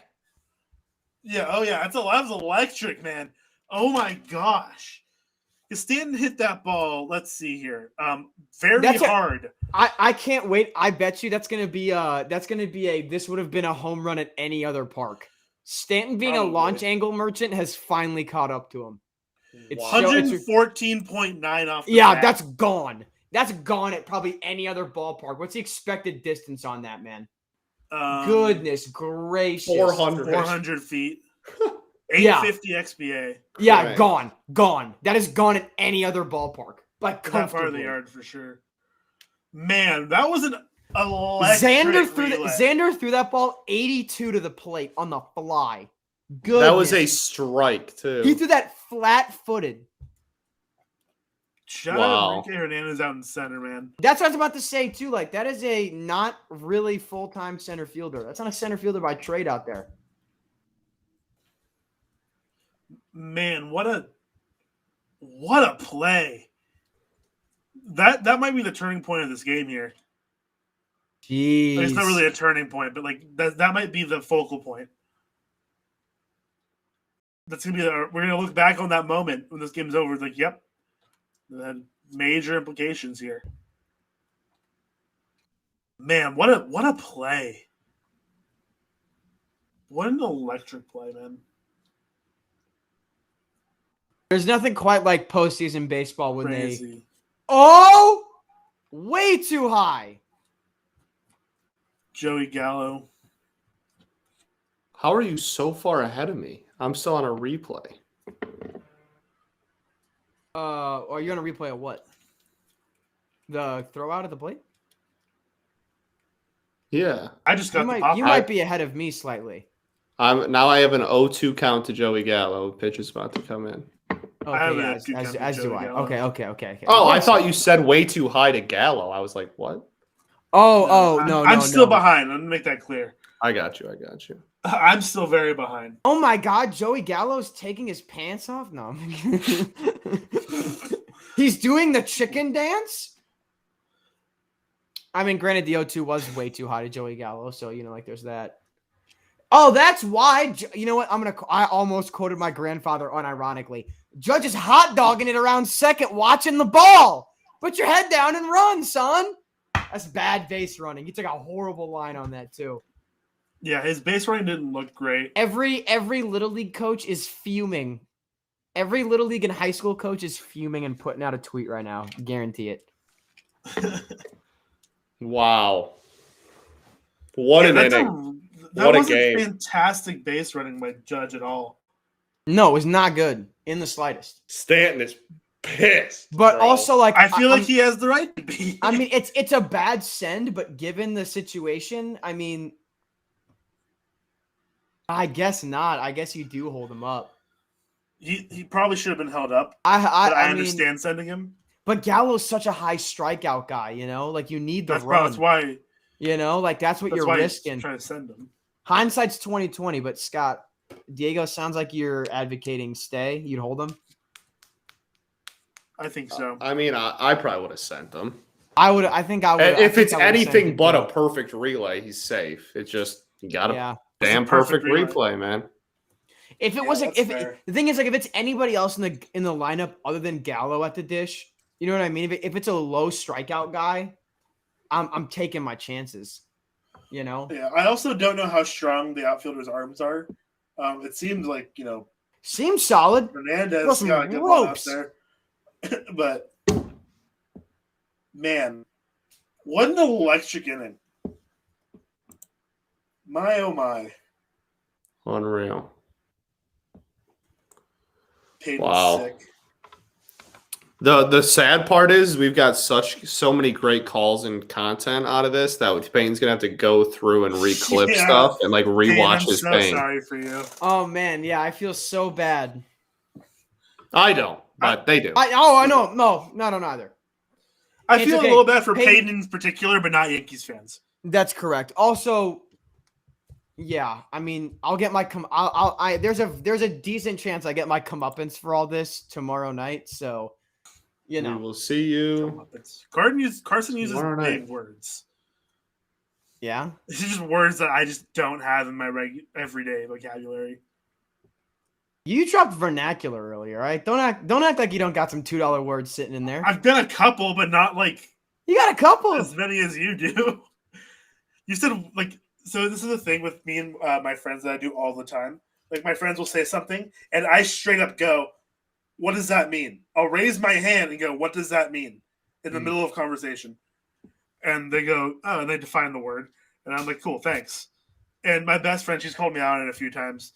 Yeah, that was electric, man. Oh my gosh. Stanton hit that ball, let's see here, very hard. I can't wait. I bet you that's gonna be this would have been a home run at any other park. Stanton being Probably. a launch angle merchant has finally caught up to him. It's 114.9 off the bat. That's gone. That's gone at probably any other ballpark. What's the expected distance on that, man? Goodness gracious. 400 feet. 850 XBA. Yeah, right. Gone. That is gone at any other ballpark. Like comfortably. That far of the yard for sure. Man, that was an electric Xander threw that ball 82 to the plate on the fly. Goodness. That was a strike, too. He threw that flat-footed. Shout out Enrique Hernandez out in center, man. That's what I was about to say, too. Like, that is a not really full-time center fielder. That's not a center fielder by trade out there. Man, what a play. That might be the turning point of this game here. Jeez. It's not really a turning point, but like that might be the focal point. That's gonna be we're gonna look back on that moment when this game's over. It's like, yep, that had major implications here. Man, what a play! What an electric play, man. There's nothing quite like postseason baseball when Crazy. Way too high. Joey Gallo. How are you so far ahead of me? I'm still on a replay. Are you on a replay of what? The throw out at the plate? Yeah. I just got you might be ahead of me slightly. Now I have an 0-2 count to Joey Gallo. Pitch is about to come in. Okay, as do I. Okay. Oh, I thought you said way too high to Gallo. I was like, what? No. I'm still behind. Let me make that clear. I got you. I'm still very behind. Oh my God, Joey Gallo's taking his pants off? No. He's doing the chicken dance? I mean, granted, the 0-2 was way too high to Joey Gallo, so, there's that. Oh, that's why. You know what? I almost quoted my grandfather unironically. Judge is hot dogging it around second, watching the ball. Put your head down and run, son. That's bad base running. He took a horrible line on that too. Yeah, his base running didn't look great. Every little league coach is fuming. Every little league and high school coach is fuming and putting out a tweet right now. Guarantee it. Wow. What an inning. That wasn't fantastic base running by Judge at all. No, it was not good in the slightest. Stanton is pissed. But also, I feel like he has the right to be. I mean, it's a bad send, but given the situation, I mean, I guess not. I guess you do hold him up. He probably should have been held up. I understand sending him. But Gallo's such a high strikeout guy, Like, you need the run. That's why. That's what you're risking. Trying to send him. Hindsight's 20/20, but Scott, Diego sounds like you're advocating stay. You'd hold him? I think so. I mean, I probably would have sent him. I think I would. If it's anything but a perfect relay, he's safe. It's just you got a damn perfect replay, man. If it wasn't, the thing is, like, if it's anybody else in the lineup other than Gallo at the dish, you know what I mean? If it's a low strikeout guy, I'm taking my chances. Yeah, I also don't know how strong the outfielder's arms are. It seems like, seems solid. Hernandez got a good one out there. But, man, what an electric inning. My, oh my. Unreal. Peyton's wow. Sick. The sad part is we've got so many great calls and content out of this that Payne's gonna have to go through and reclip stuff and like rewatch his Payne. Sorry for you. Oh man, yeah, I feel so bad. I don't, but they do. I know. No, not either. I feel a little bad for Peyton in particular, but not Yankees fans. That's correct. Also, yeah, I mean, I'll get my there's a decent chance I get my comeuppance for all this tomorrow night. So. We will see you. Carson uses big words. Yeah, this is just words that I just don't have in my everyday vocabulary. You dropped vernacular earlier, right? Don't act like you don't got some $2 words sitting in there. I've done a couple, but not like You got a couple. As many as you do. You said, like, so this is the thing with me and my friends that I do all the time. Like, my friends will say something, and I straight up go, what does that mean? I'll raise my hand and go, what does that mean? In the middle of conversation. And they go, oh, and they define the word. And I'm like, cool, thanks. And my best friend, she's called me out on it a few times,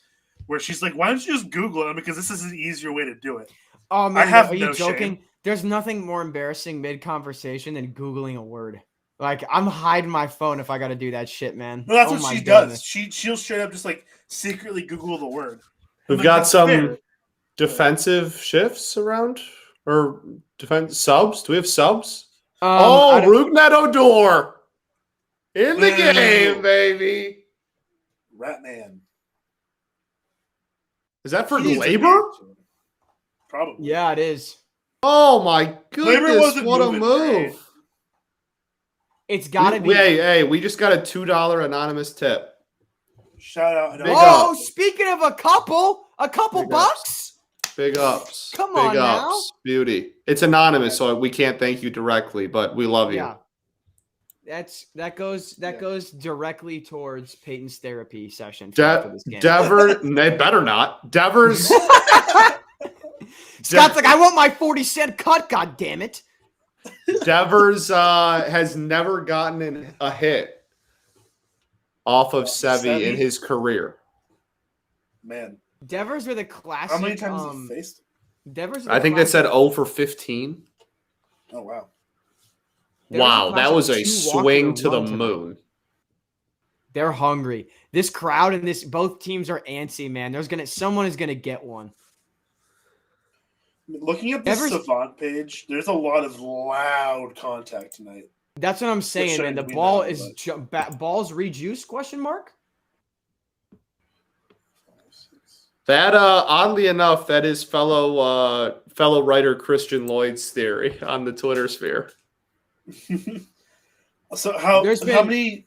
where she's like, why don't you just Google it? Because this is an easier way to do it. Oh, man, I have are you no joking? shame. There's nothing more embarrassing mid-conversation than Googling a word. Like, I'm hiding my phone if I got to do that shit, man. No, that's oh what my she goodness. does. She'll straight up just, like, secretly Google the word. We've got some defensive shifts around? Or defense subs? Do we have subs? Rugnet Odor in the game, baby. Ratman. Is that for Glaber? Probably. Yeah, it is. Oh my goodness! What a move! Great. It's got to be. Hey, we just got a $2 anonymous tip. Shout out! Big ups. Speaking of a couple Big bucks. Big ups. Come Big on ups. now. Beauty. It's anonymous, so we can't thank you directly, but we love you. Yeah. That goes directly towards Peyton's therapy session. Devers, they better not. Devers. Scott's like, I want my 40-cent cut. God damn it. Devers has never gotten a hit off of Sevy in his career. Man, Devers are the classic. How many times have you faced? Devers. I think they said 0 for 15. Oh wow. Wow, that was a swing to the moon. They're hungry. This crowd and both teams are antsy, man. Someone is gonna get one. Looking at the Savant page, there's a lot of loud contact tonight. That's what I'm saying, man. The ball is balls rejuiced? Question mark. That oddly enough, that is fellow writer Christian Lloyd's theory on the Twitter sphere. So how many?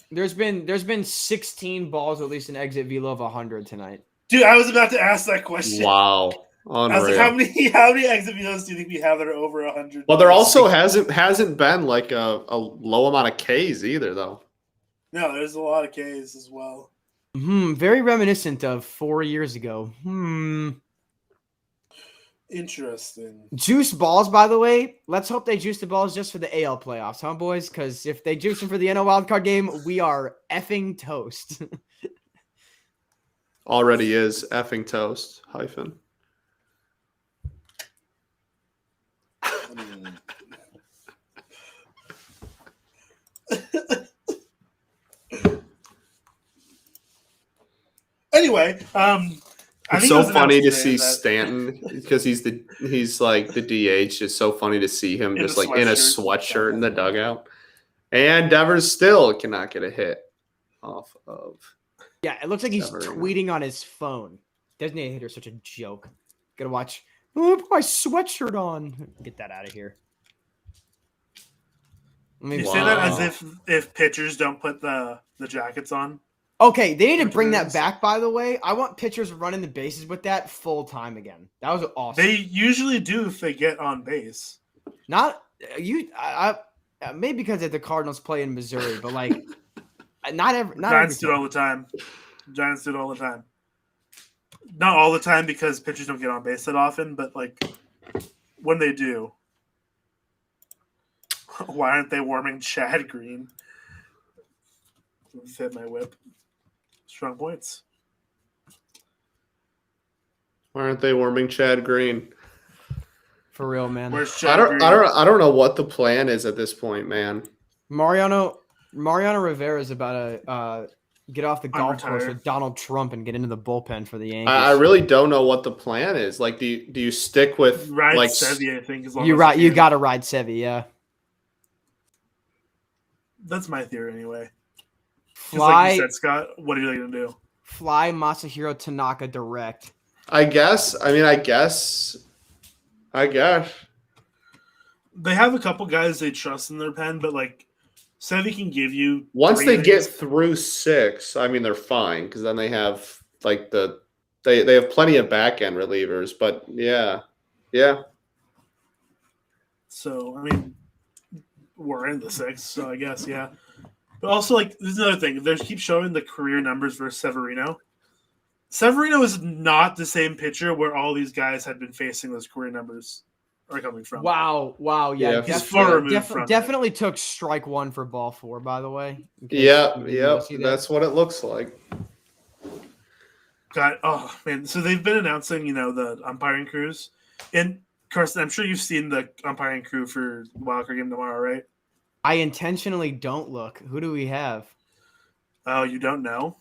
There's been 16 balls, at least an exit velo of 100 tonight. Dude, I was about to ask that question. Wow. Unreal. I was like, how many exit velos do you think we have that are over 100? Well, there also hasn't been like a low amount of Ks either, though. No, there's a lot of Ks as well. Very reminiscent of 4 years ago. Interesting. Juice balls, by the way. Let's hope they juice the balls just for the AL playoffs, huh, boys? Because if they juice them for the NL wildcard game, we are effing toast. Already is effing toast. Hyphen. Anyway, it's so funny to see Stanton because he's like the DH. It's so funny to see him just like in a sweatshirt in the dugout. And Devers still cannot get a hit off of. Yeah, it looks like he's tweeting on his phone. Designated hitter is such a joke. Gotta watch. Oh, put my sweatshirt on. Get that out of here. You say that as if pitchers don't put the jackets on. Okay, they need to bring that back, by the way. I want pitchers running the bases with that full time again. That was awesome. They usually do if they get on base. Not you. Maybe because the Cardinals play in Missouri, but like, Giants do it all the time. Giants do it all the time. Not all the time because pitchers don't get on base that often, but like when they do. Why aren't they warming Chad Green? Hit my whip. Strong points. Why aren't they warming Chad Green? For real, man. Where's Chad Green? I don't know what the plan is at this point, man. Mariano Rivera is about to get off the golf course with Donald Trump and get into the bullpen for the Yankees. I really don't know what the plan is. Like, do you stick with ride like Sevy? I think you got to ride Sevy, yeah. That's my theory anyway. Fly, like you said, Scott, what are you going to do? Fly Masahiro Tanaka direct. I guess. They have a couple guys they trust in their pen, but like Sevy can give you once they get through 6. I mean, they're fine because then they have like they have plenty of back end relievers. But yeah. So I mean, we're in the 6th, so I guess, yeah. But also, like, there's another thing. They keep showing the career numbers versus Severino. Severino is not the same pitcher where all these guys had been facing those career numbers are coming from. Wow, yeah. He's far removed from definitely took strike 1 for ball 4, by the way. Yeah, that's what it looks like. God, oh man! So they've been announcing, the umpiring crews, and Carson, I'm sure you've seen the umpiring crew for the wildcard game tomorrow, right? I intentionally don't look. Who do we have? Oh, you don't know?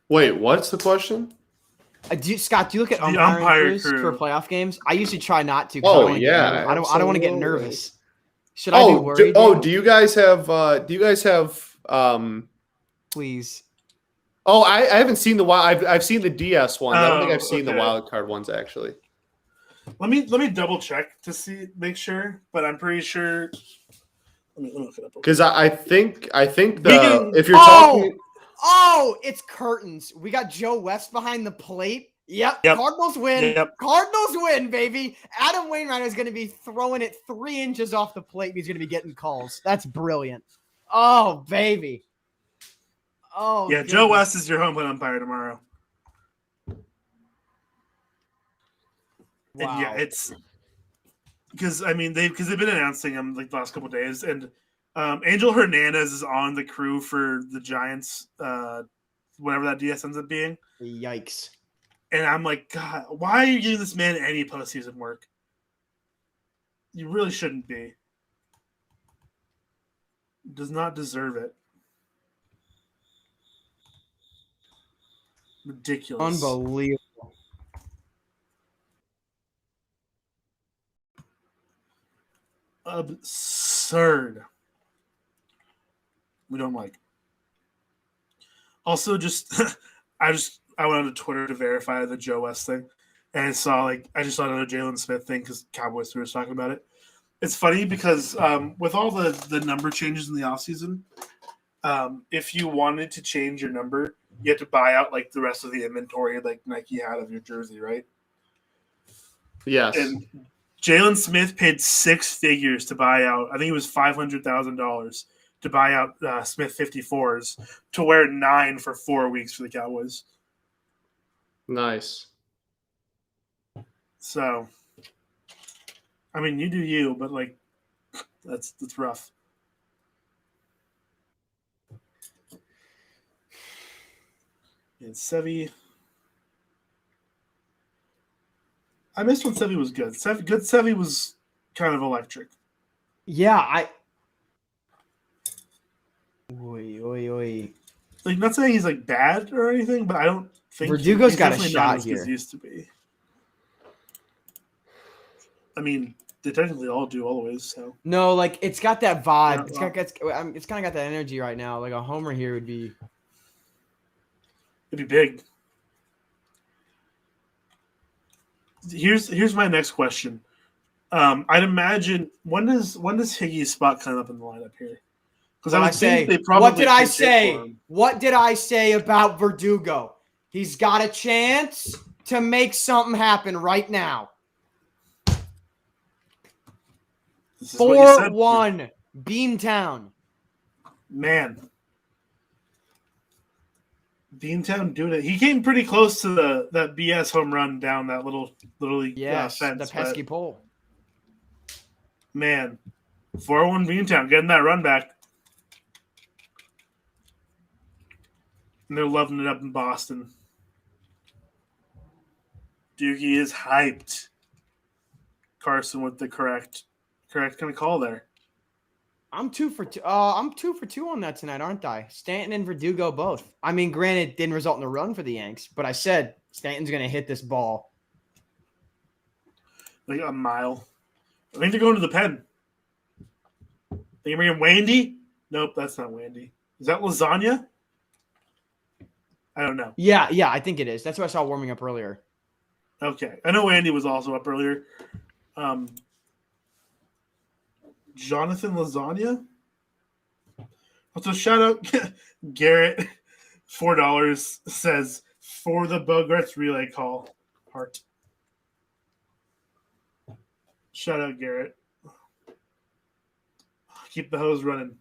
Wait, what's the question? Scott, do you look at umpiring crews for playoff games? I usually try not to. I don't want to get nervous. Should I be worried? Do you guys have? Please. Oh, I haven't seen the wild. I've seen the DS ones. I don't think I've seen the wild card ones actually. Let me double check to make sure, but I'm pretty sure. Let me look it up. Because I think if you're talking. Oh, it's curtains. We got Joe West behind the plate. Yep. Cardinals win. Yep. Cardinals win, baby. Adam Wainwright is going to be throwing it 3 inches off the plate. He's going to be getting calls. That's brilliant. Oh, baby. Oh, yeah. goodness. Joe West is your home plate umpire tomorrow. Wow. And yeah, it's because they've been announcing him like the last couple of days, and Angel Hernandez is on the crew for the Giants, whatever that DS ends up being. Yikes. And I'm like, God, why are you giving this man any postseason work? You really shouldn't be. Does not deserve it. Ridiculous. Unbelievable. Absurd. We don't like. Also, I went on to Twitter to verify the Joe West thing, and I saw another Jalen Smith thing because Cowboys was talking about it. It's funny because with all the number changes in the offseason, if you wanted to change your number, you had to buy out like the rest of the inventory like Nike had of your jersey, right? Yes. And Jalen Smith paid 6 figures to buy out. I think it was $500,000 to buy out Smith 54s to wear 9 for 4 weeks for the Cowboys. Nice. So, I mean, you do you, but like, that's rough. And Sevy. I missed when Sevy was good. Sevy was kind of electric. Yeah, Oy. Like, not saying he's like bad or anything, but I don't think Verdugo's got a not shot as here. good as he used to be. I mean, they technically all do always. So no, like it's got that vibe. Yeah, it's kind of got that energy right now. Like a homer here would be. It'd be big. Here's my next question. I'd imagine when does Higgy's spot come up in the lineup here? Because I would think they probably. What did I say? What did I say about Verdugo? He's got a chance to make something happen right now. 4-1 Beantown. Man. Beantown doing it. He came pretty close to that BS home run down that little fence. The pesky pole. Man, 4-1 Beantown getting that run back. And they're loving it up in Boston. Doogie is hyped. Carson with the correct kind of call there. I'm 2 for 2. I'm 2 for 2 on that tonight, aren't I? Stanton and Verdugo both. I mean, granted, it didn't result in a run for the Yanks, but I said Stanton's going to hit this ball like a mile. I think they're going to the pen. Think you're bringing Wandy? Nope, that's not Wandy. Is that Lasagna? I don't know. Yeah, I think it is. That's what I saw warming up earlier. Okay. I know Andy was also up earlier. Jonathan Lasagna? Also, shout out Garrett, $4 says, for the Bogarts relay call. Heart. Shout out Garrett. Keep the hose running.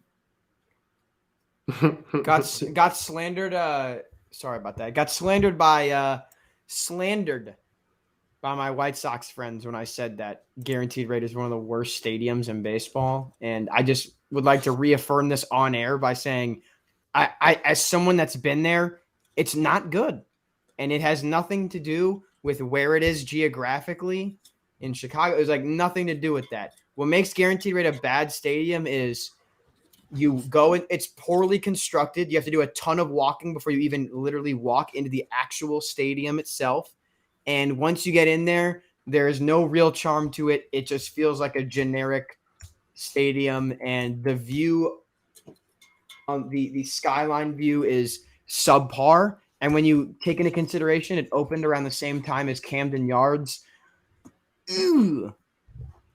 Got slandered. Sorry about that. Got slandered by my White Sox friends when I said that Guaranteed Rate is one of the worst stadiums in baseball, and I just would like to reaffirm this on air by saying, I as someone that's been there, it's not good, and it has nothing to do with where it is geographically in Chicago. There's like nothing to do with that. What makes Guaranteed Rate a bad stadium is you go in, it's poorly constructed. You have to do a ton of walking before you even literally walk into the actual stadium itself. And once you get in there, there's no real charm to it. It just feels like a generic stadium, and the view on the skyline view is subpar. And when you take into consideration it opened around the same time as Camden Yards, and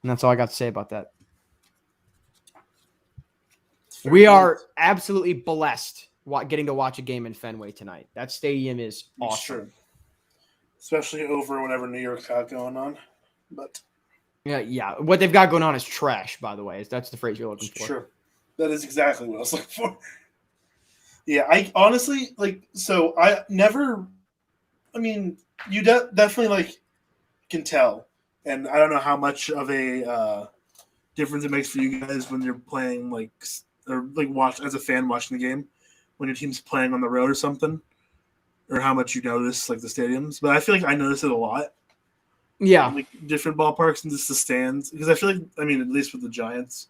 that's all I got to say about that. We are absolutely blessed getting to watch a game in Fenway tonight. That stadium is awesome. Sure. Especially over whatever New York's got going on. But yeah. What they've got going on is trash, by the way. That's the phrase you're looking for. Sure. That is exactly what I was looking for. Yeah, I honestly, you definitely, can tell. And I don't know how much of a difference it makes for you guys when you're playing, watch as a fan watching the game, when your team's playing on the road or something. Or how much you notice, the stadiums. But I feel like I notice it a lot. Yeah. Different ballparks and just the stands. Because I feel like, at least with the Giants,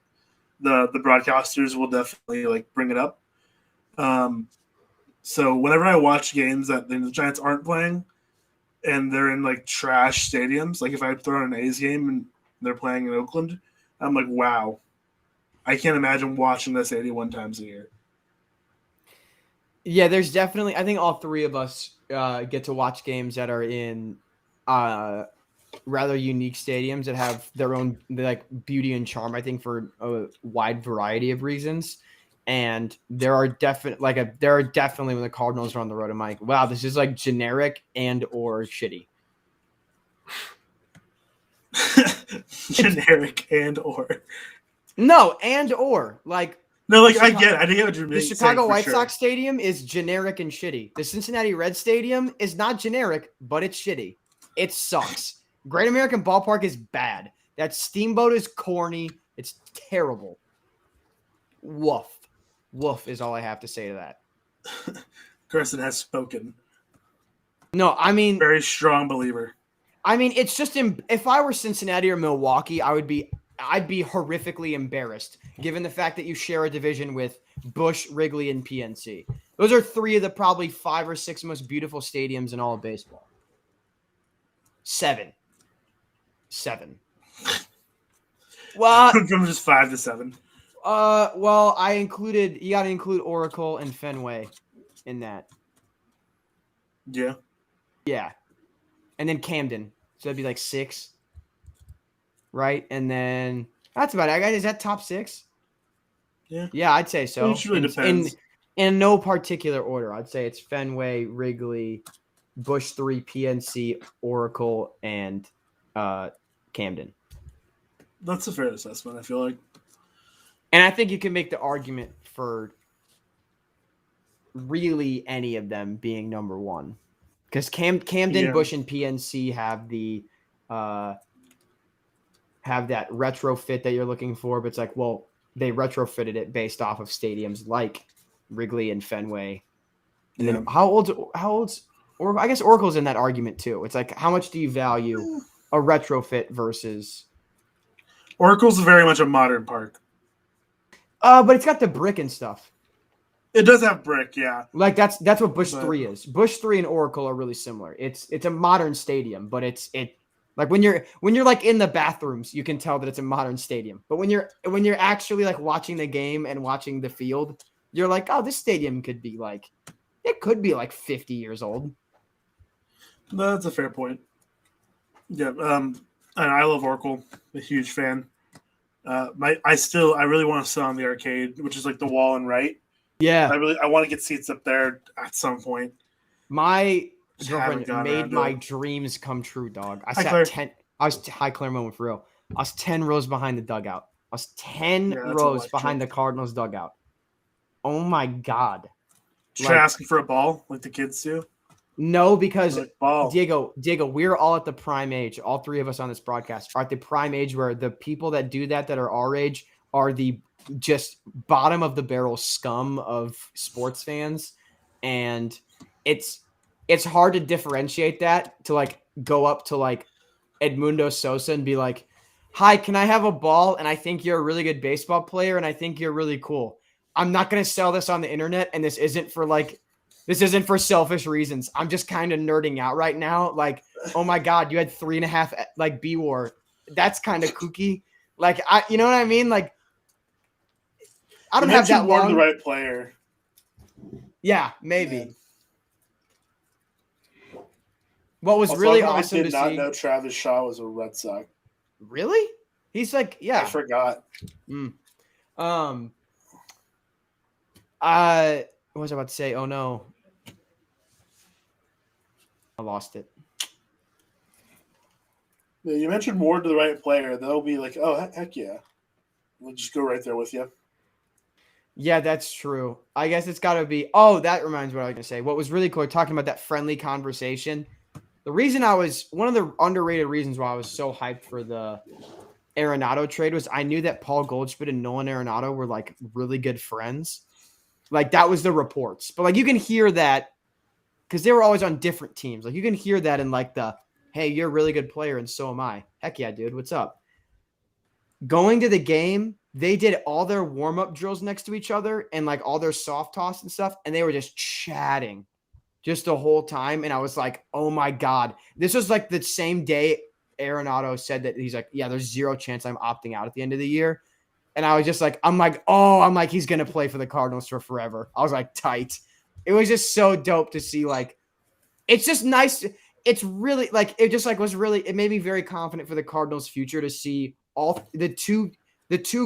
the broadcasters will definitely, bring it up. So whenever I watch games that the Giants aren't playing and they're in, trash stadiums, if I throw on an A's game and they're playing in Oakland, I'm like, wow. I can't imagine watching this 81 times a year. Yeah, there's definitely – I think all three of us get to watch games that are in rather unique stadiums that have their own beauty and charm, I think, for a wide variety of reasons. And there are definitely when the Cardinals are on the road, I'm like, wow, this is generic and or shitty. Generic and or. No, and or. No, I get what you're saying. The Chicago White Sox stadium is generic and shitty. The Cincinnati Reds stadium is not generic, but it's shitty. It sucks. Great American Ballpark is bad. That Steamboat is corny. It's terrible. Woof. Woof is all I have to say to that. Carson has spoken. No, very strong believer. It's just if I were Cincinnati or Milwaukee, I'd be horrifically embarrassed given the fact that you share a division with Busch, Wrigley, and PNC. Those are three of the probably 5 or 6 most beautiful stadiums in all of baseball. 7. Well, from just 5 to 7. Well, you got to include Oracle and Fenway in that. Yeah. Yeah. And then Camden. So that'd be 6. Right? And then that's about it. Is that top 6? Yeah. Yeah, I'd say so. It really depends. In no particular order. I'd say it's Fenway, Wrigley, Busch 3, PNC, Oracle, and Camden. That's a fair assessment, I feel like. And I think you can make the argument for really any of them being number 1. Because Camden, Busch, and PNC have have that retrofit that you're looking for, but it's they retrofitted it based off of stadiums like Wrigley and Fenway. And then how old's Oracle? I guess Oracle's in that argument too. It's how much do you value a retrofit versus Oracle's very much a modern park. But it's got the brick and stuff. It does have brick, yeah. That's what Busch 3 is. Busch 3 and Oracle are really similar. It's a modern stadium, but when you're in the bathrooms, you can tell that it's a modern stadium. But when you're actually watching the game and watching the field, you're oh, this stadium could be 50 years old. No, that's a fair point. Yeah, and I love Oracle. I'm a huge fan. I really want to sit on the arcade, which is the wall and right. Yeah, I want to get seats up there at some point. My girlfriend made my dreams come true, dog. I was Hi Claremont for real. I was 10 rows behind the dugout. was 10 rows behind the Cardinals dugout. Oh my God. Try asking for a ball like the kids do? No, because Diego, we're all at the prime age. All three of us on this broadcast are at the prime age where the people that do that are our age are the just bottom of the barrel scum of sports fans. And it's hard to differentiate that, to like go up to like Edmundo Sosa and be like, hi, can I have a ball? And I think you're a really good baseball player and I think you're really cool. I'm not going to sell this on the internet, and this isn't for selfish reasons. I'm just kind of nerding out right now. Like, oh my God, you had 3.5 like B-War. That's kind of kooky. Like, you know what I mean? Like, I don't have that long. The right player. Yeah, maybe. Yeah. What was really awesome to see. I did not know Travis Shaw was a Red Sox. Really? He's like, yeah. I forgot. What was I about to say? Oh no. I lost it. Yeah, you mentioned more to the right player. They'll be like, oh, heck yeah. We'll just go right there with you. Yeah, that's true. I guess it's got to be. Oh, that reminds me what I was going to say. What was really cool, talking about that friendly conversation. The reason one of the underrated reasons why I was so hyped for the Arenado trade was I knew that Paul Goldschmidt and Nolan Arenado were like really good friends. Like that was the reports. But like you can hear that because they were always on different teams. Like you can hear that in like the, hey, you're a really good player and so am I. Heck yeah, dude. What's up? Going to the game, they did all their warm-up drills next to each other and like all their soft toss and stuff. And they were just chatting just the whole time. And I was like, oh my God. This was like the same day Arenado said that he's like, yeah, there's zero chance I'm opting out at the end of the year. And I was just like, I'm like, he's going to play for the Cardinals for forever. I was like, tight. It was just so dope to see. Like, it's just nice. It's really like, it just like was really, it made me very confident for the Cardinals' future to see all the two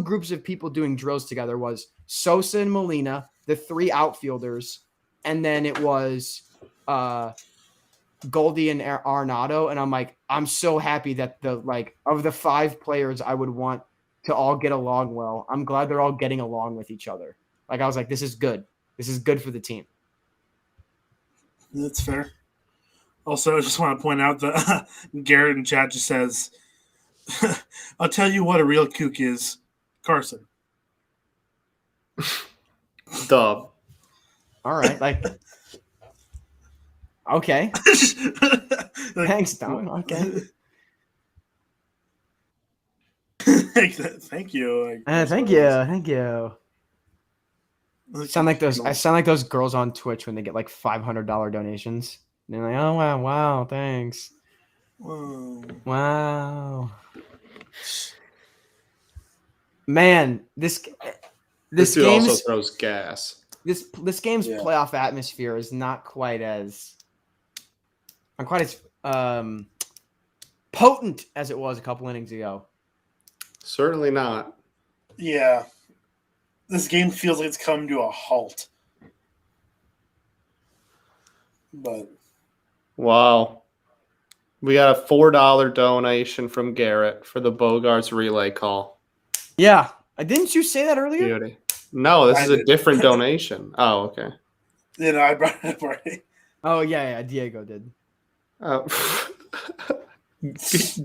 groups of people doing drills together was Sosa and Molina, the three outfielders. And then it was Goldie and Arenado. And I'm like, I'm so happy that of the 5 players I would want to all get along well, I'm glad they're all getting along with each other. Like, I was like, this is good. This is good for the team. That's fair. Also, I just want to point out that Garrett in chat just says, I'll tell you what a real kook is. Carson. Dub. All right. Like, okay. Thanks, Dom. Okay. Thank you. Thank you. I sound like those girls on Twitch when they get like $500 donations. And they're like, oh wow, thanks. Whoa. Wow. Man, this dude also throws gas. This game's playoff atmosphere is not quite as potent as it was a couple innings ago. Certainly not. Yeah. This game feels like it's come to a halt. But wow. We got a $4 donation from Garrett for the Bogarts relay call. Yeah. Didn't you say that earlier? Beauty. No, this is a different donation. Oh, okay. I brought it up already. Oh, yeah, Diego did.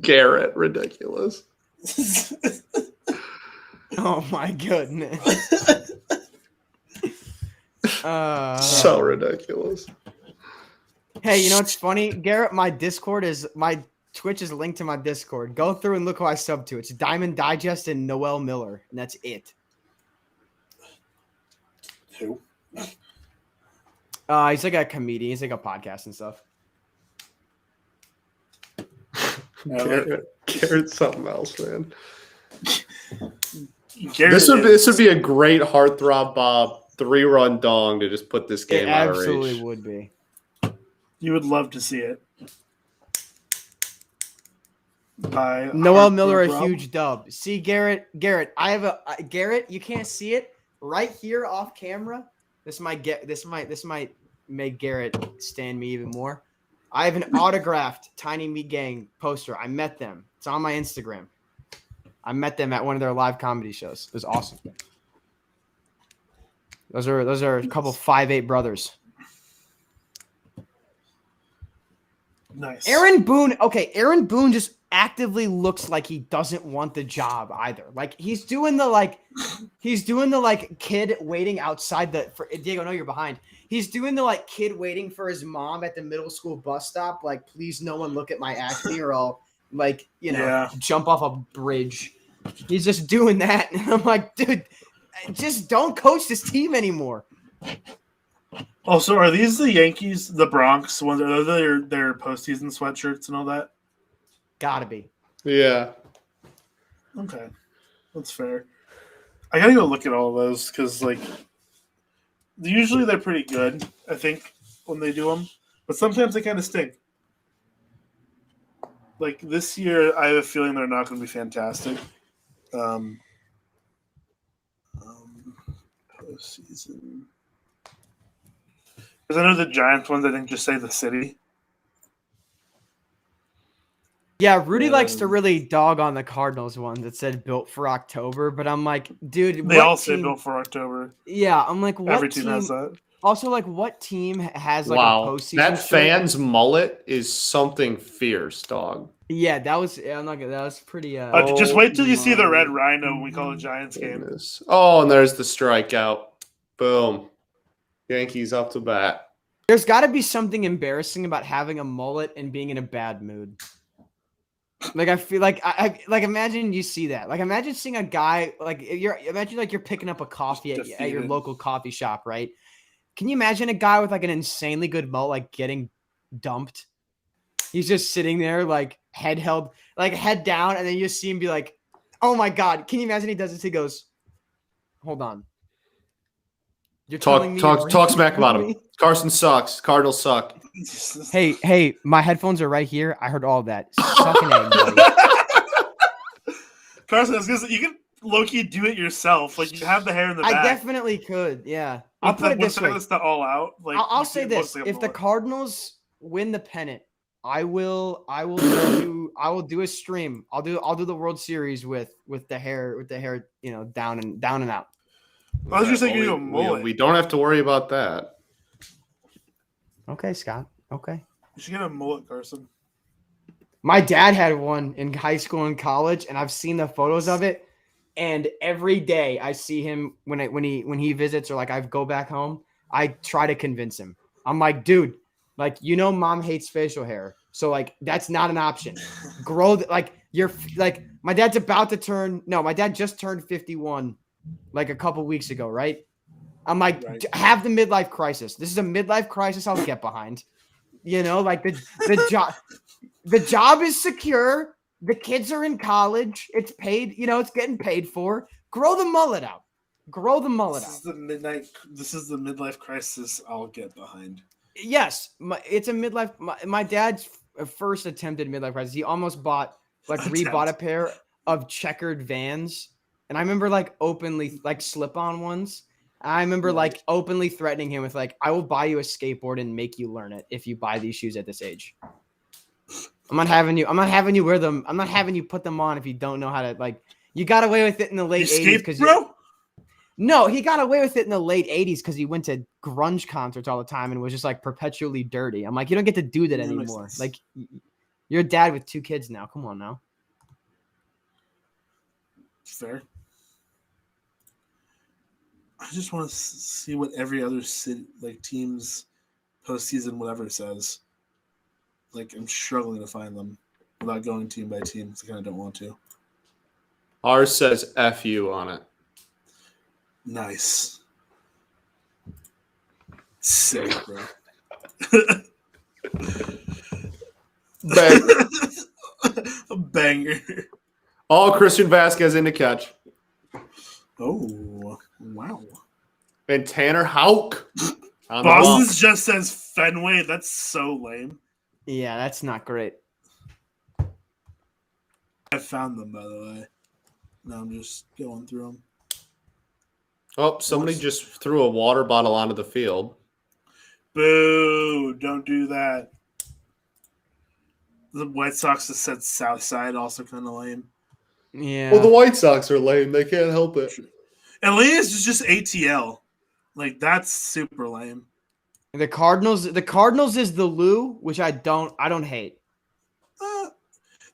Garrett, ridiculous. Oh my goodness. So ridiculous. Hey, you know what's funny, Garrett? My Twitch is linked to my Discord. Go through and look who I sub to. It's Diamond Digest and Noel Miller, and that's it. Who? He's like a comedian. He's like a podcast and stuff. Garrett's something else, man. This would be a great Heartthrob Bob 3-run dong to just put this game out of reach. It absolutely would be. You would love to see it. By Noel Miller, a huge dub. See, Garrett, I have Garrett, you can't see it right here off camera. This might make Garrett stand me even more. I have an autographed Tiny Meat Gang poster. I met them. It's on my Instagram. I met them at one of their live comedy shows. It was awesome. Those are a couple 5'8" brothers. Nice. Aaron Boone. Okay, Aaron Boone just actively looks like he doesn't want the job either. Like he's doing the kid waiting outside Diego, no, you're behind. He's doing the kid waiting for his mom at the middle school bus stop. Like, please, no one look at my acne, or I'll jump off a bridge. He's just doing that, and I'm like, dude, just don't coach this team anymore. Also, are these the Yankees, the Bronx ones? Are those their postseason sweatshirts and all that? Gotta be. Yeah. Okay, that's fair. I gotta go look at all of those because, usually they're pretty good. I think when they do them, but sometimes they kind of stink. Like this year, I have a feeling they're not going to be fantastic. Postseason. Because I know the Giants ones, I think, just say the city. Yeah, Rudy likes to really dog on the Cardinals one that said built for October, but I'm like, dude, they all say built for October. Yeah, I'm like, what every team has that. Also, what team has a postseason? That fan's mullet is something fierce, dog. Yeah, that was pretty. Just wait till you see the red rhino when we call a Giants game. Oh, and there's the strikeout. Boom. Yankees up to bat. There's got to be something embarrassing about having a mullet and being in a bad mood. I feel like I imagine you see that. Imagine seeing a guy you're picking up a coffee at your local coffee shop, right? Can you imagine a guy with an insanely good mullet getting dumped? He's just sitting there head held, head down, and then you just see him be like, "Oh my god!" Can you imagine he does this? He goes, "Hold on." You're talk smack about him. Carson sucks. Cardinals suck. Hey, my headphones are right here. I heard all of that. Suck an egg, buddy. Carson, I was gonna say, you can low-key do it yourself. You have the hair in the back. I definitely could, yeah. I'll put it this way. All out. I'll say this: if the Cardinals win the pennant, I will do a stream. I'll do the World Series with the hair down and out. I was just thinking you a mullet. We don't have to worry about that. Okay, Scott. Okay. You should get a mullet, Carson. My dad had one in high school and college, and I've seen the photos of it. And every day I see him when he visits or I go back home, I try to convince him. I'm like, dude, mom hates facial hair, so that's not an option. Grow my dad's about to turn. No, my dad just turned 51. A couple weeks ago, right? I'm like, right. Have the midlife crisis. This is a midlife crisis I'll get behind. The job is secure. The kids are in college. It's paid. It's getting paid for. Grow the mullet out. This is the midlife crisis I'll get behind. It's a midlife. My dad's first attempted midlife crisis. He almost bought rebought a pair of checkered Vans. And I remember openly slip-on ones. I remember openly threatening him with I will buy you a skateboard and make you learn it if you buy these shoes at this age. I'm not having you wear them. I'm not having you put them on if you don't know how to you got away with it in the late 80s bro? No, he got away with it in the late 80s because he went to grunge concerts all the time and was just perpetually dirty. I'm like, you don't get to do that anymore. You're a dad with 2 kids now. Come on now. Fair. I just want to see what every other city, team's postseason whatever says. I'm struggling to find them without going team by team because I kind of don't want to. Ours says F you on it. Nice. Sick, bro. Banger. A banger. All Christian Vasquez in to catch. Oh, wow. And Tanner Houck. Boston's just says Fenway. That's so lame. Yeah, that's not great. I found them, by the way. Now I'm just going through them. Oh, somebody just threw a water bottle onto the field. Boo! Don't do that. The White Sox just said South Side, also kind of lame. Yeah. Well, the White Sox are lame. They can't help it. Atlanta's is just ATL. Like that's super lame. The Cardinals is the Lou, which I don't hate.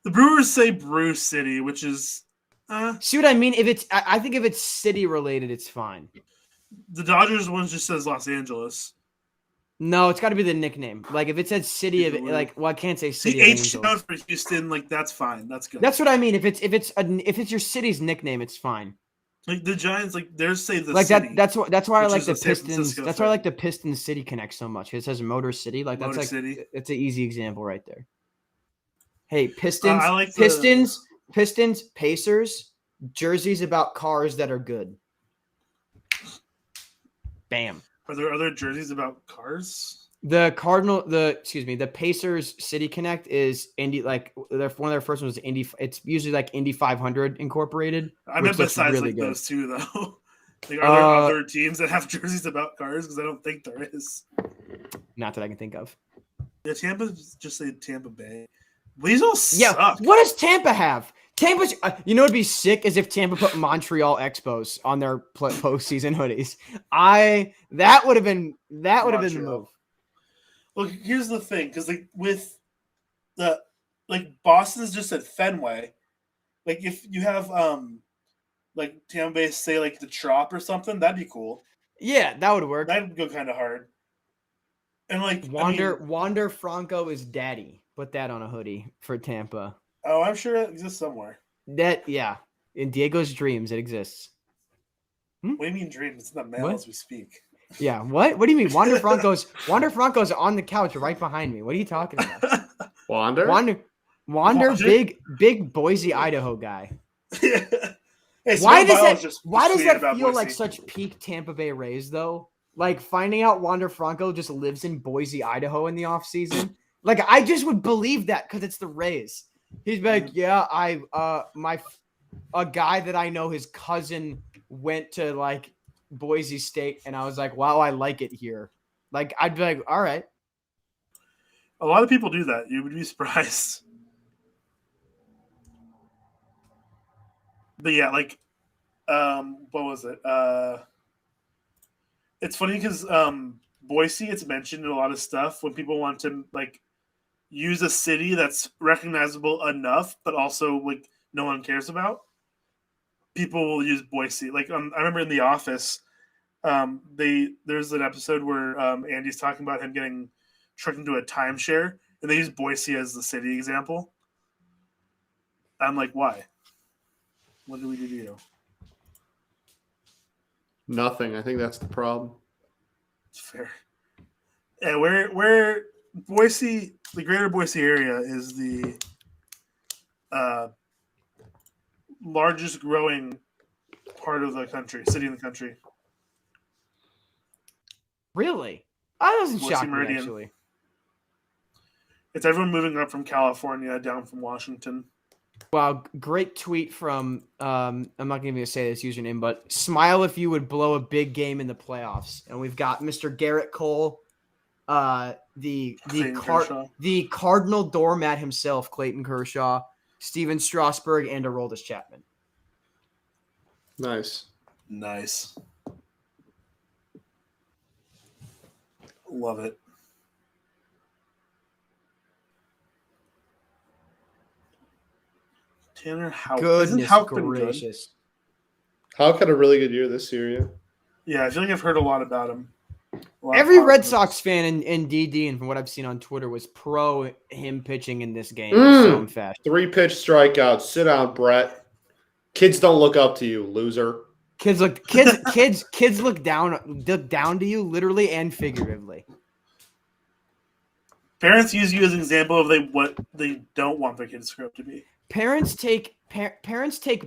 The Brewers say Brew City, which is see what I mean? I think if it's city related, it's fine. The Dodgers one just says Los Angeles. No, it's got to be the nickname. Like if it said city of I can't say city. The H down for Houston, like that's fine. That's good. That's what I mean. If it's your city's nickname, it's fine. Like the Giants, like theirs say the like city. That's why I like the Pistons. That's why I like the Pistons City Connect so much. It says Motor City. Like Motor that's like City. It's an easy example right there. Hey, Pistons. I like Pistons, Pacers, jerseys about cars that are good. Bam. Are there other jerseys about cars? The Pacers City Connect is Indy. Like one of their first ones is Indy. It's usually like Indy 500 Incorporated. I meant besides really like good. Those two though. Like, are there other teams that have jerseys about cars? Because I don't think there is. Not that I can think of. Yeah, Tampa just say Tampa Bay. These all suck. What does Tampa have? Tampa's, it'd be sick as if Tampa put Montreal Expos on their postseason hoodies. That would have been the move. Look, here's the thing, because Boston's just at Fenway. Like if you have Tampa Bay say like the Trop or something, that'd be cool. Yeah, that would work. That'd go kind of hard. And Wander Franco is daddy. Put that on a hoodie for Tampa. Oh, I'm sure it exists somewhere. In Diego's dreams, it exists. What do you mean dreams? It's not mail as we speak. Yeah, what? What do you mean? Wander Franco's on the couch right behind me. What are you talking about? Wander, big Boise, Idaho guy. Hey, why does that feel like such peak Tampa Bay Rays though? Like finding out Wander Franco just lives in Boise, Idaho in the offseason. Like I just would believe that because it's the Rays. He's like, yeah, a guy that I know, his cousin went to like Boise State, and I was like, wow, I like it here. Like I'd be like, all right. A lot of people do that. You would be surprised. But yeah, like, what was it? It's funny because Boise gets mentioned in a lot of stuff when people want to like use a city that's recognizable enough, but also like no one cares about. People will use Boise. Like I remember in The Office, there's an episode where Andy's talking about him getting trucked into a timeshare, and they use Boise as the city example. I'm like, why? What do we do to you? Nothing. I think that's the problem. It's fair. Yeah, where Boise, the greater Boise area, is the largest growing part of the country, city in the country. Really? I wasn't Boise shocked, Meridian. Actually. It's everyone moving up from California down from Washington. Wow, great tweet from I'm not going to say this username, but smile if you would blow a big game in the playoffs. And we've got Mr. Garrett Cole, the Cardinal doormat himself, Clayton Kershaw, Steven Strasburg, and Aroldis Chapman. Nice. Love it. Tanner Houck. Goodness gracious. Houck had a really good year this year, yeah. Yeah, I feel like I've heard a lot about him. Every Red Sox fan in DD, and from what I've seen on Twitter, was pro him pitching in this game. So fast. 3-pitch strikeouts. Sit down, Brett. Kids don't look up to you, loser. Kids look down to you, literally and figuratively. Parents use you as an example of what they don't want their kids to grow up to be. Parents take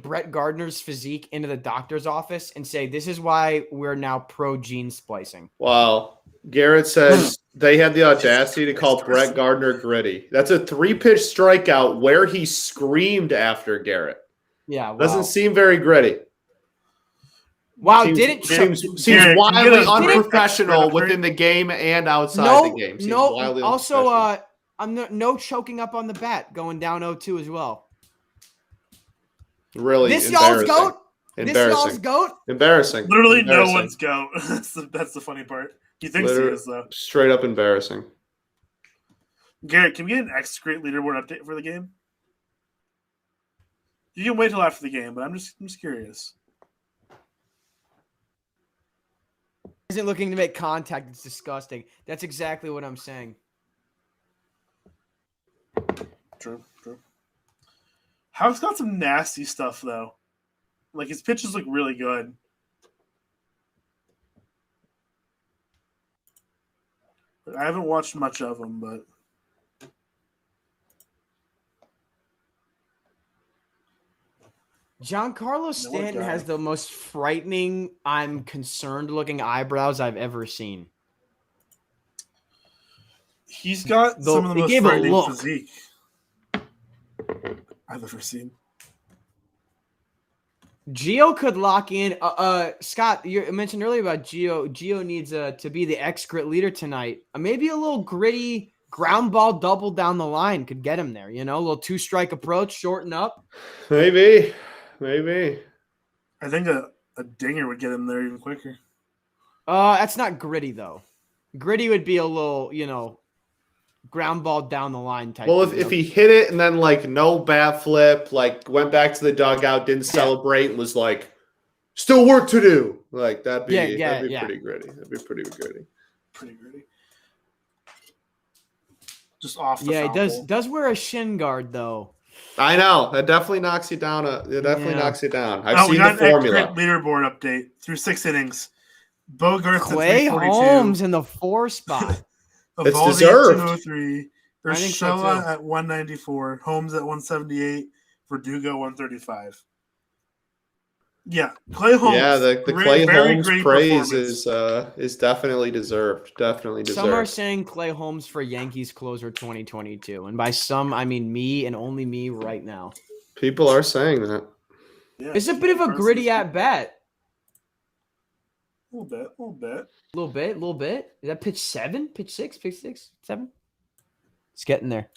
Brett Gardner's physique into the doctor's office and say, this is why we're now pro gene splicing. Wow. Garrett says they had the audacity to call Brett Gardner gritty. That's a 3-pitch strikeout where he screamed after Garrett. Yeah. Wow. Doesn't seem very gritty. Wow, seems wildly unprofessional within the game and outside the game. Also, no choking up on the bat, going down 0-2 as well. Really This y'all's embarrassing. goat. Embarrassing. This y'all's goat. Embarrassing. Literally Embarrassing. no one's goat. That's the funny part. He thinks he is, though. Straight up embarrassing. Garrett, can we get an X Great leaderboard update for the game? You can wait till after the game, but I'm just curious. Isn't looking to make contact. It's disgusting. That's exactly what I'm saying. True. How's got some nasty stuff though. Like his pitches look really good. I haven't watched much of him, but Giancarlo Stanton has the most frightening, I'm concerned looking eyebrows I've ever seen. He's got some of the most frightening physique I've ever seen. Gio could lock in. Scott, you mentioned earlier about Gio. Gio needs to be the X-Grit leader tonight. Maybe a little gritty ground ball double down the line could get him there. You know, a little 2-strike approach, shorten up. Maybe. I think a dinger would get him there even quicker. That's not gritty though. Gritty would be a little, ground ball down the line type. Well, if he hit it and then like no bat flip, like went back to the dugout, didn't celebrate, and was like, still work to do. Like that'd be pretty gritty. That'd be pretty gritty. Pretty gritty. Just off the foul he does wear a shin guard though. I know. That definitely knocks you down. Knocks you down. I've seen the formula. Leaderboard update through 6 innings. Bogarts Clay at 342. Holmes in the 4 spot. It's deserved. At 203. Urshela at 194. Holmes at 178. Verdugo 135. Yeah, Clay Holmes. Yeah, the Clay Holmes praise is definitely deserved. Definitely deserved. Some are saying Clay Holmes for Yankees closer 2022, and by some I mean me and only me right now. People are saying that. Yeah, it's a bit of a gritty at bat. A little bit. Is that pitch 7? Pitch 6? Pitch 6? 7? It's getting there.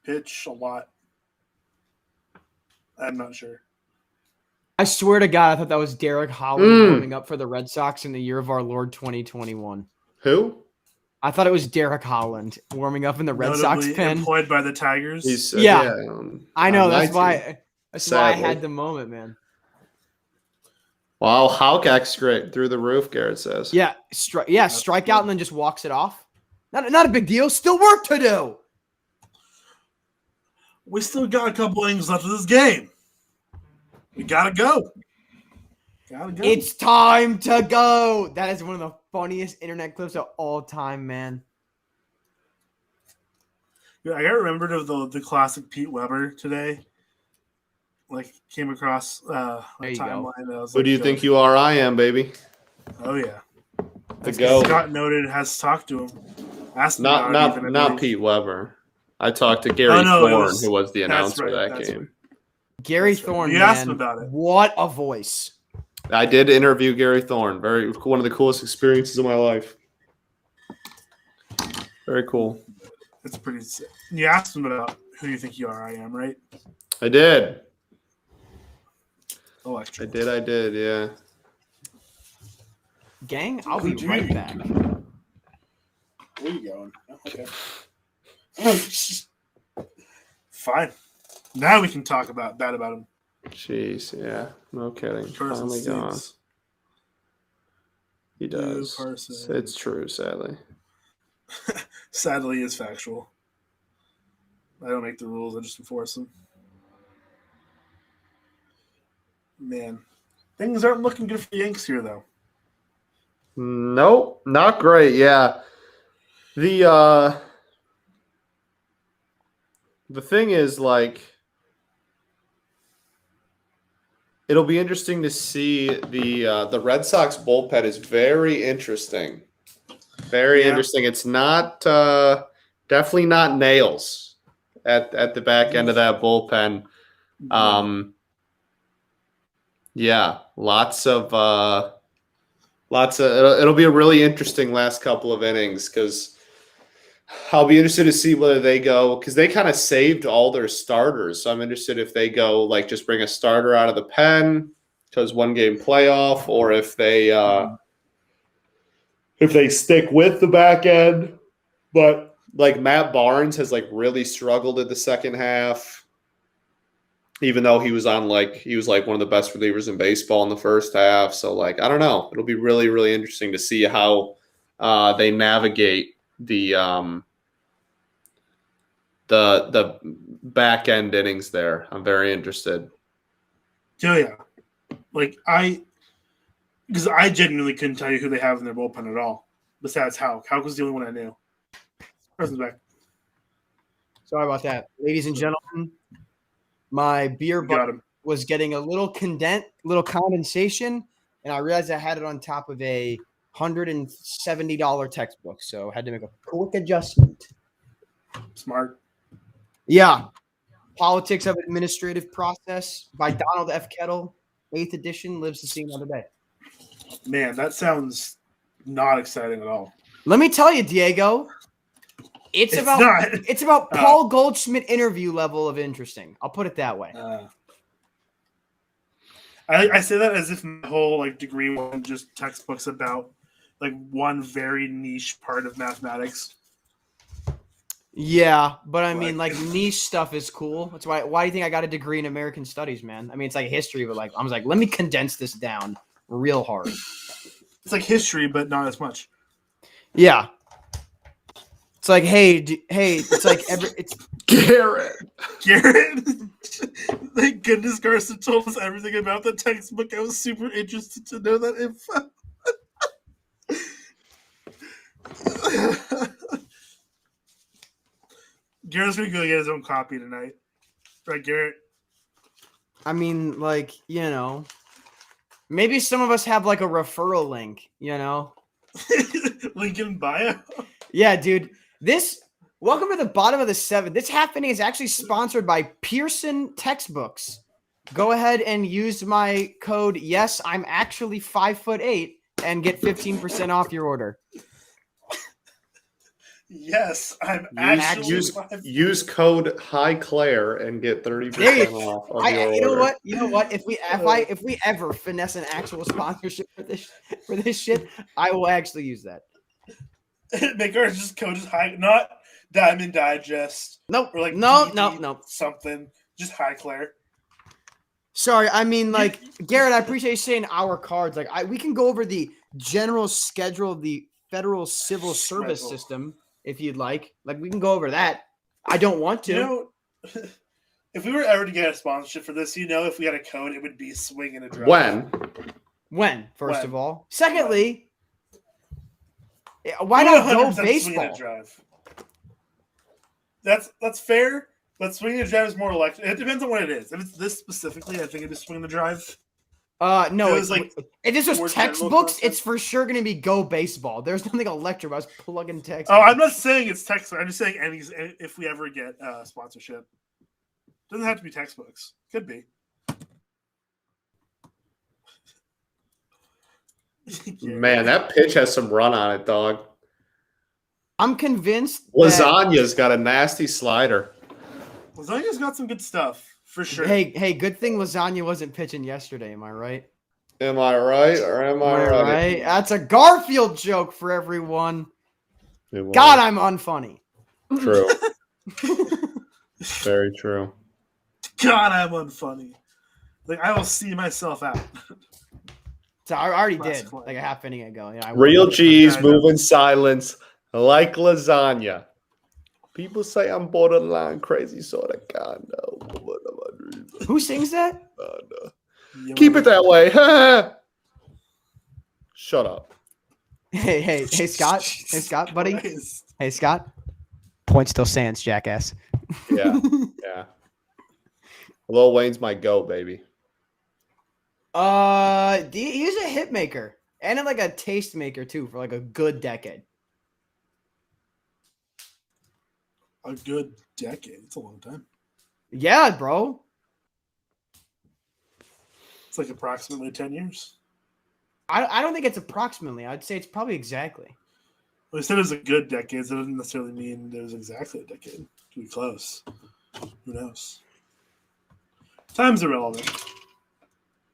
Pitch a lot. I'm not sure. I swear to God, I thought that was Derek Holland warming up for the Red Sox in the year of our Lord 2021. Who? I thought it was Derek Holland warming up in the Red Sox pen. Employed by the Tigers. I know. That's why I had the moment, man. Wow, Hawk X great through the roof, Garrett says. Yeah, strike out and then just walks it off. Not a big deal. Still work to do. We still got a couple innings left of this game. We gotta go. It's time to go. That is one of the funniest internet clips of all time, man. Yeah, I got remembered of the classic Pete Weber today. Like came across a timeline. Who do you think you are? I am, baby. Oh yeah. The go. Scott noted has talked to him. Asked him not Pete Weber. I talked to Gary Thorne, who was the announcer of that game. Right. Gary Thorne, you asked him about it. What a voice! I did interview Gary Thorne. One of the coolest experiences of my life. Very cool. It's pretty sick. You asked him about who you think you are. I am, right? I did. Electric. I did. Yeah. Gang, I'll be right back. Where are you going? Okay. Fine. Now we can talk about him. Jeez, yeah. No kidding. Finally gone. He does. It's true, sadly. Sadly, it's factual. I don't make the rules. I just enforce them. Man. Things aren't looking good for the Yanks here, though. Nope. Not great, yeah. The thing is, like, it'll be interesting to see the Red Sox bullpen is very interesting. Very interesting. It's not definitely not nails at the back end of that bullpen. Yeah, lots of it'll be a really interesting last couple of innings because I'll be interested to see whether they go because they kind of saved all their starters. So I'm interested if they go like just bring a starter out of the pen because 1-game playoff, or if they stick with the back end. But like Matt Barnes has like really struggled in the second half, even though he was one of the best relievers in baseball in the first half. So like I don't know, it'll be really really interesting to see how they navigate the back end innings there. I'm very interested. Yeah. Like because I genuinely couldn't tell you who they have in their bullpen at all. Besides Houck. Houck was the only one I knew. Person's back. Sorry about that. Ladies and gentlemen, my beer was getting a little condensation, and I realized I had it on top of a $170 textbook, so I had to make a quick adjustment. Smart. Yeah. Politics of Administrative Process by Donald F. Kettle, 8th edition, lives to see another day. Man, that sounds not exciting at all. Let me tell you, Diego, it's about Paul Goldschmidt interview level of interesting. I'll put it that way. I say that as if my whole like degree wasn't just textbooks about like one very niche part of mathematics. Yeah, but I mean, like niche stuff is cool. That's why. Why do you think I got a degree in American Studies, man? I mean, it's like history, but like I was like, let me condense this down real hard. It's like history, but not as much. Yeah, it's like, hey, it's like it's Garrett. Thank goodness Carson told us everything about the textbook. I was super interested to know that info. Garrett's gonna go get his own copy tonight, right, Garrett? I mean, like, you know, maybe some of us have like a referral link, you know. Link in bio. Yeah, dude. Welcome to the bottom of the 7th. This happening is actually sponsored by Pearson Textbooks. Go ahead and use my code. Yes, I'm actually 5'8" and get 15% off your order. Yes, I'm actually. Use code HighClaire and get 30% off of your order. You know what? If we ever finesse an actual sponsorship for this shit, I will actually use that. Make our just code is high, not Diamond Digest. Nope. Or like no. Something. Just HighClaire. Sorry, I mean, like, Garrett, I appreciate you saying our cards. Like, we can go over the general schedule of the federal civil service system if you'd like. Like, we can go over that. I don't want to. You know, if we were ever to get a sponsorship for this, if we had a code, it would be swing and a drive. When? First of all. Secondly, why not go baseball? Swing and a drive. That's fair. But swing and drive is more electric. It depends on what it is. If it's this specifically, I think it is swing and drive. No, if this was textbooks, it's for sure going to be go baseball. There's nothing electric. I was plugging text. Oh, I'm not saying it's textbook. I'm just saying if we ever get sponsorship. Doesn't have to be textbooks. Could be. Man, that pitch has some run on it, dog. I'm convinced Lasagna's got a nasty slider. Lasagna's got some good stuff, for sure. Hey, good thing Lasagna wasn't pitching yesterday, am I right? Am I right or am I right? That's a Garfield joke for everyone. God, I'm unfunny. True. Very true. God, I'm unfunny. Like, I will see myself out. So I already did, like a half inning ago. Yeah, real cheese, move in silence, like lasagna. People say I'm borderline crazy sort of kind of. Who sings that? Keep it that way. Shut up. Hey, Scott. Hey, Scott, buddy. Hey, Scott. Point still stands, jackass. Yeah. Lil Wayne's my go, baby. He's a hit maker and like a taste maker too for like a good decade. A good decade. It's a long time. Yeah, bro. It's like approximately 10 years. I don't think it's approximately. I'd say it's probably exactly. Well, we said it was a good decade. So it doesn't necessarily mean it was exactly a decade. It could be close. Who knows? Time's irrelevant.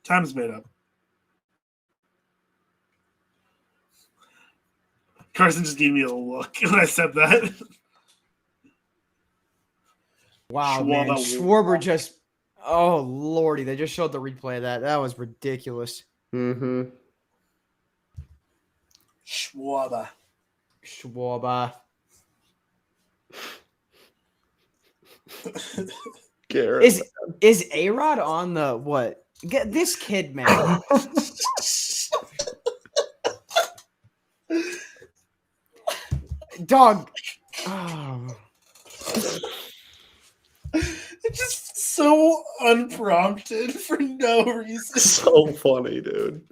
Time's made up. Carson just gave me a look when I said that. Wow, man. Schwarber just... Oh, Lordy. They just showed the replay of that. That was ridiculous. Mm-hmm. Schwarber. Garrett. Is A-Rod on the what? Get this kid, man. Dog. Oh. It's just so unprompted for no reason. So funny, dude.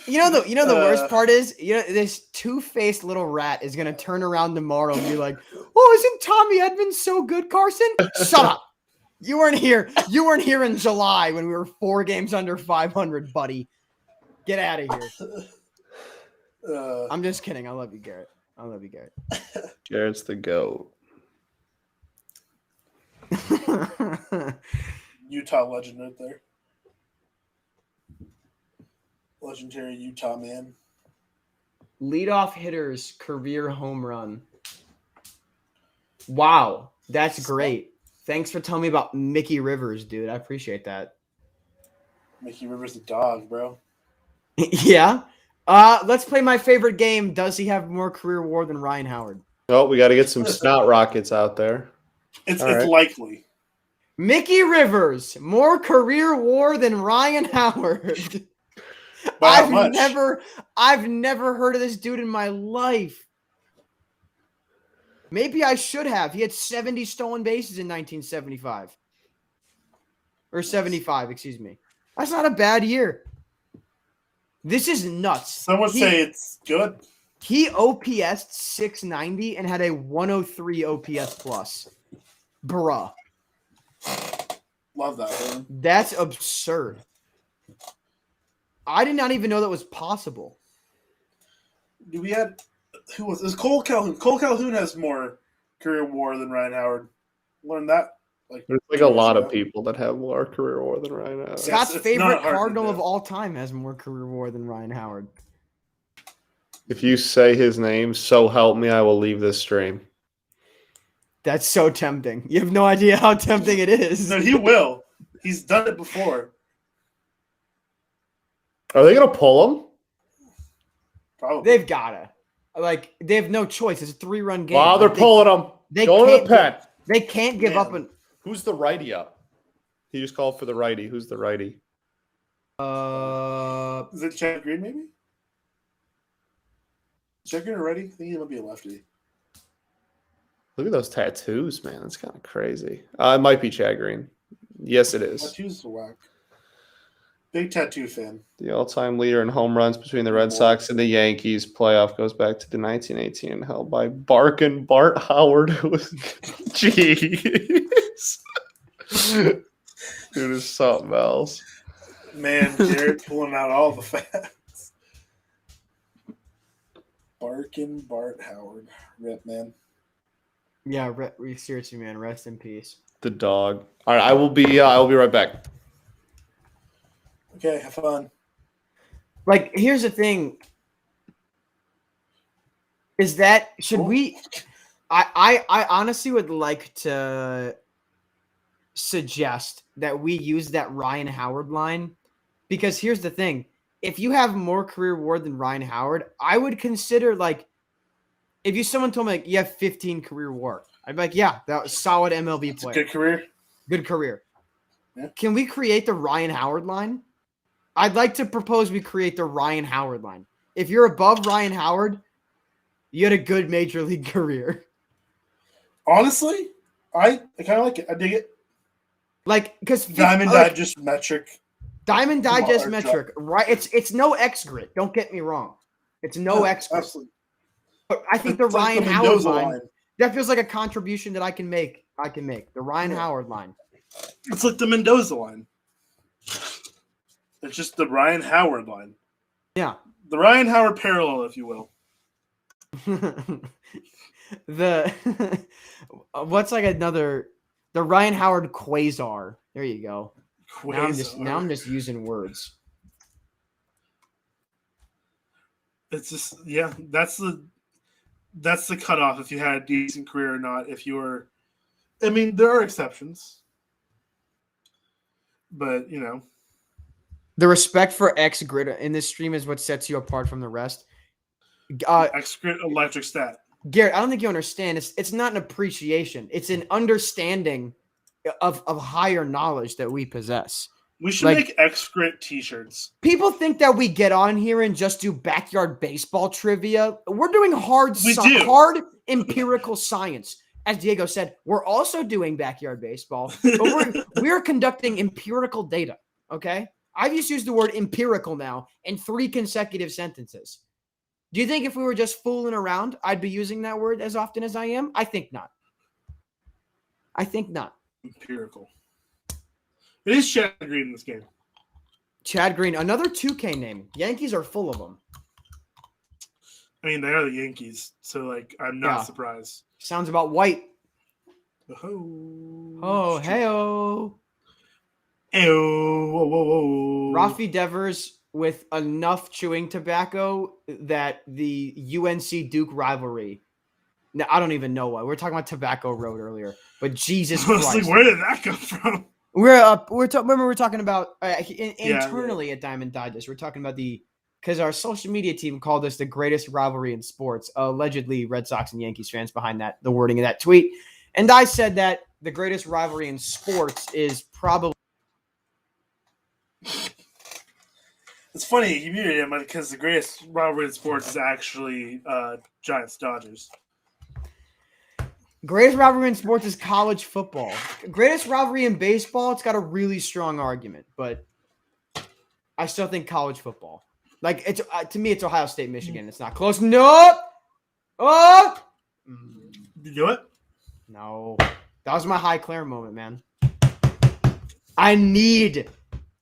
You know the worst part is, this two-faced little rat is gonna turn around tomorrow and be like, "Oh, isn't Tommy Edmonds so good, Carson?" Shut up. You weren't here. You weren't here in July when we were 4 games under 500, buddy. Get out of here. I'm just kidding. I love you, Garrett. I love you, Garrett. Garrett's the GOAT. Utah legend right there. Legendary Utah man. Leadoff hitter's career home run. Wow, that's great. Thanks for telling me about Mickey Rivers, dude. I appreciate that. Mickey Rivers the dog, bro. Yeah. Let's play my favorite game. Does he have more career WAR than Ryan Howard? Oh, we got to get some snot rockets out there. It's likely. Mickey Rivers, more career WAR than Ryan Howard. I've never heard of this dude in my life. Maybe I should have. He had 70 stolen bases in 1975. Or 75, excuse me. That's not a bad year. This is nuts. Some would say it's good. He OPS'd 690 and had a 103 OPS plus. Bruh. Love that, man. That's absurd. I did not even know that was possible. We had who was this? Cole Calhoun. Cole Calhoun has more career WAR than Ryan Howard. Learned that. There's like a lot of people that have more career WAR than Ryan Howard. Scott's favorite Cardinal of all time has more career WAR than Ryan Howard. If you say his name, so help me, I will leave this stream. That's so tempting. You have no idea how tempting it is. No, he will. He's done it before. Are they going to pull him? Probably. They've got to. They have no choice. It's a 3-run game. Wow, they're pulling him. Go to the pen. They can't give up. Who's the righty up? He just called for the righty. Who's the righty? Is it Chad Green, maybe? Is Chad Green a righty? I think he might be a lefty. Look at those tattoos, man. That's kind of crazy. It might be Chad Green. Yes, it is. Tattoos are whack. Big tattoo fan. The all-time leader in home runs between the Red Sox and the Yankees. Playoff goes back to the 1918 and held by Barkin Bart Howard. Who was jeez. Dude is something else. Man, Jared pulling out all the facts. Barkin Bart Howard. Rip, man. Yeah, seriously, man. Rest in peace. The dog. All right, I will be right back. Okay, have fun. Here's the thing. Is that should we? I honestly would like to suggest that we use that Ryan Howard line, because here's the thing: if you have more career WAR than Ryan Howard, I would consider if someone told me you have 15 career WAR, I'd be like, yeah, that was solid MLB player. Good career. Good career. Yeah. Can we create the Ryan Howard line? I'd like to propose we create the Ryan Howard line. If you're above Ryan Howard, you had a good major league career. Honestly, I kind of like it. I dig it. Because Diamond Digest metric. Diamond Digest metric, right? It's no X grid. Don't get me wrong. It's no X grid. Absolutely. But I think the Ryan Howard line, that feels like a contribution that I can make. The Ryan Howard line. It's like the Mendoza line. It's just the Ryan Howard line. Yeah. The Ryan Howard parallel, if you will. The what's like another the Ryan Howard Quasar. There you go. Quasar. Now I'm just using words. It's just that's the cutoff if you had a decent career or not. If you were, I mean, there are exceptions, but the respect for X grid in this stream is what sets you apart from the rest. X grid electric stat. Garrett, I don't think you understand. It's not an appreciation. It's an understanding of higher knowledge that we possess. We should make X grid t-shirts. People think that we get on here and just do backyard baseball trivia. We're doing hard empirical science. As Diego said, we're also doing backyard baseball, but we're conducting empirical data. Okay, I've just used the word empirical now in 3 consecutive sentences. Do you think if we were just fooling around, I'd be using that word as often as I am? I think not. Empirical. It is Chad Green in this game. Chad Green, another 2K name. Yankees are full of them. I mean, they are the Yankees, so I'm not surprised. Sounds about white. Oh, hey-oh. Ew. Whoa. Rafi Devers with enough chewing tobacco that the UNC Duke rivalry. Now, I don't even know why. We were talking about Tobacco Road earlier, but Jesus Christ. Where did that come from? Remember we're talking about internally at Diamond Digest. We're talking about because our social media team called us the greatest rivalry in sports. Allegedly, Red Sox and Yankees fans behind the wording of that tweet. And I said that the greatest rivalry in sports is probably. It's funny you muted him because the greatest rivalry in sports is actually Giants Dodgers. Greatest rivalry in sports is college football. Greatest rivalry in baseball, it's got a really strong argument, but I still think college football. It's to me, it's Ohio State, Michigan. It's not close. Nope. Oh. Did you do it? No. That was my High Claire moment, man. I need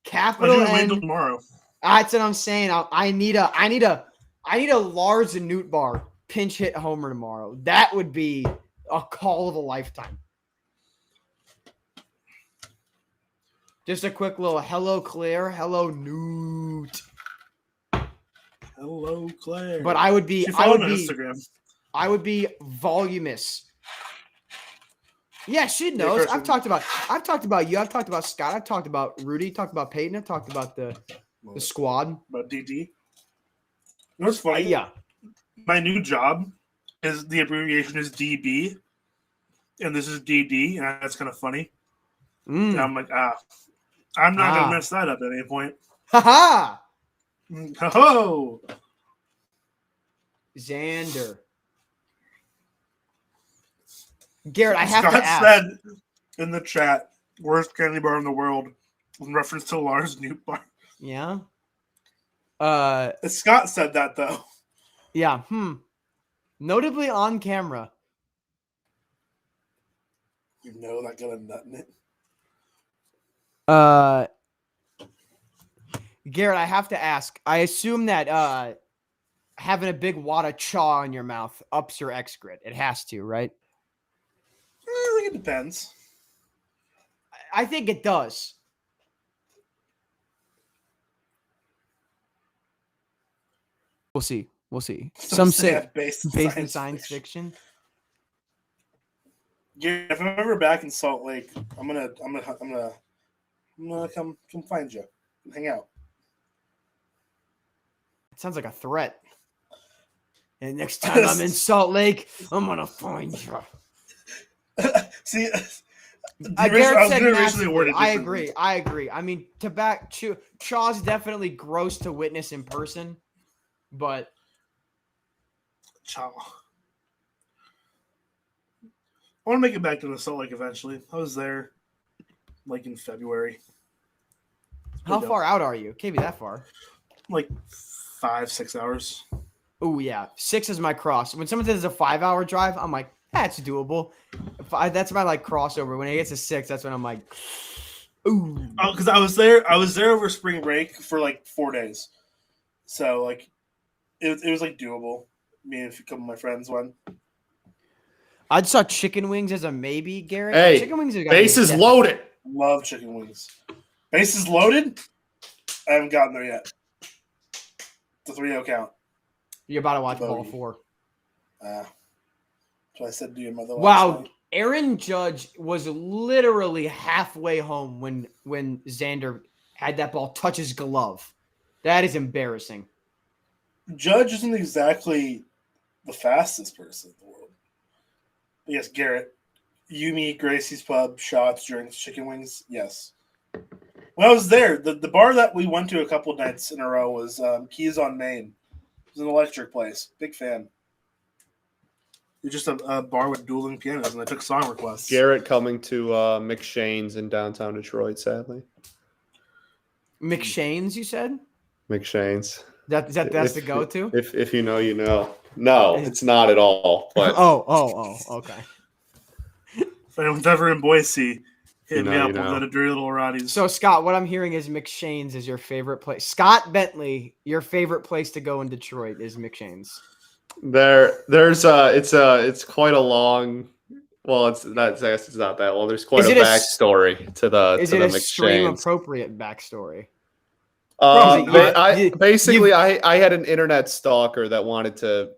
capital N. Wait until tomorrow. That's what I'm saying. I need a Lars Nootbaar pinch hit homer tomorrow. That would be a call of a lifetime. Just a quick little hello, Claire. Hello, Newt. Hello, Claire. But I would be Instagram. I would be voluminous. Yeah, she knows. I've talked about you. I've talked about Scott. I've talked about Rudy. Talked about Peyton. I've talked about the squad. About DD. You know what's funny? Yeah. My new job is the abbreviation is DB, and this is DD, and that's kind of funny. And I'm like, I'm not gonna mess that up at any point. Ha Ho! Xander. Garrett, I have Scott to ask. said in the chat, worst candy bar in the world, in reference to Lars Nootbaar. Yeah. Scott said that, though. Yeah. Notably on camera. You know that got a nut in it. Garrett, I have to ask. I assume that having a big wad of chaw in your mouth ups your X grid. It has to, right? I think it depends. I think it does. We'll see. Some say based in science fiction. Yeah, if I'm ever back in Salt Lake, I'm gonna come find you and hang out. It sounds like a threat. And next time I'm in Salt Lake, I'm gonna find you. See, Garrett said massively. I agree. I mean, chaw's definitely gross to witness in person, but chaw. I want to make it back to the Salt Lake eventually. I was there, in February. How far out are you? Can't be that far. 5-6 hours. Oh yeah, 6 is my cross. When someone says it's a 5-hour drive, I'm like, that's doable. That's my crossover. When it gets to 6, that's when I'm like, ooh. Oh, because I was there over spring break for 4 days, so it was doable. Me and a couple of my friends went. I'd saw chicken wings as a maybe, Garrett. Hey, chicken wings bases loaded. Love chicken wings. Bases loaded? I haven't gotten there yet. The 3-0 count. You're about to watch ball 4. That's what I said to your mother. Wow. Aaron Judge was literally halfway home when Xander had that ball touch his glove. That is embarrassing. Judge isn't exactly the fastest person in the world. But yes, Garrett. You meet Gracie's Pub, shots, drinks, chicken wings. Yes. When I was there, the bar that we went to a couple of nights in a row was Keys on Main. It was an electric place. Big fan. It's just a bar with dueling pianos, and I took song requests. Garrett coming to McShane's in downtown Detroit, sadly. McShane's, you said? McShane's. That's the go-to? If you know, you know. No, it's not at all. But okay. If anyone's ever in Boise, hit me up. You know. We'll go to Dirty Little Roddy's. So, Scott, what I'm hearing is McShane's is your favorite place. Scott Bentley, your favorite place to go in Detroit is McShane's. It's quite a long. Well, it's not that long. There's quite a backstory to the Is to it the a McShane's. stream appropriate backstory? I had an internet stalker that wanted to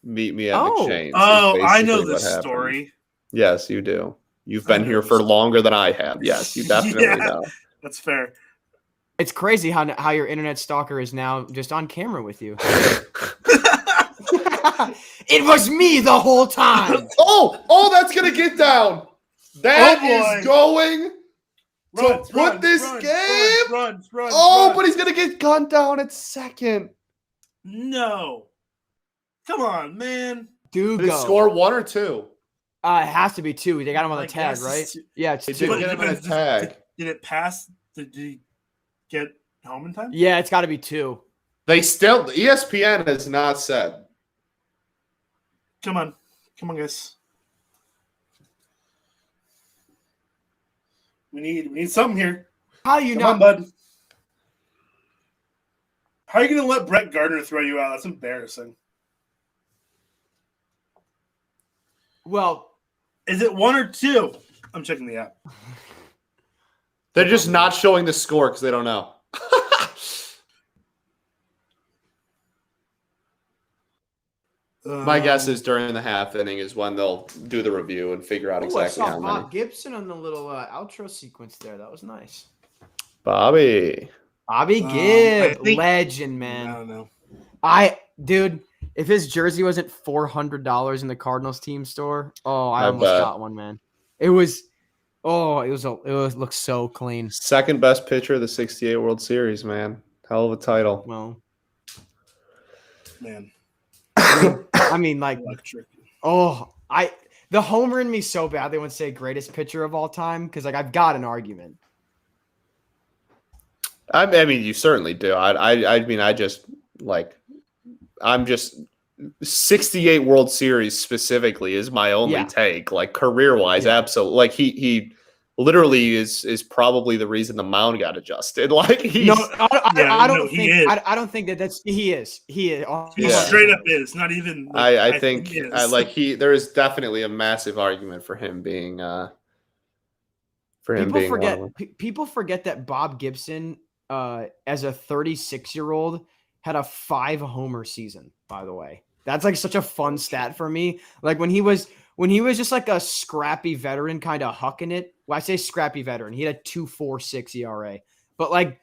meet me at McShane's. Oh, I know this story. Yes, you do. You've been here for longer than I have. Yes, you definitely know. That's fair. It's crazy how your internet stalker is now just on camera with you. It was me the whole time. Oh, that's gonna get down. That is going to put this game. Run, but he's gonna get gunned down at second. No, come on, man. Dude, did it score 1 or 2? It has to be 2. They got him on the tag, right? Yeah, it's 2. Did get him on a tag. Did it pass? Did he get home in time? Yeah, it's got to be 2. ESPN has not said. Come on, guys. We need something here. How you Come not, on, bud? How are you gonna let Brett Gardner throw you out? That's embarrassing. Well, is it 1 or 2? I'm checking the app. They're just not showing the score because they don't know. My guess is during the half inning is when they'll do the review and figure out exactly how many. Bob Gibson on the little outro sequence there. That was nice. Bobby Gibb, legend, man. I don't know. Dude, if his jersey wasn't $400 in the Cardinals team store, I almost got one, man. It looked so clean. Second best pitcher of the '68 World Series, man. Hell of a title. Well, man. I mean, like, electric. The homer in me so bad they would say greatest pitcher of all time because, like, I've got an argument. I mean, you certainly do. I'm just 68 World Series specifically is my only take. Like career-wise, absolutely. Like he literally is probably the reason the mound got adjusted. Like he is. I don't think that's he is. He straight up is not even. Like, I think there is definitely a massive argument for him being. People forget that Bob Gibson, as a 36-year-old, had a 5 homer season. By the way, that's like such a fun stat for me. Like when he was just like a scrappy veteran, kind of hucking it. Well, I say scrappy veteran. He had a 2.46 ERA, but like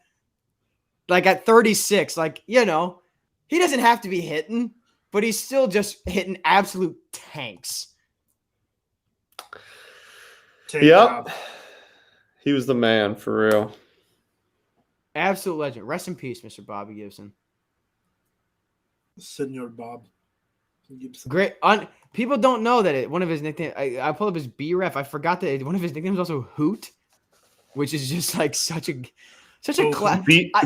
at 36, he doesn't have to be hitting, but he's still just hitting absolute tanks. Yep. He was the man for real. Absolute legend. Rest in peace, Mr. Bobby Gibson. Senor Bob Gibson. Great. People don't know that one of his nicknames. I pulled up his B-ref. I forgot that one of his nicknames was also Hoot, which is just like such a class.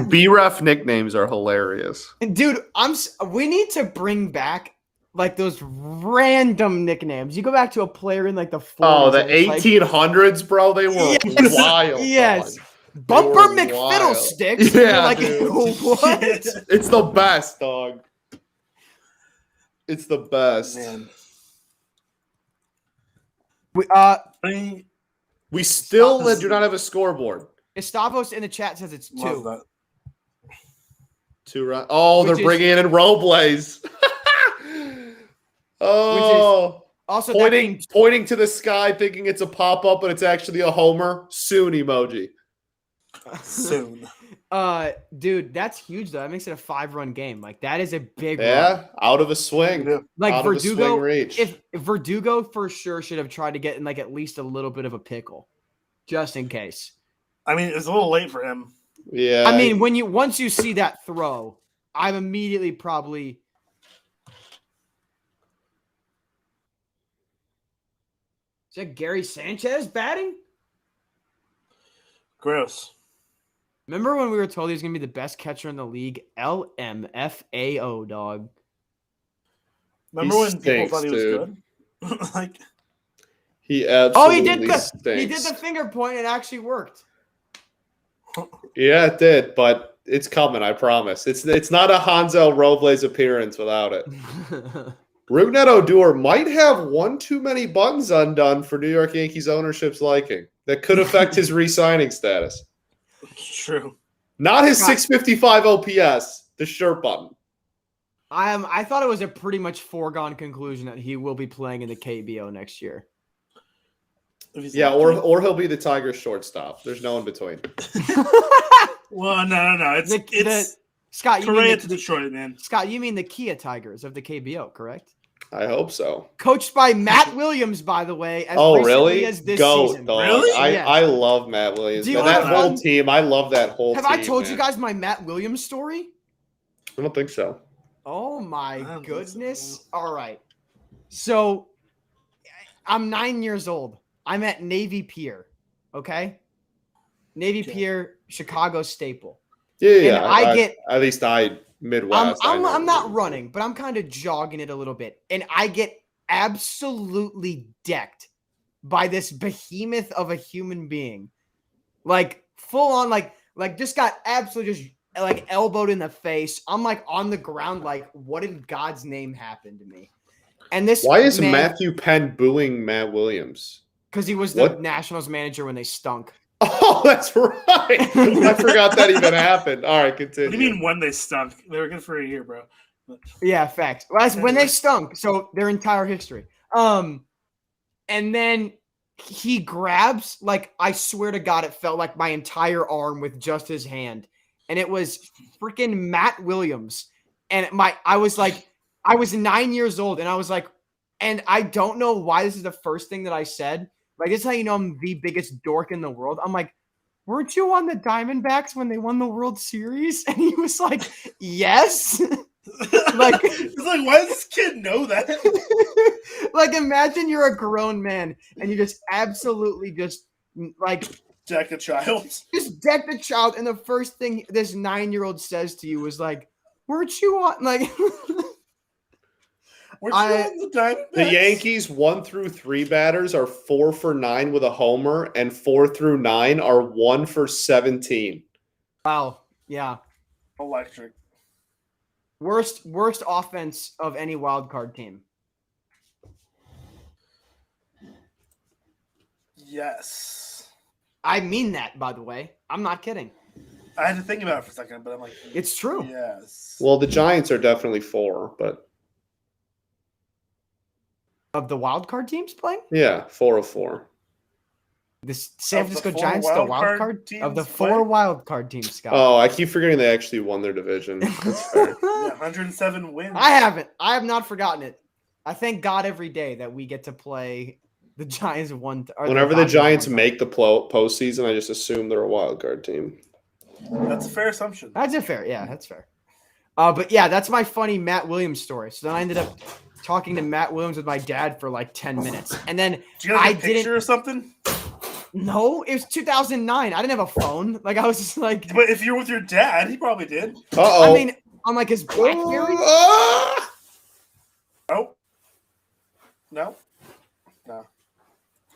B-ref nicknames are hilarious. Dude, we need to bring back like those random nicknames. You go back to a player in like the 40s. Oh, the 1800s, bro. They were wild. Yes. Dog. Bumper McFiddlesticks. Yeah, like, dude. what? It's the best, dog. It's the best. Man. We still do not have a scoreboard. Estavos in the chat says it's 2. That. 2 runs. Oh, they're bringing in Robles. Oh. Also pointing to the sky, thinking it's a pop-up, but it's actually a homer. Soon emoji. Soon. Dude, that's huge though. That makes it a 5-run game. Like that is a big run. Out of a swing. Yeah. Like out Verdugo, of a swing reach. if Verdugo for sure should have tried to get in like at least a little bit of a pickle, just in case. I mean, it's a little late for him. Yeah. I mean, once you see that throw, I'm immediately probably. Is that Gary Sanchez batting? Gross. Remember when we were told he was going to be the best catcher in the league? LMFAO, dog. Remember when people thought he was good? Like he absolutely he did the finger point. It actually worked. Yeah, it did, but it's coming. I promise. It's not a Hansel Robles appearance without it. Rougned Odor might have one too many buttons undone for New York Yankees ownership's liking. That could affect his re-signing status. It's true. Not his 655 OPS, the shirt button. I thought it was a pretty much foregone conclusion that he will be playing in the KBO next year. Yeah, or he'll be the Tigers shortstop. There's no in between. Well, no. It's Scott. Correa to Detroit, man. Scott, you mean the Kia Tigers of the KBO, correct? I hope so. Coached by Matt Williams, by the way. Really? As this Goat, season. dog. Really? I love Matt Williams. That whole team. I love that whole team. Have I told you guys my Matt Williams story? I don't think so. Oh, my goodness. So. All right. So, I'm 9 years old. I'm at Navy Pier, okay? Navy Pier, Chicago staple. Yeah. At least Midwest. I'm not running, but I'm kind of jogging it a little bit. And I get absolutely decked by this behemoth of a human being. Like, full on, like just got absolutely just, like, elbowed in the face. I'm, like, on the ground, like, what in God's name happened to me? And this Why is Matthew Penn booing Matt Williams? Because he was the Nationals manager when they stunk. Oh, that's right. I forgot that even happened. All right, continue. What do you mean when they stunk? They were good for a year, bro. Yeah, facts. Well, that's when they stunk. So their entire history. And then he grabs, like, I swear to God, it felt like my entire arm with just his hand. And it was freaking Matt Williams. And I was 9 years old, and I was like, and I don't know why this is the first thing that I said. Like, this is how you know I'm the biggest dork in the world. I'm like, weren't you on the Diamondbacks when they won the World Series? And he was like, yes. Like, it's like, why does this kid know that? Like, imagine you're a grown man and you just absolutely just like deck a child. Just deck the child, and the first thing this 9-year-old says to you is like, weren't you on like the Yankees 1 through 3 batters are 4 for 9 with a homer, and 4 through 9 are 1 for 17. Wow. Yeah. Electric. Worst offense of any wild card team. Yes. I mean that, by the way. I'm not kidding. I had to think about it for a second, but I'm like, it's true. Yes. Well, the Giants are definitely 4, but of the wild card teams playing? Yeah, 4 of 4. The San Francisco Giants, the wild card of the 4 wild card teams, Scott. Oh, I keep forgetting they actually won their division. That's fair. Yeah, 107 wins. I haven't. I have not forgotten it. I thank God every day that we get to play the Giants whenever the Giants make the postseason, I just assume they're a wild card team. That's a fair assumption. That's fair. But yeah, that's my funny Matt Williams story. So then I ended up talking to Matt Williams with my dad for like 10 minutes. And then did you have a picture or something? No, it was 2009. I didn't have a phone. Like, I was just like... But if you're with your dad, he probably did. Uh-oh. I mean, on like his BlackBerry. Oh. No.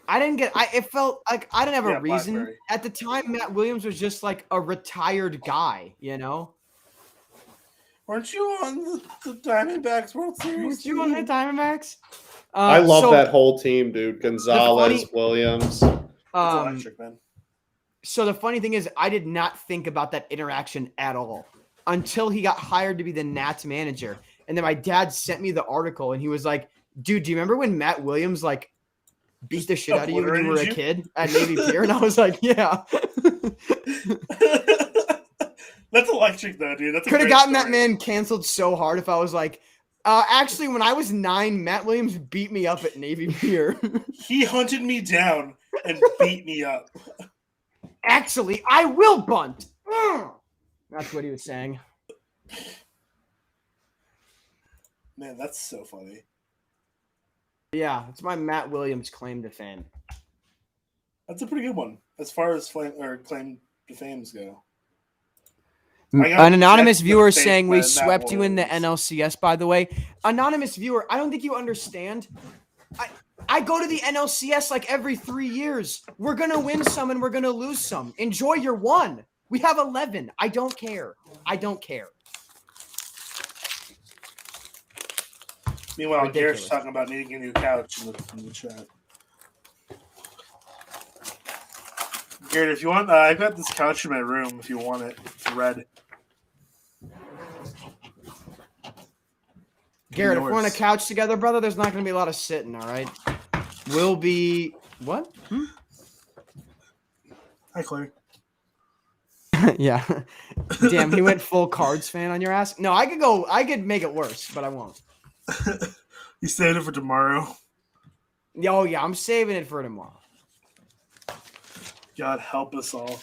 I didn't get... it felt like I didn't have a reason. BlackBerry. At the time, Matt Williams was just like a retired guy, you know? Weren't you on the Diamondbacks World Series? Weren't you on the Diamondbacks? I love that whole team, dude. Gonzalez, Williams. It's electric, man. So the funny thing is, I did not think about that interaction at all until he got hired to be the Nats manager. And then my dad sent me the article, and he was like, dude, do you remember when Matt Williams, like, beat the shit out of you when you were a kid at Navy Pier? And I was like, yeah. That's electric, though, dude. That's could have gotten that man canceled so hard if I was like, actually, when I was 9, Matt Williams beat me up at Navy Pier. He hunted me down and beat me up. Actually, I will bunt. That's what he was saying. Man, that's so funny. Yeah, it's my Matt Williams claim to fame. That's a pretty good one as far as claim to fames go. An anonymous viewer saying we swept you in the NLCS, by the way. Anonymous viewer, I don't think you understand. I go to the NLCS like every 3 years. We're going to win some and we're going to lose some. Enjoy your one. We have 11. I don't care. Meanwhile, Garrett's talking about needing a new couch in the chat. Garrett, if you want, I've got this couch in my room if you want it. It's red. Garrett, if we're on a couch together, brother, there's not going to be a lot of sitting, all right? We'll be... What? Hi, Claire. Yeah. Damn, he went full Cards fan on your ass. No, I could make it worse, but I won't. You saved it for tomorrow? Oh, yeah, I'm saving it for tomorrow. God help us all.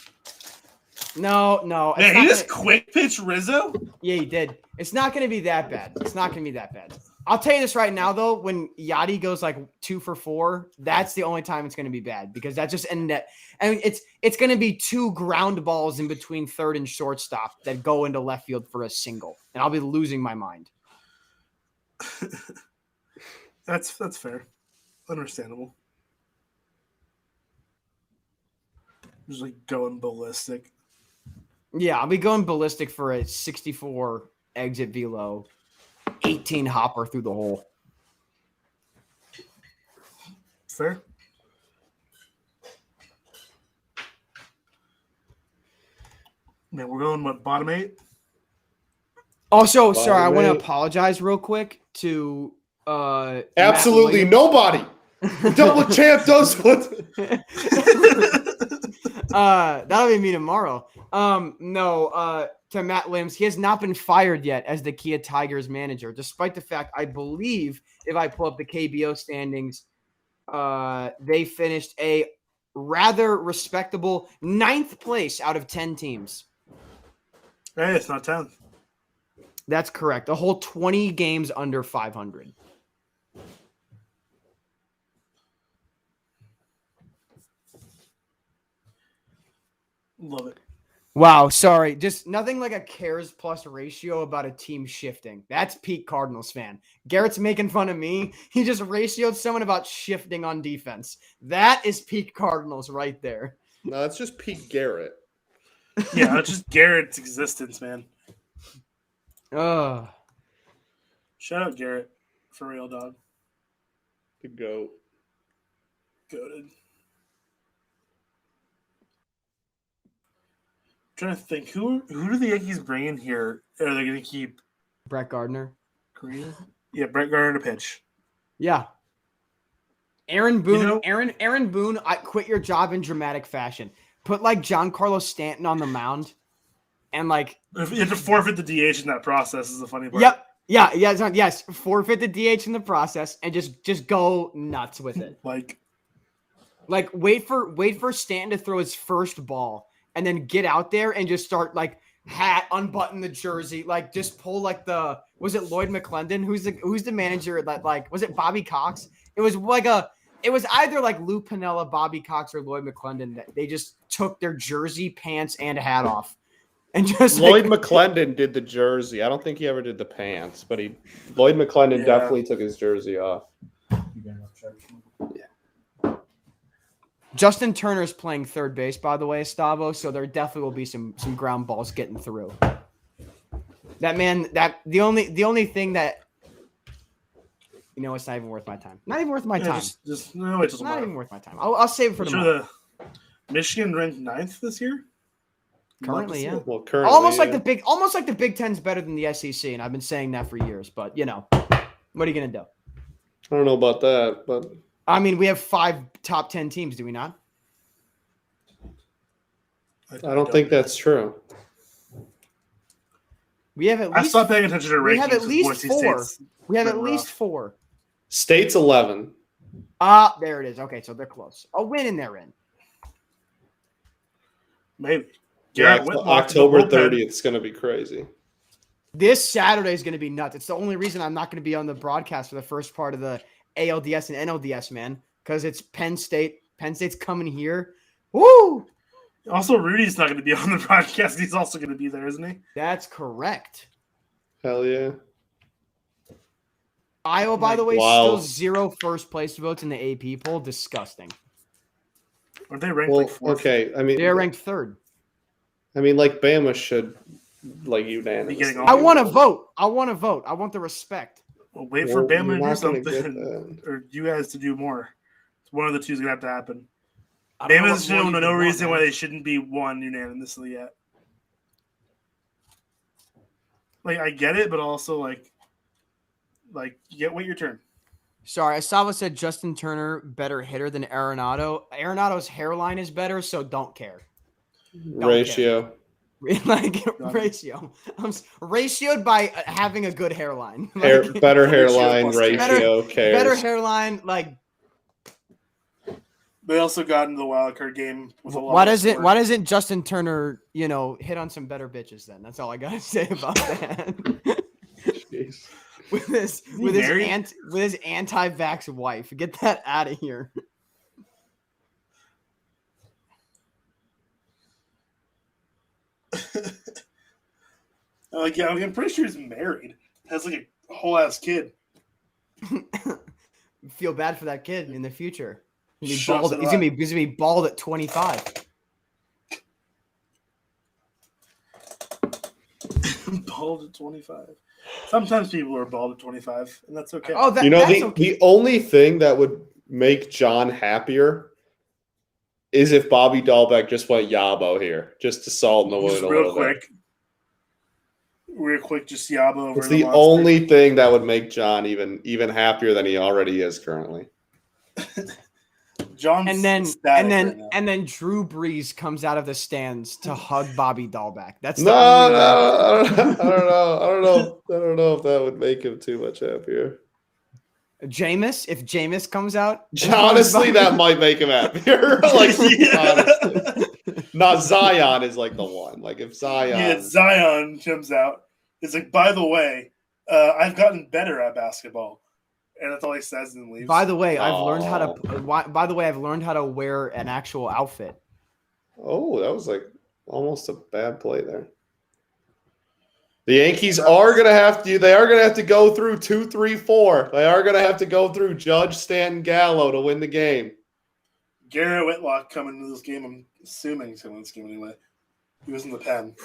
No. Man, he just quick pitch Rizzo? Yeah, he did. It's not going to be that bad. I'll tell you this right now, though. When Yachty goes like 2 for 4, that's the only time it's going to be bad because that just ended. I mean, it's going to be 2 ground balls in between third and shortstop that go into left field for a single, and I'll be losing my mind. That's fair, understandable. Just like going ballistic. Yeah, I'll be going ballistic for a 64 exit velo, 18 hopper through the hole. Fair. Man, we're going bottom 8? Also, sorry, I want to apologize real quick to absolutely nobody. The double champ does what? That'll be me tomorrow. To Matt Williams, he has not been fired yet as the Kia Tigers manager, despite the fact I believe if I pull up the KBO standings, they finished a rather respectable 9th place out of 10 teams. Hey, it's not 10. That's correct. A whole 20 games under 500. Love it. Wow, sorry. Just nothing like a cares plus ratio about a team shifting. That's peak Cardinals fan. Garrett's making fun of me. He just ratioed someone about shifting on defense. That is peak Cardinals right there. No, it's just peak Garrett. Yeah, it's just Garrett's existence, man. Shout out Garrett. For real, dog. The GOAT. Goated. Trying to think, who do the Yankees bring in here? Are they going to keep Brett Gardner? Korea? Yeah, Brett Gardner to pitch. Yeah. Aaron Boone. Aaron Boone. Quit your job in dramatic fashion. Put like Giancarlo Stanton on the mound, and like you have to forfeit the DH in that process. Is the funny part. Yep. Yeah. Yes. Forfeit the DH in the process and just go nuts with it. like wait for Stanton to throw his first ball. And then get out there and just start like unbutton the jersey, like just pull like was it Lloyd McClendon? Who's the manager that was it Bobby Cox? It was either like Lou Piniella, Bobby Cox, or Lloyd McClendon that they just took their jersey, pants, and hat off. And just Lloyd McClendon did the jersey. I don't think he ever did the pants, but Lloyd McClendon definitely took his jersey off. Justin Turner's playing third base, by the way, Stavo, so there definitely will be some ground balls getting through. The only thing that it's not even worth my time. Not even worth my time. No, it doesn't not matter. even worth my time. I'll save it for tomorrow. Michigan ranked 9th this year. Currently, yeah. Well, currently, almost like the Big Ten's better than the SEC, and I've been saying that for years. But what are you gonna do? I don't know about that, but I mean, we have 5 top 10 teams, do we not? I don't think that's true. We have at least. I stopped paying attention to rankings. We have at least 4. We have at least 4. State's 11. There it is. Okay, so they're close. A win and they're in. Maybe. Yeah, October 30th. It's going to be crazy. This Saturday is going to be nuts. It's the only reason I'm not going to be on the broadcast for the first part of the ALDS and NLDS, man, because it's Penn State. Penn State's coming here. Woo! Also, Rudy's not going to be on the broadcast. He's also going to be there, isn't he? That's correct. Hell yeah. Iowa, by the way, still 0 first place votes in the AP poll. Disgusting. Aren't they ranked 4th? Okay. I mean, they're ranked 3rd. I mean, Bama should unanimous. I want to vote. I want the respect. Well, wait for Bama to do something, or you guys to do more. One of the two is going to have to happen. Bama's shown no reason why they shouldn't be won unanimously yet. I get it, but also wait your turn. Sorry, Asava said Justin Turner better hitter than Arenado. Arenado's hairline is better, so don't care. Ratio. Ratio. I'm ratioed by having a good hairline. Better hairline, ratio, cares. Better hairline, They also got into the wild card game with a lot. Why doesn't Justin Turner, hit on some better bitches then? That's all I gotta say about that. Jeez. with his anti-vax wife. Get that out of here. I'm pretty sure he's married. Has a whole ass kid. Feel bad for that kid in the future. He's gonna be bald at 25. Bald at 25. Sometimes people are bald at 25, and that's okay. Oh, that's okay. The only thing that would make John happier is if Bobby Dahlbeck just went Yabo here, just to salt in the wound a little bit. Real quick, just Yabo over. It's the only thing that would make John even happier than he already is currently. John's and then Drew Brees comes out of the stands to hug Bobby Dahlbeck. That's I don't know if that would make him too much happier. If Jameis comes out, honestly, that might make him happier. Not Zion is the one. If Zion comes out, it's by the way, I've gotten better at basketball. And that's all he says and leaves. By the way, I've learned how to wear an actual outfit. Oh, that was almost a bad play there. The Yankees are gonna have to go through 2, 3, 4. They are gonna have to go through Judge, Stanton, Gallo to win the game. Garrett Whitlock coming into this game. I'm assuming he's coming into this game anyway. He was in the pen.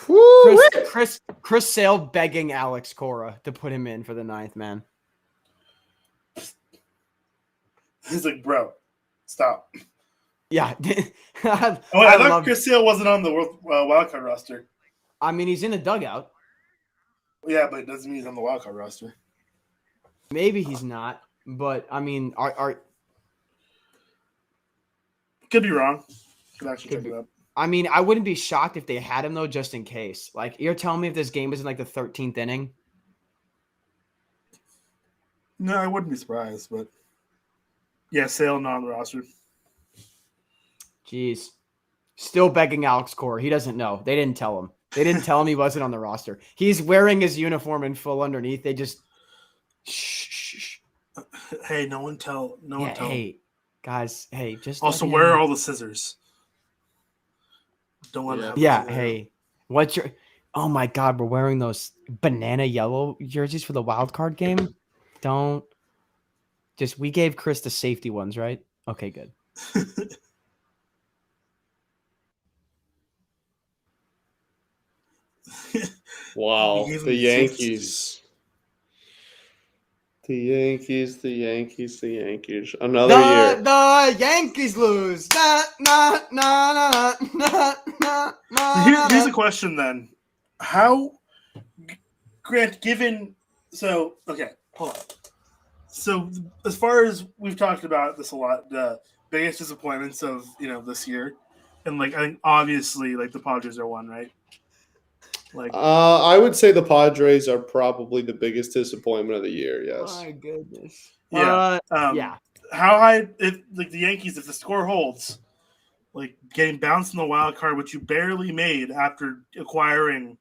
Chris Sale begging Alex Cora to put him in for the 9th man. He's bro, stop. Yeah. I thought Chris Sale wasn't on the wildcard roster. I mean, he's in the dugout. Yeah, but it doesn't mean he's on the wildcard roster. Maybe he's not, but I mean, could be wrong. Could actually check it up. I mean, I wouldn't be shocked if they had him though, just in case. You're telling me if this game was in the 13th inning? No, I wouldn't be surprised, but yeah, Sale not on the roster. Jeez. Still begging Alex Cora. He doesn't know. They didn't tell him. They didn't tell him he wasn't on the roster. He's wearing his uniform in full underneath. They just shh. Hey, no one tell. Hey, guys. Hey, just also where are all the scissors? Don't let it happen. Hey. What's your? Oh my God, we're wearing those banana yellow jerseys for the wild card game. Don't. We gave Chris the safety ones, right? Okay, good. Wow, We gave the him Yankees. The Yankees. Another year. The Yankees lose. Here's a question then. How, Grant, given, so, okay, hold on. So as far as we've talked about this a lot, the biggest disappointments of, this year, and like, I think obviously like the Padres are one, right? Like, I would say the Padres are probably the biggest disappointment of the year. Yes. My goodness. yeah. Yeah. How high, if like the Yankees, if the score holds, like getting bounced in the wild card, which you barely made after acquiring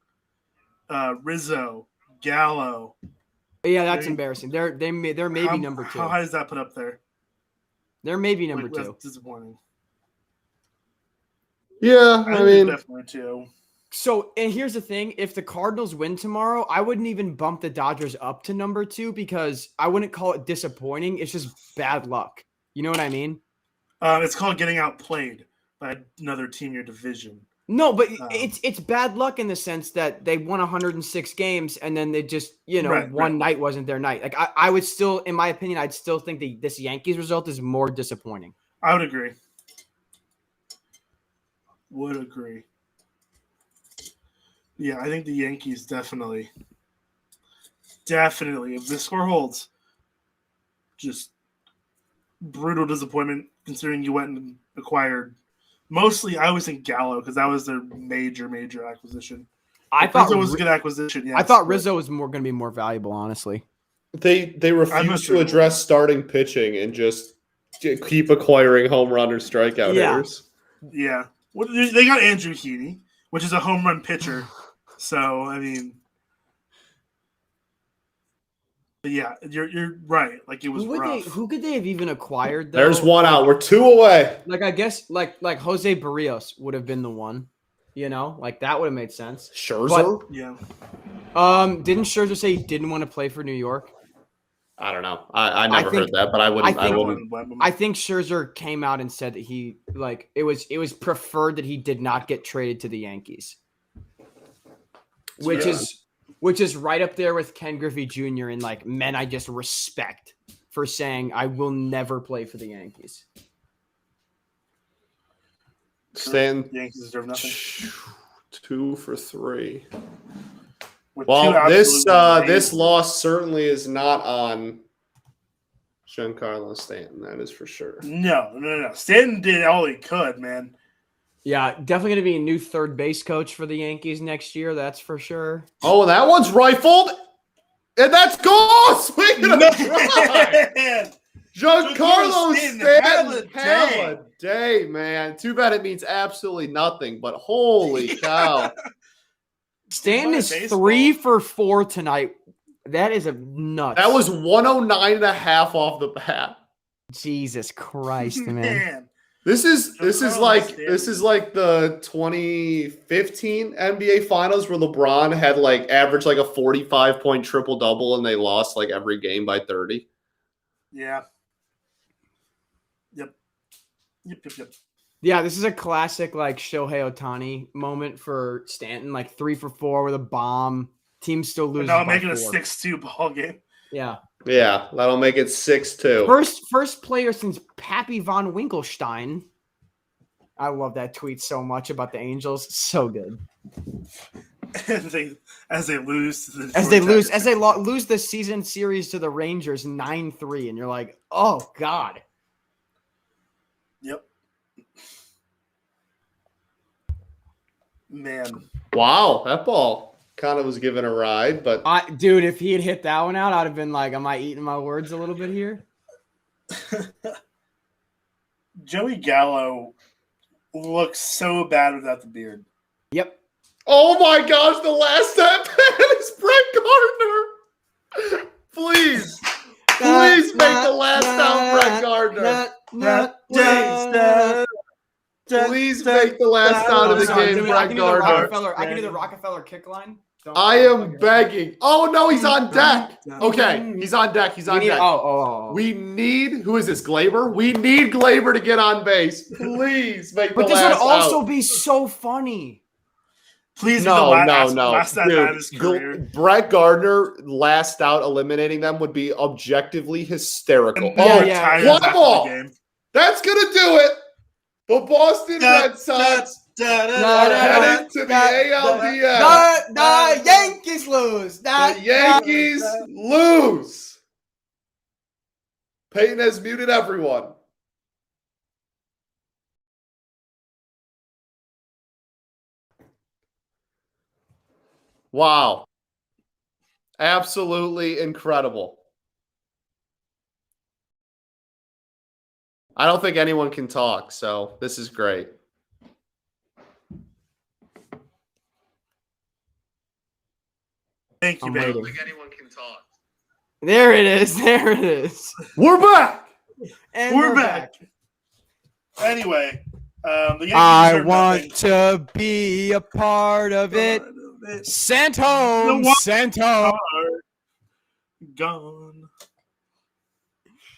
Rizzo, Gallo. Yeah, that's embarrassing. They're maybe number 2. How high does that put up there? They're maybe number 2. That's disappointing. Yeah, I mean, definitely 2. So, and here's the thing: if the Cardinals win tomorrow, I wouldn't even bump the Dodgers up to number 2 because I wouldn't call it disappointing. It's just bad luck. You know what I mean? It's called getting outplayed by another team in your division. No, but it's bad luck in the sense that they won 106 games and then they just, one night wasn't their night. Like I would still, in my opinion, I'd still think this Yankees result is more disappointing. I would agree. Yeah, I think the Yankees definitely, if the score holds, just brutal disappointment considering you went and acquired. Mostly, I always think Gallo because that was their major acquisition. I thought Rizzo was a good acquisition. Yes, I thought Rizzo was going to be more valuable, honestly. They refuse to address starting pitching and just keep acquiring home run or strikeout hitters. Yeah, well, they got Andrew Heaney, which is a home run pitcher. So I mean, yeah, you're right. Like it was rough. Who could they have even acquired? Though? There's one out. We're 2 away. Like I guess, like Jose Barrios would have been the one. Like that would have made sense. Scherzer. But, yeah. Didn't Scherzer say he didn't want to play for New York? I don't know. I never heard that, but I wouldn't. I think Scherzer came out and said that he it was preferred that he did not get traded to the Yankees, which is right up there with Ken Griffey Jr. and like men I just respect for saying I will never play for the Yankees. Stan, Yankees deserve nothing. 2 for 3. Well, this loss certainly is not on Giancarlo Stanton. That is for sure. No. Stanton did all he could, man. Yeah, definitely going to be a new third base coach for the Yankees next year. That's for sure. Oh, that one's rifled, and that's goal. Swing and a drive. Giancarlo Stanton, hell a day, man. Too bad it means absolutely nothing, but holy cow. Stanton is 3 for 4 tonight. That is a nuts. That was 109.5 off the bat. Jesus Christ, man. This is like the 2015 NBA Finals where LeBron had averaged a 45-point triple double and they lost every game by 30. Yeah. Yep. Yeah, this is a classic Shohei Ohtani moment for Stanton, 3 for 4 with a bomb. Team still loses. Now making a 6-2 ball game. Yeah. Yeah, that'll make it 6-2. First player since Pappy von Winkelstein. I love that tweet so much about the Angels. So good. As they lose the season series to the Rangers 9-3, and you're like, oh God. Yep. Man. Wow, that ball kind of was given a ride, but dude, if he had hit that one out, I'd have been like, am I eating my words a little bit here? Joey Gallo looks so bad without the beard. Yep. Oh my gosh, the last at bat is Brett Gardner. Please make the last out Brett Gardner. Please make the last out of the game, Brett Gardner. I can do the Rockefeller kick line. I am begging. Oh no, he's on deck. Okay, he's on deck. He's on deck. We need who is this? Glaber? We need Glaber to get on base. Please make the last out. But this would also be so funny. Please No. last at bat of his career. Brett Gardner last out eliminating them would be objectively hysterical. Fly ball. That's going to do it. The Boston Red Sox are headed to the ALDS. The Yankees lose. The Yankees lose. Peyton has muted everyone. Wow. Absolutely incredible. I don't think anyone can talk, so this is great. Thank you, baby. I don't think anyone can talk. There it is. There it is. We're back. And we're back. Anyway, the Yankees I want to be a part of it. Sent home. Sent home. Gone.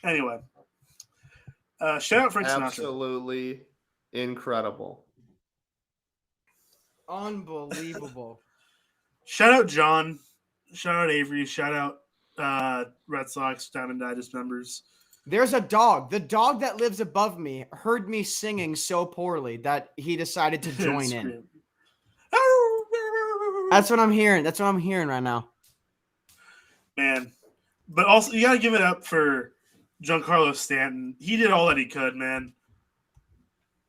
Anyway. Shout out Frank Sinatra. Absolutely incredible. Unbelievable. Shout out John. Shout out Avery. Shout out Red Sox Diamond Digest members. There's a dog. The dog that lives above me heard me singing so poorly that he decided to join in. That's what I'm hearing. That's what I'm hearing right now. Man. But also, you got to give it up for Giancarlo Stanton. He did all that he could, man.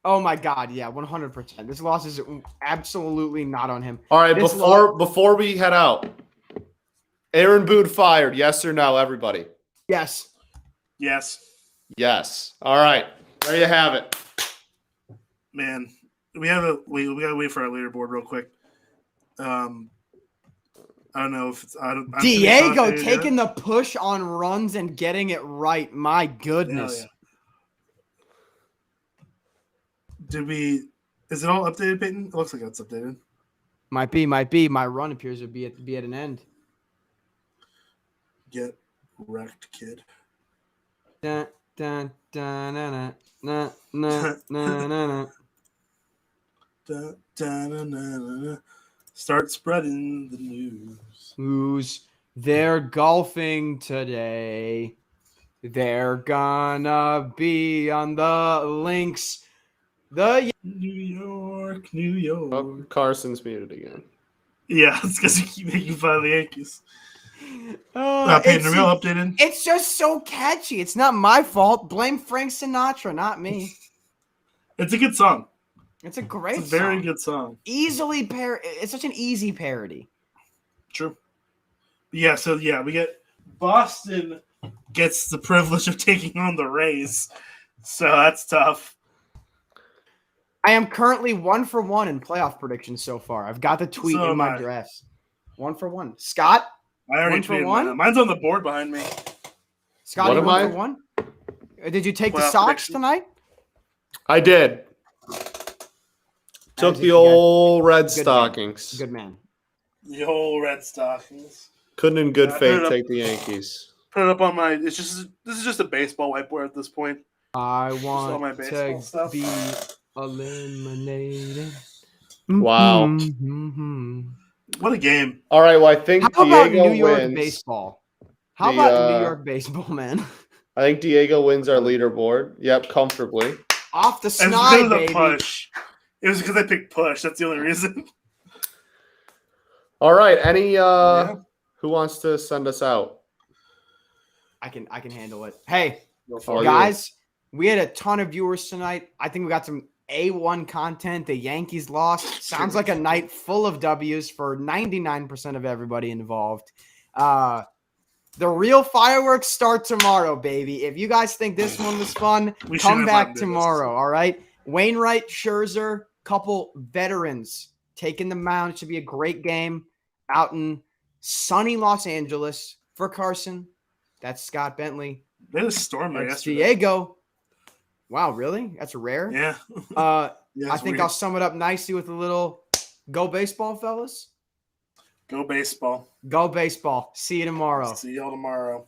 Oh, my God. Yeah, 100%. This loss is absolutely not on him. All right, before we head out, Aaron Boone fired, yes or no, everybody? Yes. Yes. Yes. All right. There you have it. Man, we gotta wait for our leaderboard real quick. I don't know if it's Diego taking the push on runs and getting it right. My goodness. Yeah. Is it all updated, Peyton? It looks like it's updated. Might be. My run appears to be at an end. Get wrecked, kid. Dun, dun, dun, dun, dun, dun, dun, dun, dun, dun, dun. Start spreading the news. They're golfing today. They're gonna be on the links. The New York. Oh, Carson's muted again. Yeah, it's because you keep making fun of the Yankees. Peyton, real updated. It's just so catchy. It's not my fault. Blame Frank Sinatra, not me. It's a good song. It's a great song. Very good song. Easily it's such an easy parody. True. Yeah, so we get Boston gets the privilege of taking on the Rays. So that's tough. I am currently 1-for-1 in playoff predictions so far. I've got the tweet in my dress. 1-for-1. Scott? I already tweeted mine. Mine's on the board behind me. Scott, 1-for-1? Did you take the Sox tonight? I did. Took the old Red Stockings. Good man. The old Red Stockings. Couldn't in good faith take the Yankees. Put it up on my. This is just a baseball whiteboard at this point. I want to be eliminated. Wow. Mm-hmm. What a game. All right, well, I think How Diego about New York wins. baseball? How about New York baseball, man? I think Diego wins our leaderboard. Yep, comfortably. Off the snide, baby. Push. It was because I picked push. That's the only reason. All right, who wants to send us out? I can handle it. Hey, guys, we had a ton of viewers tonight. I think we got some A1 content. The Yankees lost. Sounds like a night full of W's for 99% of everybody involved. The real fireworks start tomorrow, baby. If you guys think this one was fun, come back tomorrow, all right? Wainwright, Scherzer, couple veterans taking the mound. It should be a great game out in sunny Los Angeles. For Carson, that's Scott Bentley. They had a storm there yesterday. Diego. Wow, really? That's rare. Yeah. I think I'll sum it up nicely with a little go baseball, fellas. Go baseball. Go baseball. See you tomorrow. See y'all tomorrow.